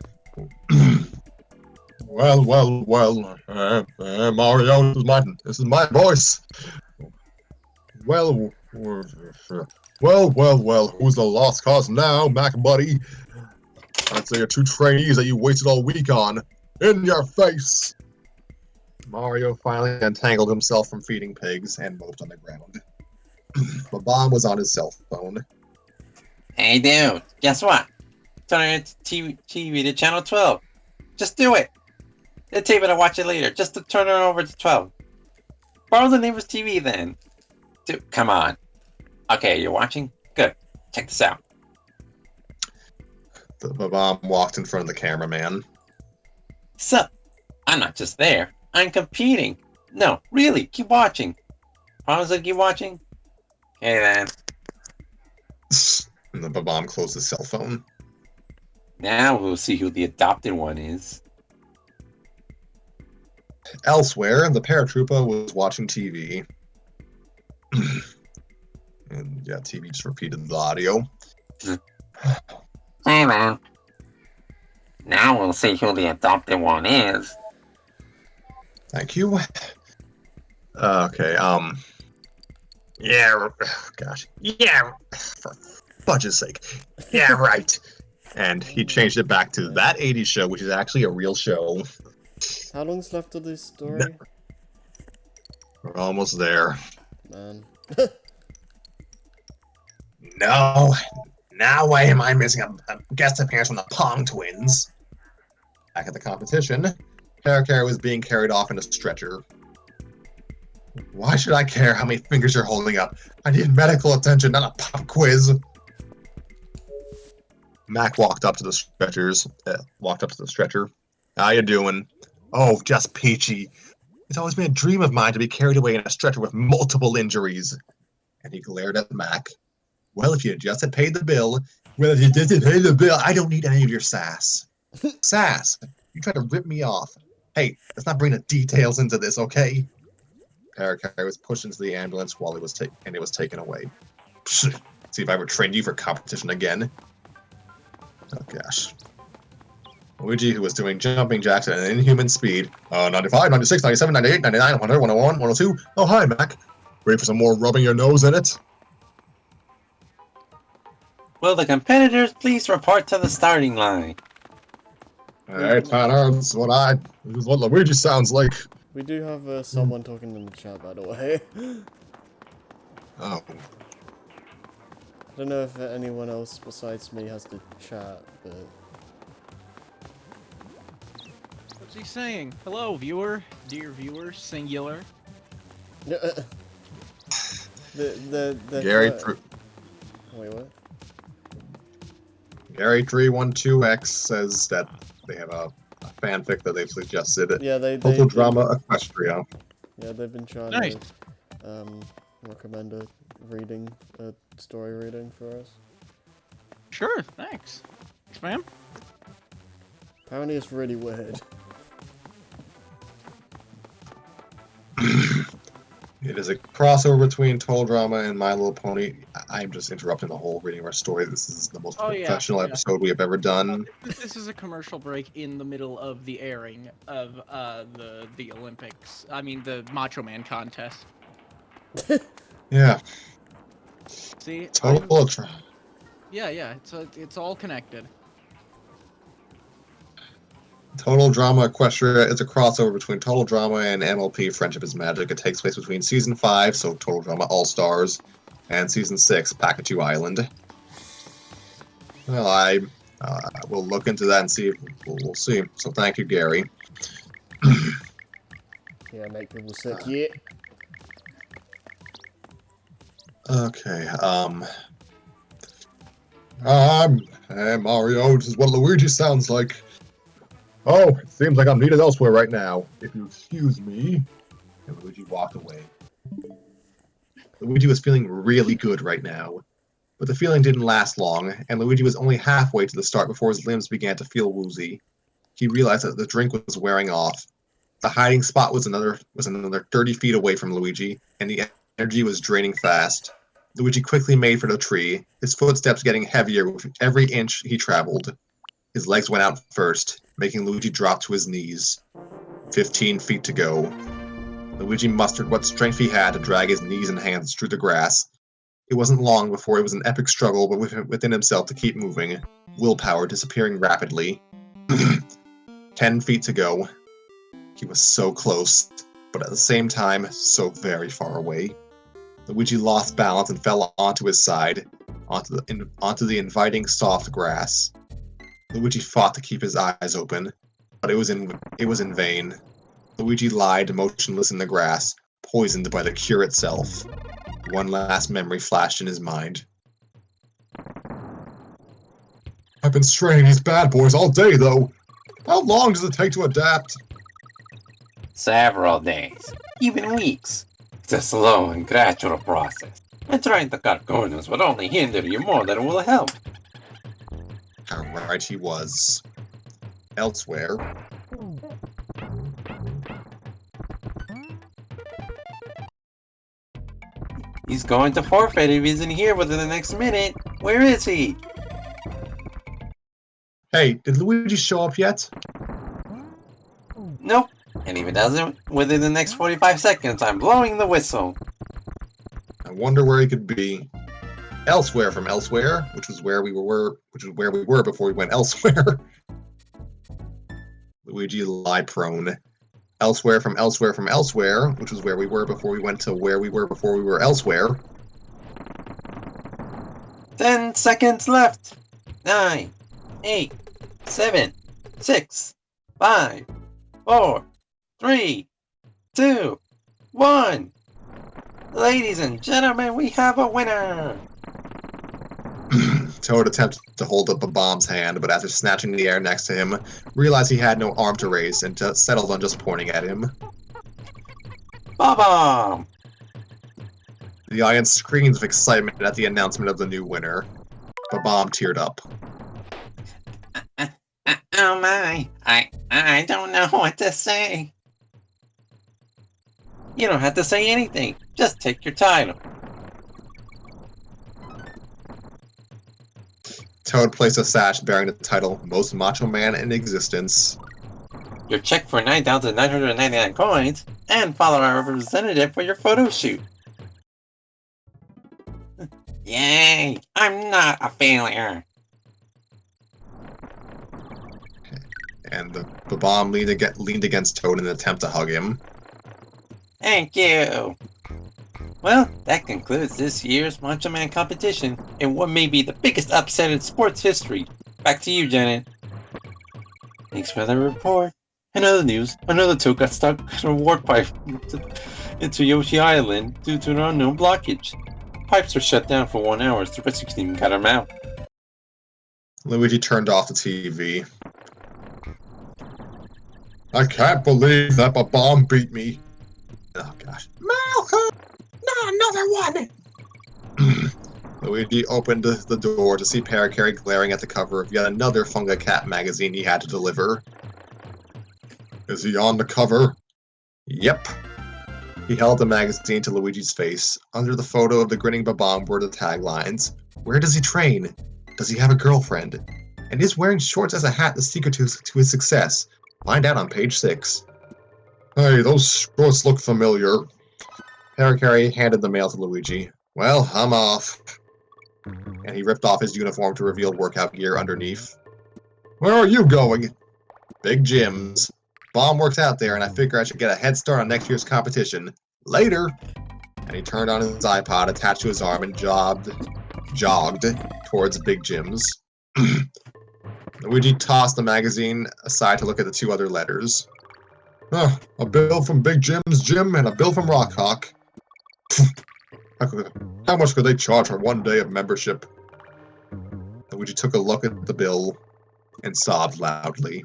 Well, Mario, this is my voice. Well, who's the lost cause now, Mac buddy? I'd say your 2 trainees that you wasted all week on. In your face! Mario finally untangled himself from feeding pigs and moped on the ground. The bomb was on his cell phone. Hey dude, guess what? Turn on your TV to channel 12. Just do it. They'll tape it and watch it later, just to turn it over to 12. Borrow the neighbor's TV then. Dude, come on. Okay, you're watching? Good. Check this out. The bomb walked in front of the cameraman. So, I'm not just there. I'm competing. No, really, keep watching. Promise to keep watching? Okay then. And the bomb closed his cell phone. Now we'll see who the adopted one is. Elsewhere, the paratrooper was watching TV. And yeah, TV just repeated the audio. Hey man. Now we'll see who the adopted one is. Thank you. Okay, yeah, gosh. Yeah, for fudge's sake. Yeah, right. And he changed it back to That 80s Show, which is actually a real show. How long's left of this story? We're almost there. Man. No. Now why am I missing a guest appearance from the Pong Twins? Back at the competition, Kara was being carried off in a stretcher. Why should I care how many fingers you're holding up? I need medical attention, not a pop quiz. Mac walked up to the stretcher. How you doing? Oh, just peachy. It's always been a dream of mine to be carried away in a stretcher with multiple injuries. And he glared at Mac. Well, if you just had paid the bill, I don't need any of your sass. Sass, you tried to rip me off. Hey, let's not bring the details into this, okay? Parakai was pushed into the ambulance while it was taken away. Psh, see if I ever trained you for competition again. Oh gosh. Luigi, who was doing jumping jacks at an inhuman speed. 95, 96, 97, 98, 99, 100, 101, 102. Oh, hi, Mac. Ready for some more rubbing your nose in it? Will the competitors please report to the starting line? Hey, Tanner, this is what Luigi sounds like. We do have someone talking in the chat, by the way. Oh. I don't know if anyone else besides me has the chat, but... What's he saying? Hello, viewer. Dear viewer, singular. the Gary, Wait, what? Gary312X says that they have a fanfic that they've suggested. Yeah, Total Drama Equestria. Yeah, they've been trying Nice. to recommend a story reading for us. Sure, thanks. Thanks, ma'am. Apparently it's really weird. It is a crossover between Total Drama and My Little Pony. I'm just interrupting the whole reading of our story. This is the most professional episode we have ever done. This is a commercial break in the middle of the airing of the Olympics. I mean, the Macho Man contest. Yeah. See? Total Drama. Yeah, it's all connected. Total Drama Equestria is a crossover between Total Drama and MLP Friendship is Magic. It takes place between Season 5, so Total Drama All-Stars, and Season 6, Pikachu Island. Well, I will look into that and see. We'll see. So thank you, Gary. Yeah, make people sick. Yeah. Okay, hey Mario, this is what Luigi sounds like. Oh, it seems like I'm needed elsewhere right now. If you excuse me. And Luigi walked away. Luigi was feeling really good right now. But the feeling didn't last long, and Luigi was only halfway to the start before his limbs began to feel woozy. He realized that the drink was wearing off. The hiding spot was another 30 feet away from Luigi, and the energy was draining fast. Luigi quickly made for the tree, his footsteps getting heavier with every inch he traveled. His legs went out first, making Luigi drop to his knees. 15 feet to go. Luigi mustered what strength he had to drag his knees and hands through the grass. It wasn't long before it was an epic struggle within himself to keep moving, willpower disappearing rapidly. 10 feet to go. He was so close, but at the same time, so very far away. Luigi lost balance and fell onto his side, onto the inviting soft grass. Luigi fought to keep his eyes open, but it was in vain. Luigi lied motionless in the grass, poisoned by the cure itself. One last memory flashed in his mind. I've been straining these bad boys all day, though. How long does it take to adapt? Several days, even weeks. It's a slow and gradual process. And trying to cut corners would only hinder you more than it will help. How right he was. Elsewhere, He's going to forfeit if he isn't here within the next minute. Where is he? hey, did Luigi show up yet? Nope. And if he doesn't within the next 45 seconds, I'm blowing the whistle. I wonder where he could be. Elsewhere from elsewhere, which was where we were before we went elsewhere. Luigi lie prone. Elsewhere from elsewhere from elsewhere, which was where we were before we went to where we were before we were elsewhere. 10 seconds left. 9, 8, 7, 6, 5, 4, 3, 2, 1. Ladies and gentlemen, we have a winner! Toad attempted to hold up a bomb's hand, but after snatching the air next to him, realized he had no arm to raise and settled on just pointing at him. Bomb! The audience screams of excitement at the announcement of the new winner. Bomb teared up. Oh my, I don't know what to say. You don't have to say anything. Just take your title. Toad placed a sash bearing the title Most Macho Man in Existence. Your check for 9,999 coins, and follow our representative for your photo shoot. Yay! I'm not a failure. And the bomb leaned against Toad in an attempt to hug him. Thank you. Well, that concludes this year's Macho Man competition in what may be the biggest upset in sports history. Back to you, Janet. Thanks for the report. In other news, another Toad got stuck in a warp pipe into Yoshi Island due to an unknown blockage. Pipes were shut down for 1 hour as the rescue team got him out. Luigi turned off the TV. I can't believe that bomb beat me. Oh gosh. Malcolm! Not another one! Luigi opened the door to see Parakarry glaring at the cover of yet another Funga Cat magazine he had to deliver. Is he on the cover? Yep. He held the magazine to Luigi's face. Under the photo of the grinning Babam were the taglines. Where does he train? Does he have a girlfriend? And is wearing shorts as a hat the secret to his success? Find out on page 6. Hey, those shorts look familiar. Parakarry handed the mail to Luigi. Well, I'm off. And he ripped off his uniform to reveal workout gear underneath. Where are you going? Big Jim's. Bomb works out there, and I figure I should get a head start on next year's competition. Later! And he turned on his iPod attached to his arm and jogged towards Big Jim's. Luigi tossed the magazine aside to look at the 2 other letters. A bill from Big Jim's gym and a bill from Rock Hawk. How much could they charge for 1 day of membership? Luigi took a look at the bill and sobbed loudly.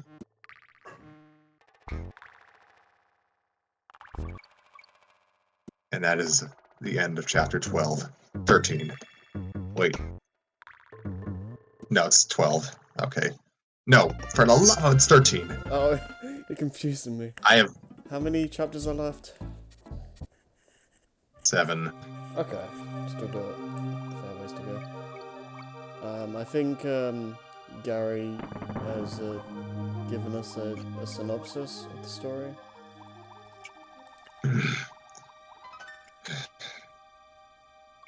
And that is the end of chapter 12. 13. Wait. No, it's 12. Okay. No, for an 11, oh, it's 13. Oh, you're confusing me. I have How many chapters are left? 7. Okay, still got a fair ways to go. I think Gary has given us a synopsis of the story.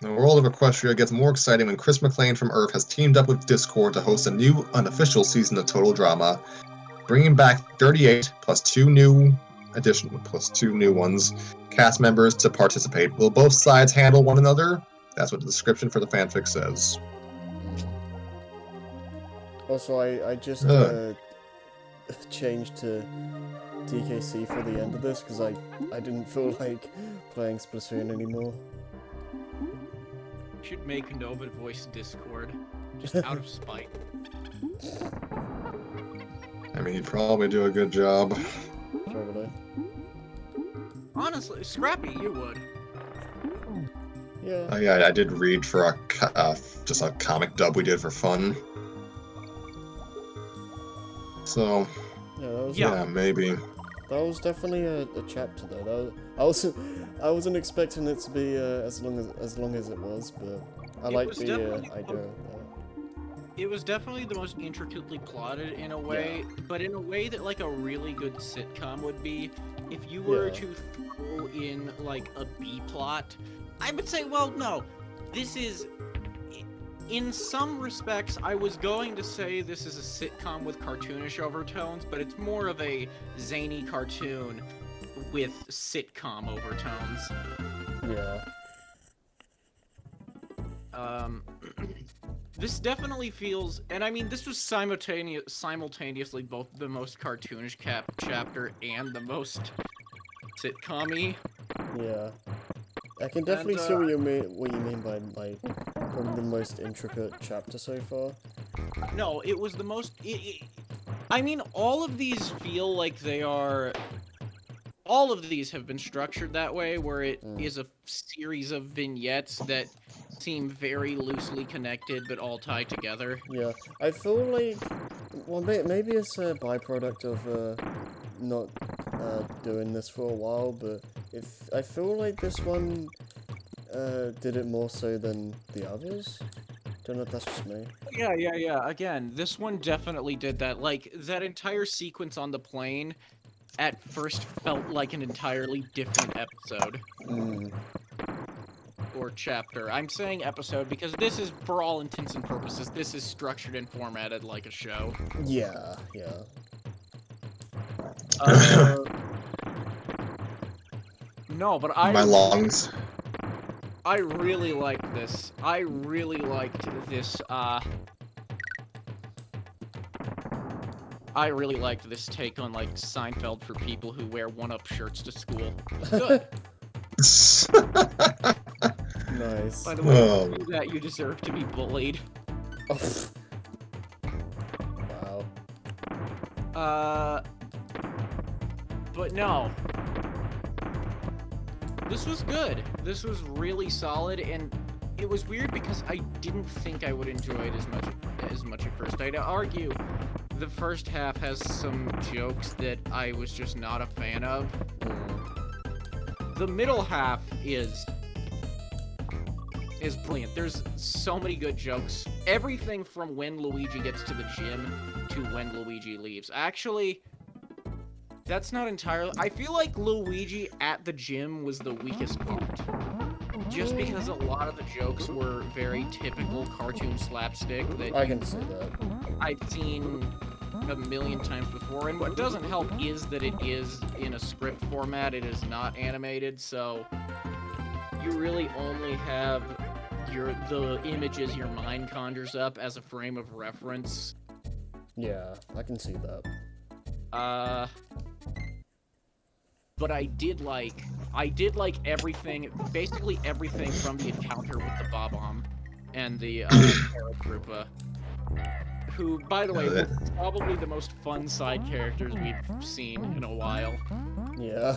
The world of Equestria gets more exciting when Chris McLean from Earth has teamed up with Discord to host a new, unofficial season of Total Drama, bringing back 38 plus 2 new ones cast members to participate. Will both sides handle one another? That's what the description for the fanfic says. Also, I just changed to TKC for the end of this because I didn't feel like playing Splatoon anymore. Should make Nova voice Discord, just out of spite. I mean, he'd probably do a good job. Probably. Honestly, Scrappy, you would. Yeah. Oh yeah, I did read for just a comic dub we did for fun. So, yeah, maybe. That was definitely a chapter though. I wasn't expecting it to be as long as it was, but I like the idea. It was definitely the most intricately plotted in a way, but in a way that like a really good sitcom would be. If you were to throw in like a B plot, I would say, well, no, this is. In some respects, I was going to say this is a sitcom with cartoonish overtones, but it's more of a zany cartoon with sitcom overtones. Yeah. This definitely feels, and I mean, this was simultaneously both the most cartoonish chapter and the most sitcom-y. Yeah. I can definitely see what you mean by like probably the most intricate chapter so far. No, it was the most. I mean, all of these feel like they are. All of these have been structured that way, where it is a series of vignettes that seem very loosely connected, but all tied together. Yeah, I feel like, well, maybe it's a byproduct of not doing this for a while, but I feel like this one did it more so than the others. Don't know if that's just me. Yeah. Again, this one definitely did that. Like, that entire sequence on the plane at first felt like an entirely different episode. Or chapter. I'm saying episode because this is, for all intents and purposes, this is structured and formatted like a show. Yeah. No, but My lungs. I really liked this. I really liked this, I really liked this take on, like, Seinfeld for people who wear one-up shirts to school. It was good. Nice. By the way, if you do that, you deserve to be bullied. Wow. But no. This was good. This was really solid, and it was weird because I didn't think I would enjoy it as much at first. I'd argue the first half has some jokes that I was just not a fan of. The middle half is brilliant. There's so many good jokes. Everything from when Luigi gets to the gym to when Luigi leaves. Actually, that's not entirely... I feel like Luigi at the gym was the weakest part. Just because a lot of the jokes were very typical cartoon slapstick that I can see that. I've seen a million times before. And what doesn't help is that it is in a script format. It is not animated, so you really only have the images your mind conjures up as a frame of reference. Yeah, I can see that. But I did like everything, basically everything from the encounter with the Bob-omb and the Paratroopa, who, by the way, were probably the most fun side characters we've seen in a while. Yeah.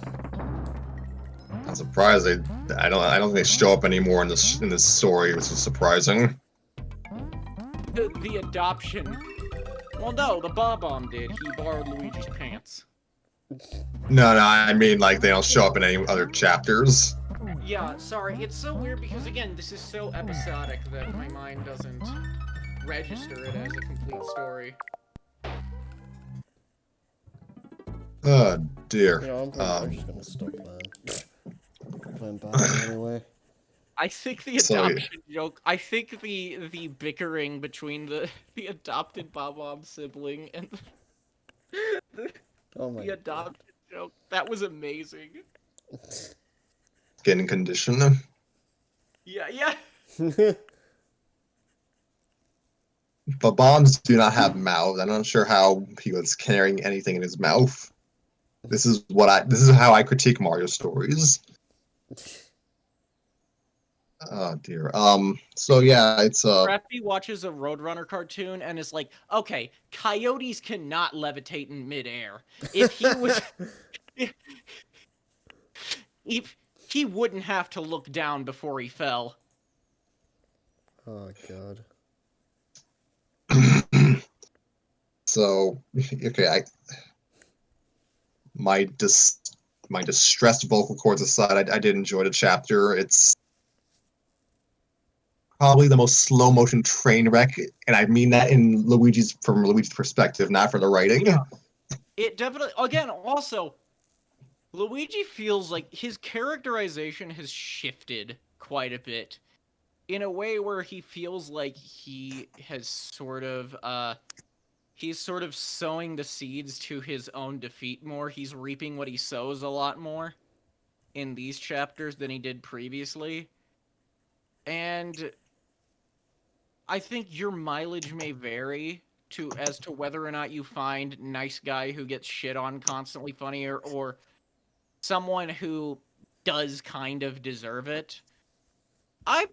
I'm surprised I don't think they show up anymore in this story, which is surprising. The adoption. Well, no, the Bob-omb did. He borrowed Luigi's pants. No, I mean like they don't show up in any other chapters. Yeah, sorry. It's so weird because, again, this is so episodic that my mind doesn't register it as a complete story. Oh dear. You know, I'm probably just gonna stop playing Batman anyway. I think the So, adoption joke. I think the bickering between the adopted Bob-omb sibling and Oh my the adopted joke, that was amazing. Skin condition. Yeah. But bombs do not have mouths. I'm not sure how he was carrying anything in his mouth. This is how I critique Mario stories. Oh dear. So yeah, it's Scrappy watches a Roadrunner cartoon and is like, okay, coyotes cannot levitate in midair. If he was, if he wouldn't have to look down before he fell. Oh god. So okay, my distressed vocal cords aside, I did enjoy the chapter. It's probably the most slow motion train wreck, and I mean that from Luigi's perspective, not for the writing. Yeah. It definitely, again, also, Luigi feels like his characterization has shifted quite a bit in a way where he feels like he has he's sort of sowing the seeds to his own defeat more. He's reaping what he sows a lot more in these chapters than he did previously. And I think your mileage may vary as to whether or not you find nice guy who gets shit on constantly funnier or someone who does kind of deserve it. I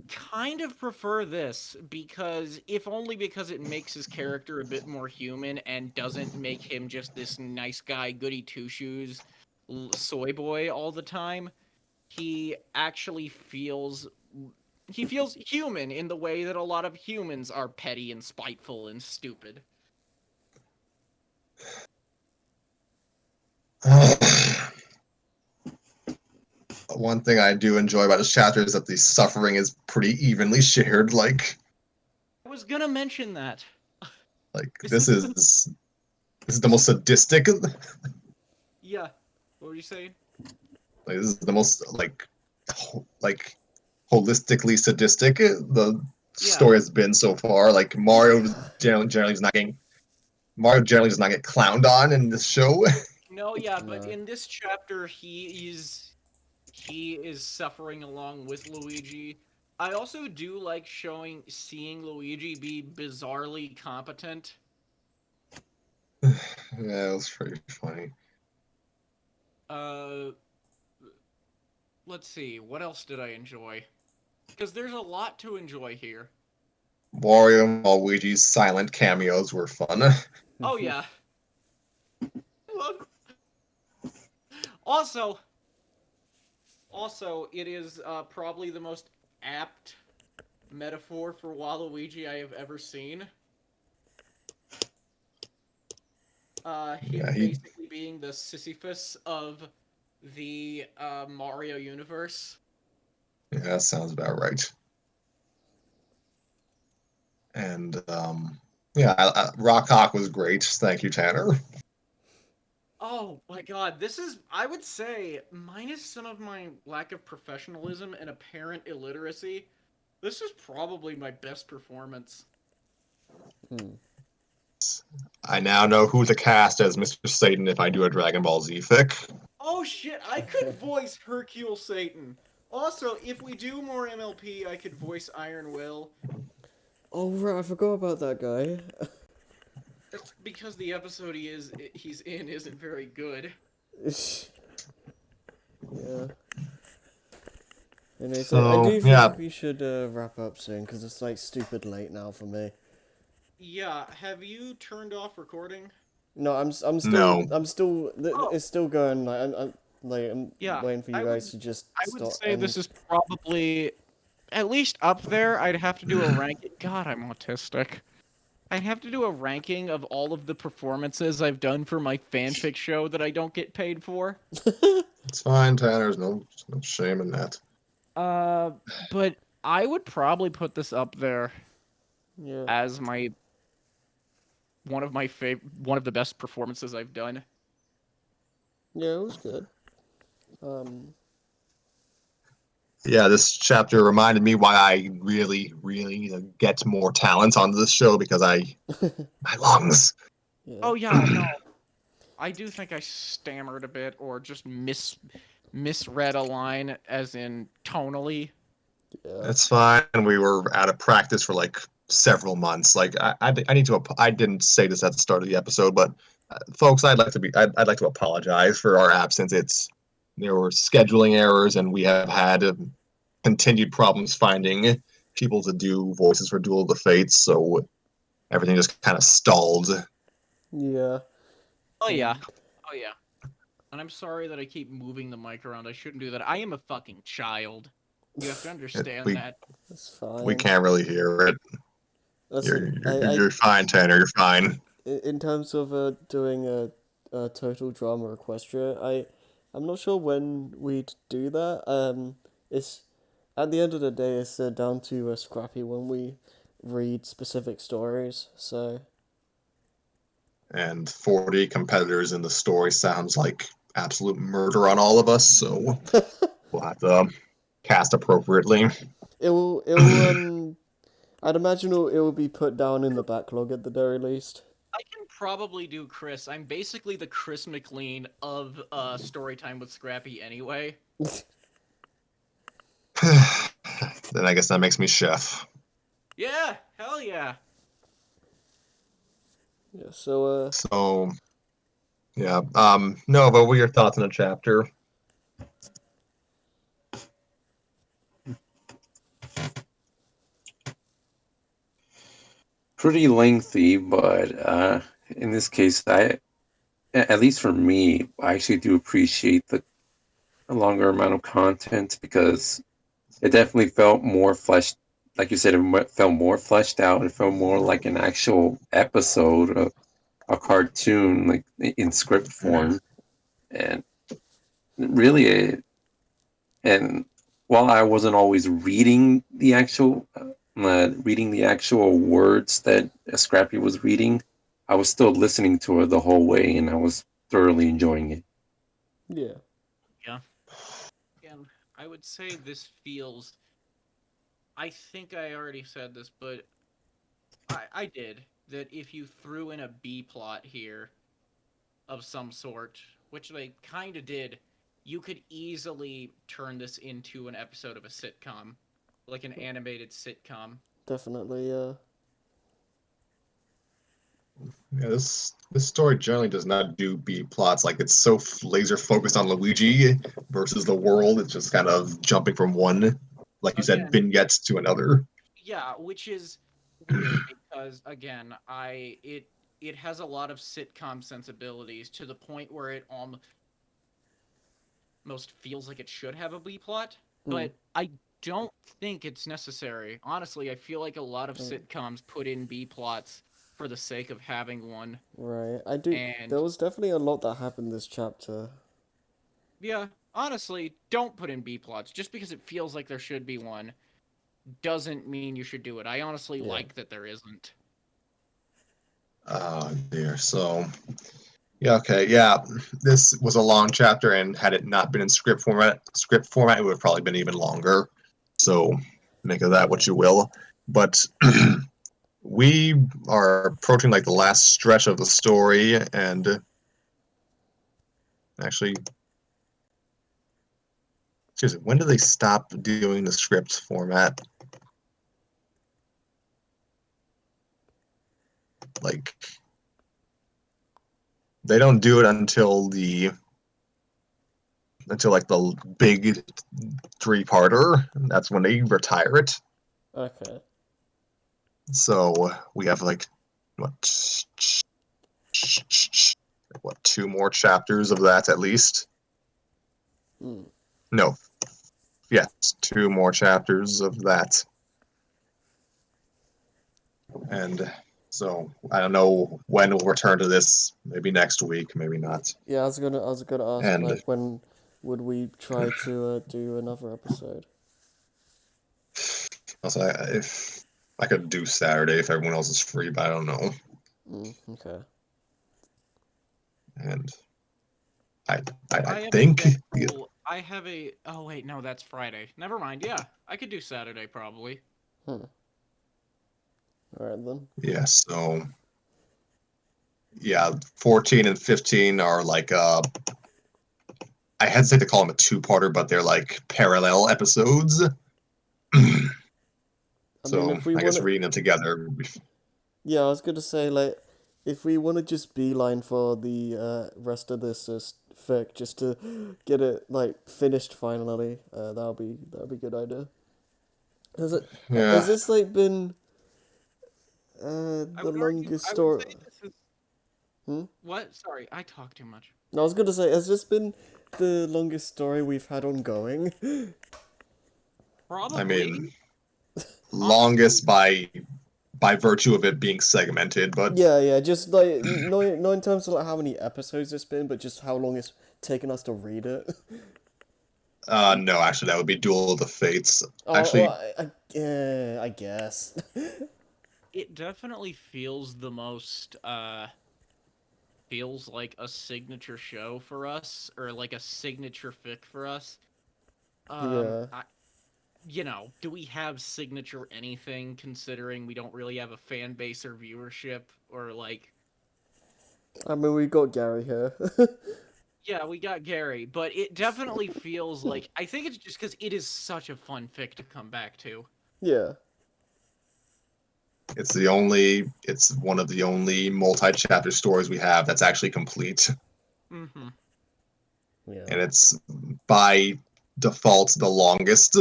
kind of prefer this because if only because it makes his character a bit more human and doesn't make him just this nice guy goody two shoes soy boy all the time. He actually feels human in the way that a lot of humans are petty and spiteful and stupid. One thing I do enjoy about this chapter is that the suffering is pretty evenly shared. Like I was gonna mention that. this is the most sadistic. Yeah. What were you saying? Like, this is the most like holistically sadistic the story has been so far. Like Mario generally does not get clowned on in this show. No, yeah, but No. in this chapter he is suffering along with Luigi. I also do like seeing Luigi be bizarrely competent. Yeah, it was pretty funny. Let's see, what else did I enjoy? Because there's a lot to enjoy here. Wario and Luigi's silent cameos were fun. Oh yeah. Also, it is probably the most apt metaphor for Waluigi I have ever seen. Him basically being the Sisyphus of the Mario universe. Yeah, that sounds about right. And Rock Hawk was great. Thank you, Tanner. Oh my god, this is, I would say, minus some of my lack of professionalism and apparent illiteracy, this is probably my best performance. I now know who to cast as Mr. Satan if I do a Dragon Ball Z fic. Oh shit, I could voice Hercule Satan. Also, if we do more MLP, I could voice Iron Will. Oh right, I forgot about that guy. That's because the episode he's in isn't very good. Yeah. Anyway, So, I do yeah. think we should wrap up soon because it's like stupid late now for me. Yeah, have you turned off recording? No, I'm still No. I'm still it's still going. Like Like, I'm Yeah, waiting for you I guys would to just I would start say this and is probably at least up there. I'd have to do a ranking. God, I'm autistic. I'd have to do a ranking of all of the performances I've done for my fanfic show that I don't get paid for. It's fine, Tanner. There's no shame in that. Uh, but I would probably put this up there yeah, as one of the best performances I've done. yeah, it was good. Um, Yeah, this chapter reminded me why I really, really need to get more talent on this show because my lungs. yeah, Oh yeah, no. I do think I stammered a bit or just misread a line as in tonally. yeah, It's fine. We were out of practice for like several months. Like I need to. I didn't say this at the start of the episode, but folks, I'd like to apologize for our absence. There were scheduling errors, and we have had continued problems finding people to do voices for Duel of the Fates. So everything just kind of stalled. yeah. Oh yeah. And Oh yeah. And I'm sorry that I keep moving the mic around. I shouldn't do that. I am a fucking child. You have to understand We that. it's we fine. can't really hear it. Listen, You're fine, Tanner. You're fine. in terms of doing a total drama equestria, I'm not sure when we'd do that. It's at the end of the day, it's down to Scrappy when we read specific stories. So And 40 competitors in the story sounds like absolute murder on all of us. So we'll have to cast appropriately. it will. I'd imagine it will be put down in the backlog at the very least. I can probably do Chris. I'm basically the Chris McLean of Storytime with Scrappy anyway. Then I guess that makes me chef. Yeah, hell yeah. Yeah. So So yeah. Nova, what are your thoughts on the chapter? Pretty lengthy, but in this case, at least for me, I actually do appreciate the longer amount of content because it definitely felt more fleshed. Like you said, felt more fleshed out. It felt more like an actual episode of a cartoon, like in script form, and really, and while I wasn't always reading the actual words that Scrappy was reading, I was still listening to her the whole way, and I was thoroughly enjoying it. yeah. Yeah. And I would say this feels. I think I already said this, but I did. That if you threw in a B plot here of some sort, which they kind of did, you could easily turn this into an episode of a sitcom, like an animated sitcom. Definitely. Yeah, this story generally does not do B plots. Like it's so laser focused on Luigi versus the world. It's just kind of jumping from one, like you said, Again, vignettes to another. yeah, which is weird because again, it has a lot of sitcom sensibilities to the point where it almost feels like it should have a B plot, Mm, but I don't think it's necessary. Honestly, I feel like a lot of mm, sitcoms put in B plots for the sake of having one. right. I do. There And was definitely a lot that happened this chapter. yeah, honestly, don't put in B plots. Just because it feels like there should be one doesn't mean you should do it. I honestly Yeah. like that there isn't. Oh dear. So yeah, okay, yeah. This was a long chapter, and had it not been in script format, it would have probably been even longer. So make of that Yeah. what you will. But we are approaching like the last stretch of the story, and actually, excuse me, when do they stop doing the script format? Like they don't do it until like the big three-parter. That's when they retire it. Okay. So we have like what what 2 more chapters of that at least. Hmm. No. Yes, 2 more chapters of that. And so I don't know when we'll return to this. Maybe next week, maybe not. Yeah, I was gonna ask, And like, when would we try to do another episode? also, if I could do Saturday if everyone else is free, but I don't know. Okay. And I I have think a schedule. I have a. Oh wait, no, that's Friday. Never mind. Yeah, I could do Saturday probably. All right then. yeah. So yeah, 14 and 15 are like I hesitate to call them a two-parter, but they're like parallel episodes. I mean, So if we I want guess to, reading them together. yeah, I was gonna say, like, if we want to just beeline for the rest of this fic, just to get it like finished finally, that'll be a good idea. Has Yeah, this like been I the would argue. longest I would story? say this is. Hmm? What? Sorry, I talk too much. No, I was gonna say, has this been the longest story we've had ongoing? I mean, Probably. Honestly, longest by virtue of it being segmented, but Yeah, yeah, just like not in terms of like how many episodes it's been, but just how long it's taken us to read it. no, actually, that would be Duel of the Fates. Oh, Actually, well, yeah, I guess. it definitely feels the most. Feels like a signature show for us, or like a signature fic for us. Yeah. I, do we have signature anything considering we don't really have a fan base or viewership or like I mean, we got Gary here. yeah, we got Gary, but it definitely feels like I think it's just because it is such a fun fic to come back to. Yeah. it's one of the only multi-chapter stories we have that's actually complete, Mm-hmm. Yeah. and it's by default the longest,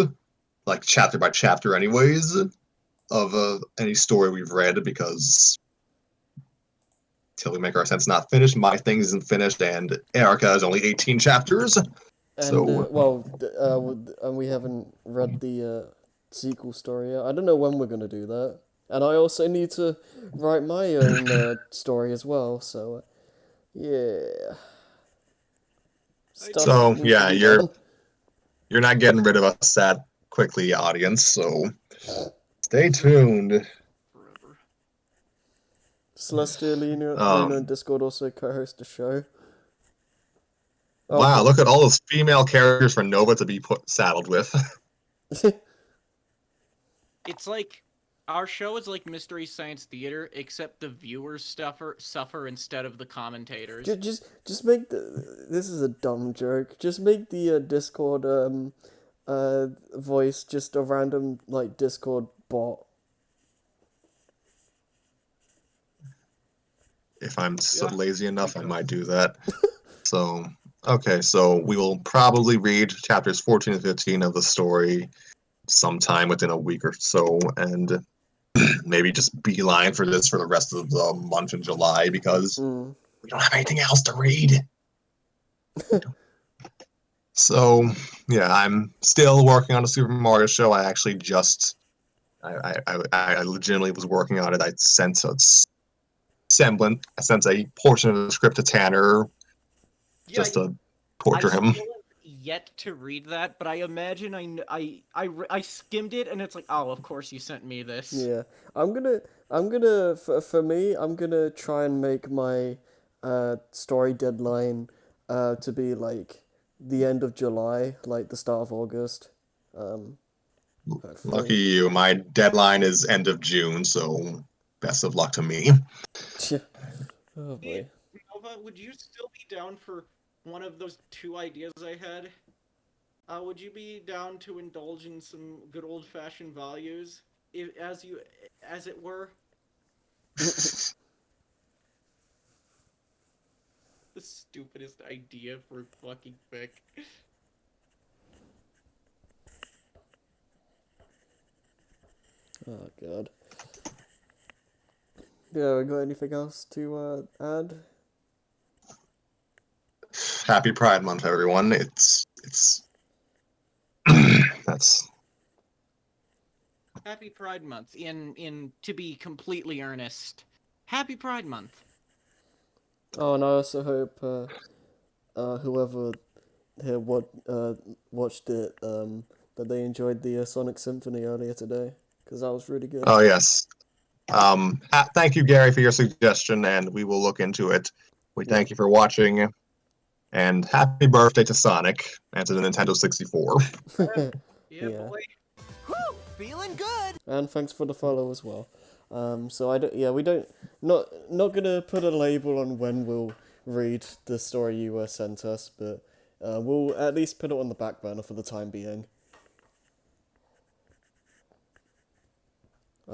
like chapter by chapter, anyways, of any story we've read because Till We Make Our Sense not finished, My Thing isn't finished, and Erica is only 18 chapters. And So and we haven't read the sequel story yet. I don't know when we're gonna do that. And I also need to write my own story as well. So yeah, stuff so needs to yeah, be done. you're not getting rid of us that quickly, audience. So stay tuned. Forever. Celestia, Luna, and Um, Discord also co-host the show. Oh, wow, look at all those female characters for Nova to be saddled with. It's like our show is like Mystery Science Theater, except the viewers suffer instead of the commentators. just make this is a dumb joke. Just make the Discord voice just a random like Discord bot. If I'm Yeah. lazy enough, I might do that. So, okay, so we will probably read chapters 14 and 15 of the story sometime within a week or so, and maybe just beeline for this for the rest of the month in July because Mm. we don't have anything else to read. So, yeah, I'm still working on a Super Mario show. I actually just, I legitimately was working on it. I sent a I sent a portion of the script to Tanner Yeah, just to I torture him. still have yet to read that, but I imagine I skimmed it and it's like, oh, of course you sent me this. Yeah, I'm gonna for me, I'm gonna try and make my story deadline to be like the end of July, like the start of August. Lucky Hopefully. you. My deadline is end of June, so best of luck to me. Oh Hey, boy. Nova, would you still be down for one of those two ideas I had? Would you be down to indulge in some good old-fashioned values, as it were? The stupidest idea for fucking fic. Oh god. Yeah, we got anything else to add? Happy Pride Month, everyone. It's it's that's Happy Pride Month. In to be completely earnest, Happy Pride Month. Oh, and I also hope whoever here watched it that they enjoyed the Sonic Symphony earlier today, because that was really good. oh yes. Thank you, Gary, for your suggestion, and we will look into it. We thank you for watching, and happy birthday to Sonic and to the Nintendo 64. Yeah. Boy. Feeling good. And thanks for the follow as well. So I don't, yeah, we don't, not gonna put a label on when we'll read the story you sent us, but we'll at least put it on the back burner for the time being.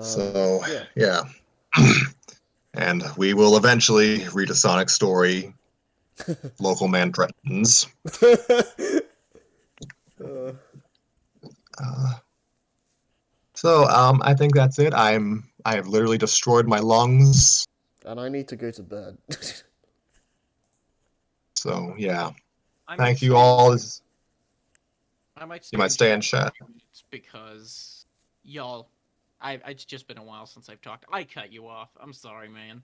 So, yeah. yeah. And we will eventually read a Sonic story. Local man threatens. I think that's it. I have literally destroyed my lungs. And I need to go to bed. So, yeah. I might Thank you stay- all. I might You might stay in chat. for a few minutes because y'all, it's just been a while since I've talked. I cut you off. I'm sorry, man.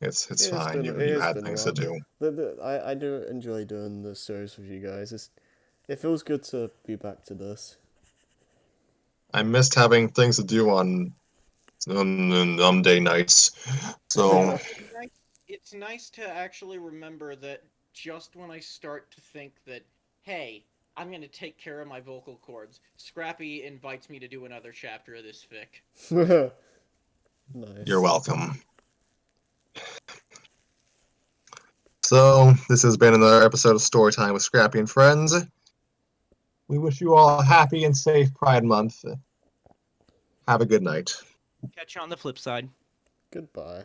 It's It has fine. been- You it has had been a things to while. do. I do enjoy doing the series with you guys. It feels good to be back to this. I missed having things to do on day nights. So, It's nice to actually remember that just when I start to think that, hey, I'm gonna take care of my vocal cords, Scrappy invites me to do another chapter of this fic. Nice. you're welcome. So, this has been another episode of Storytime with Scrappy and Friends. We wish you all a happy and safe Pride Month. Have a good night. Catch you on the flip side. Goodbye.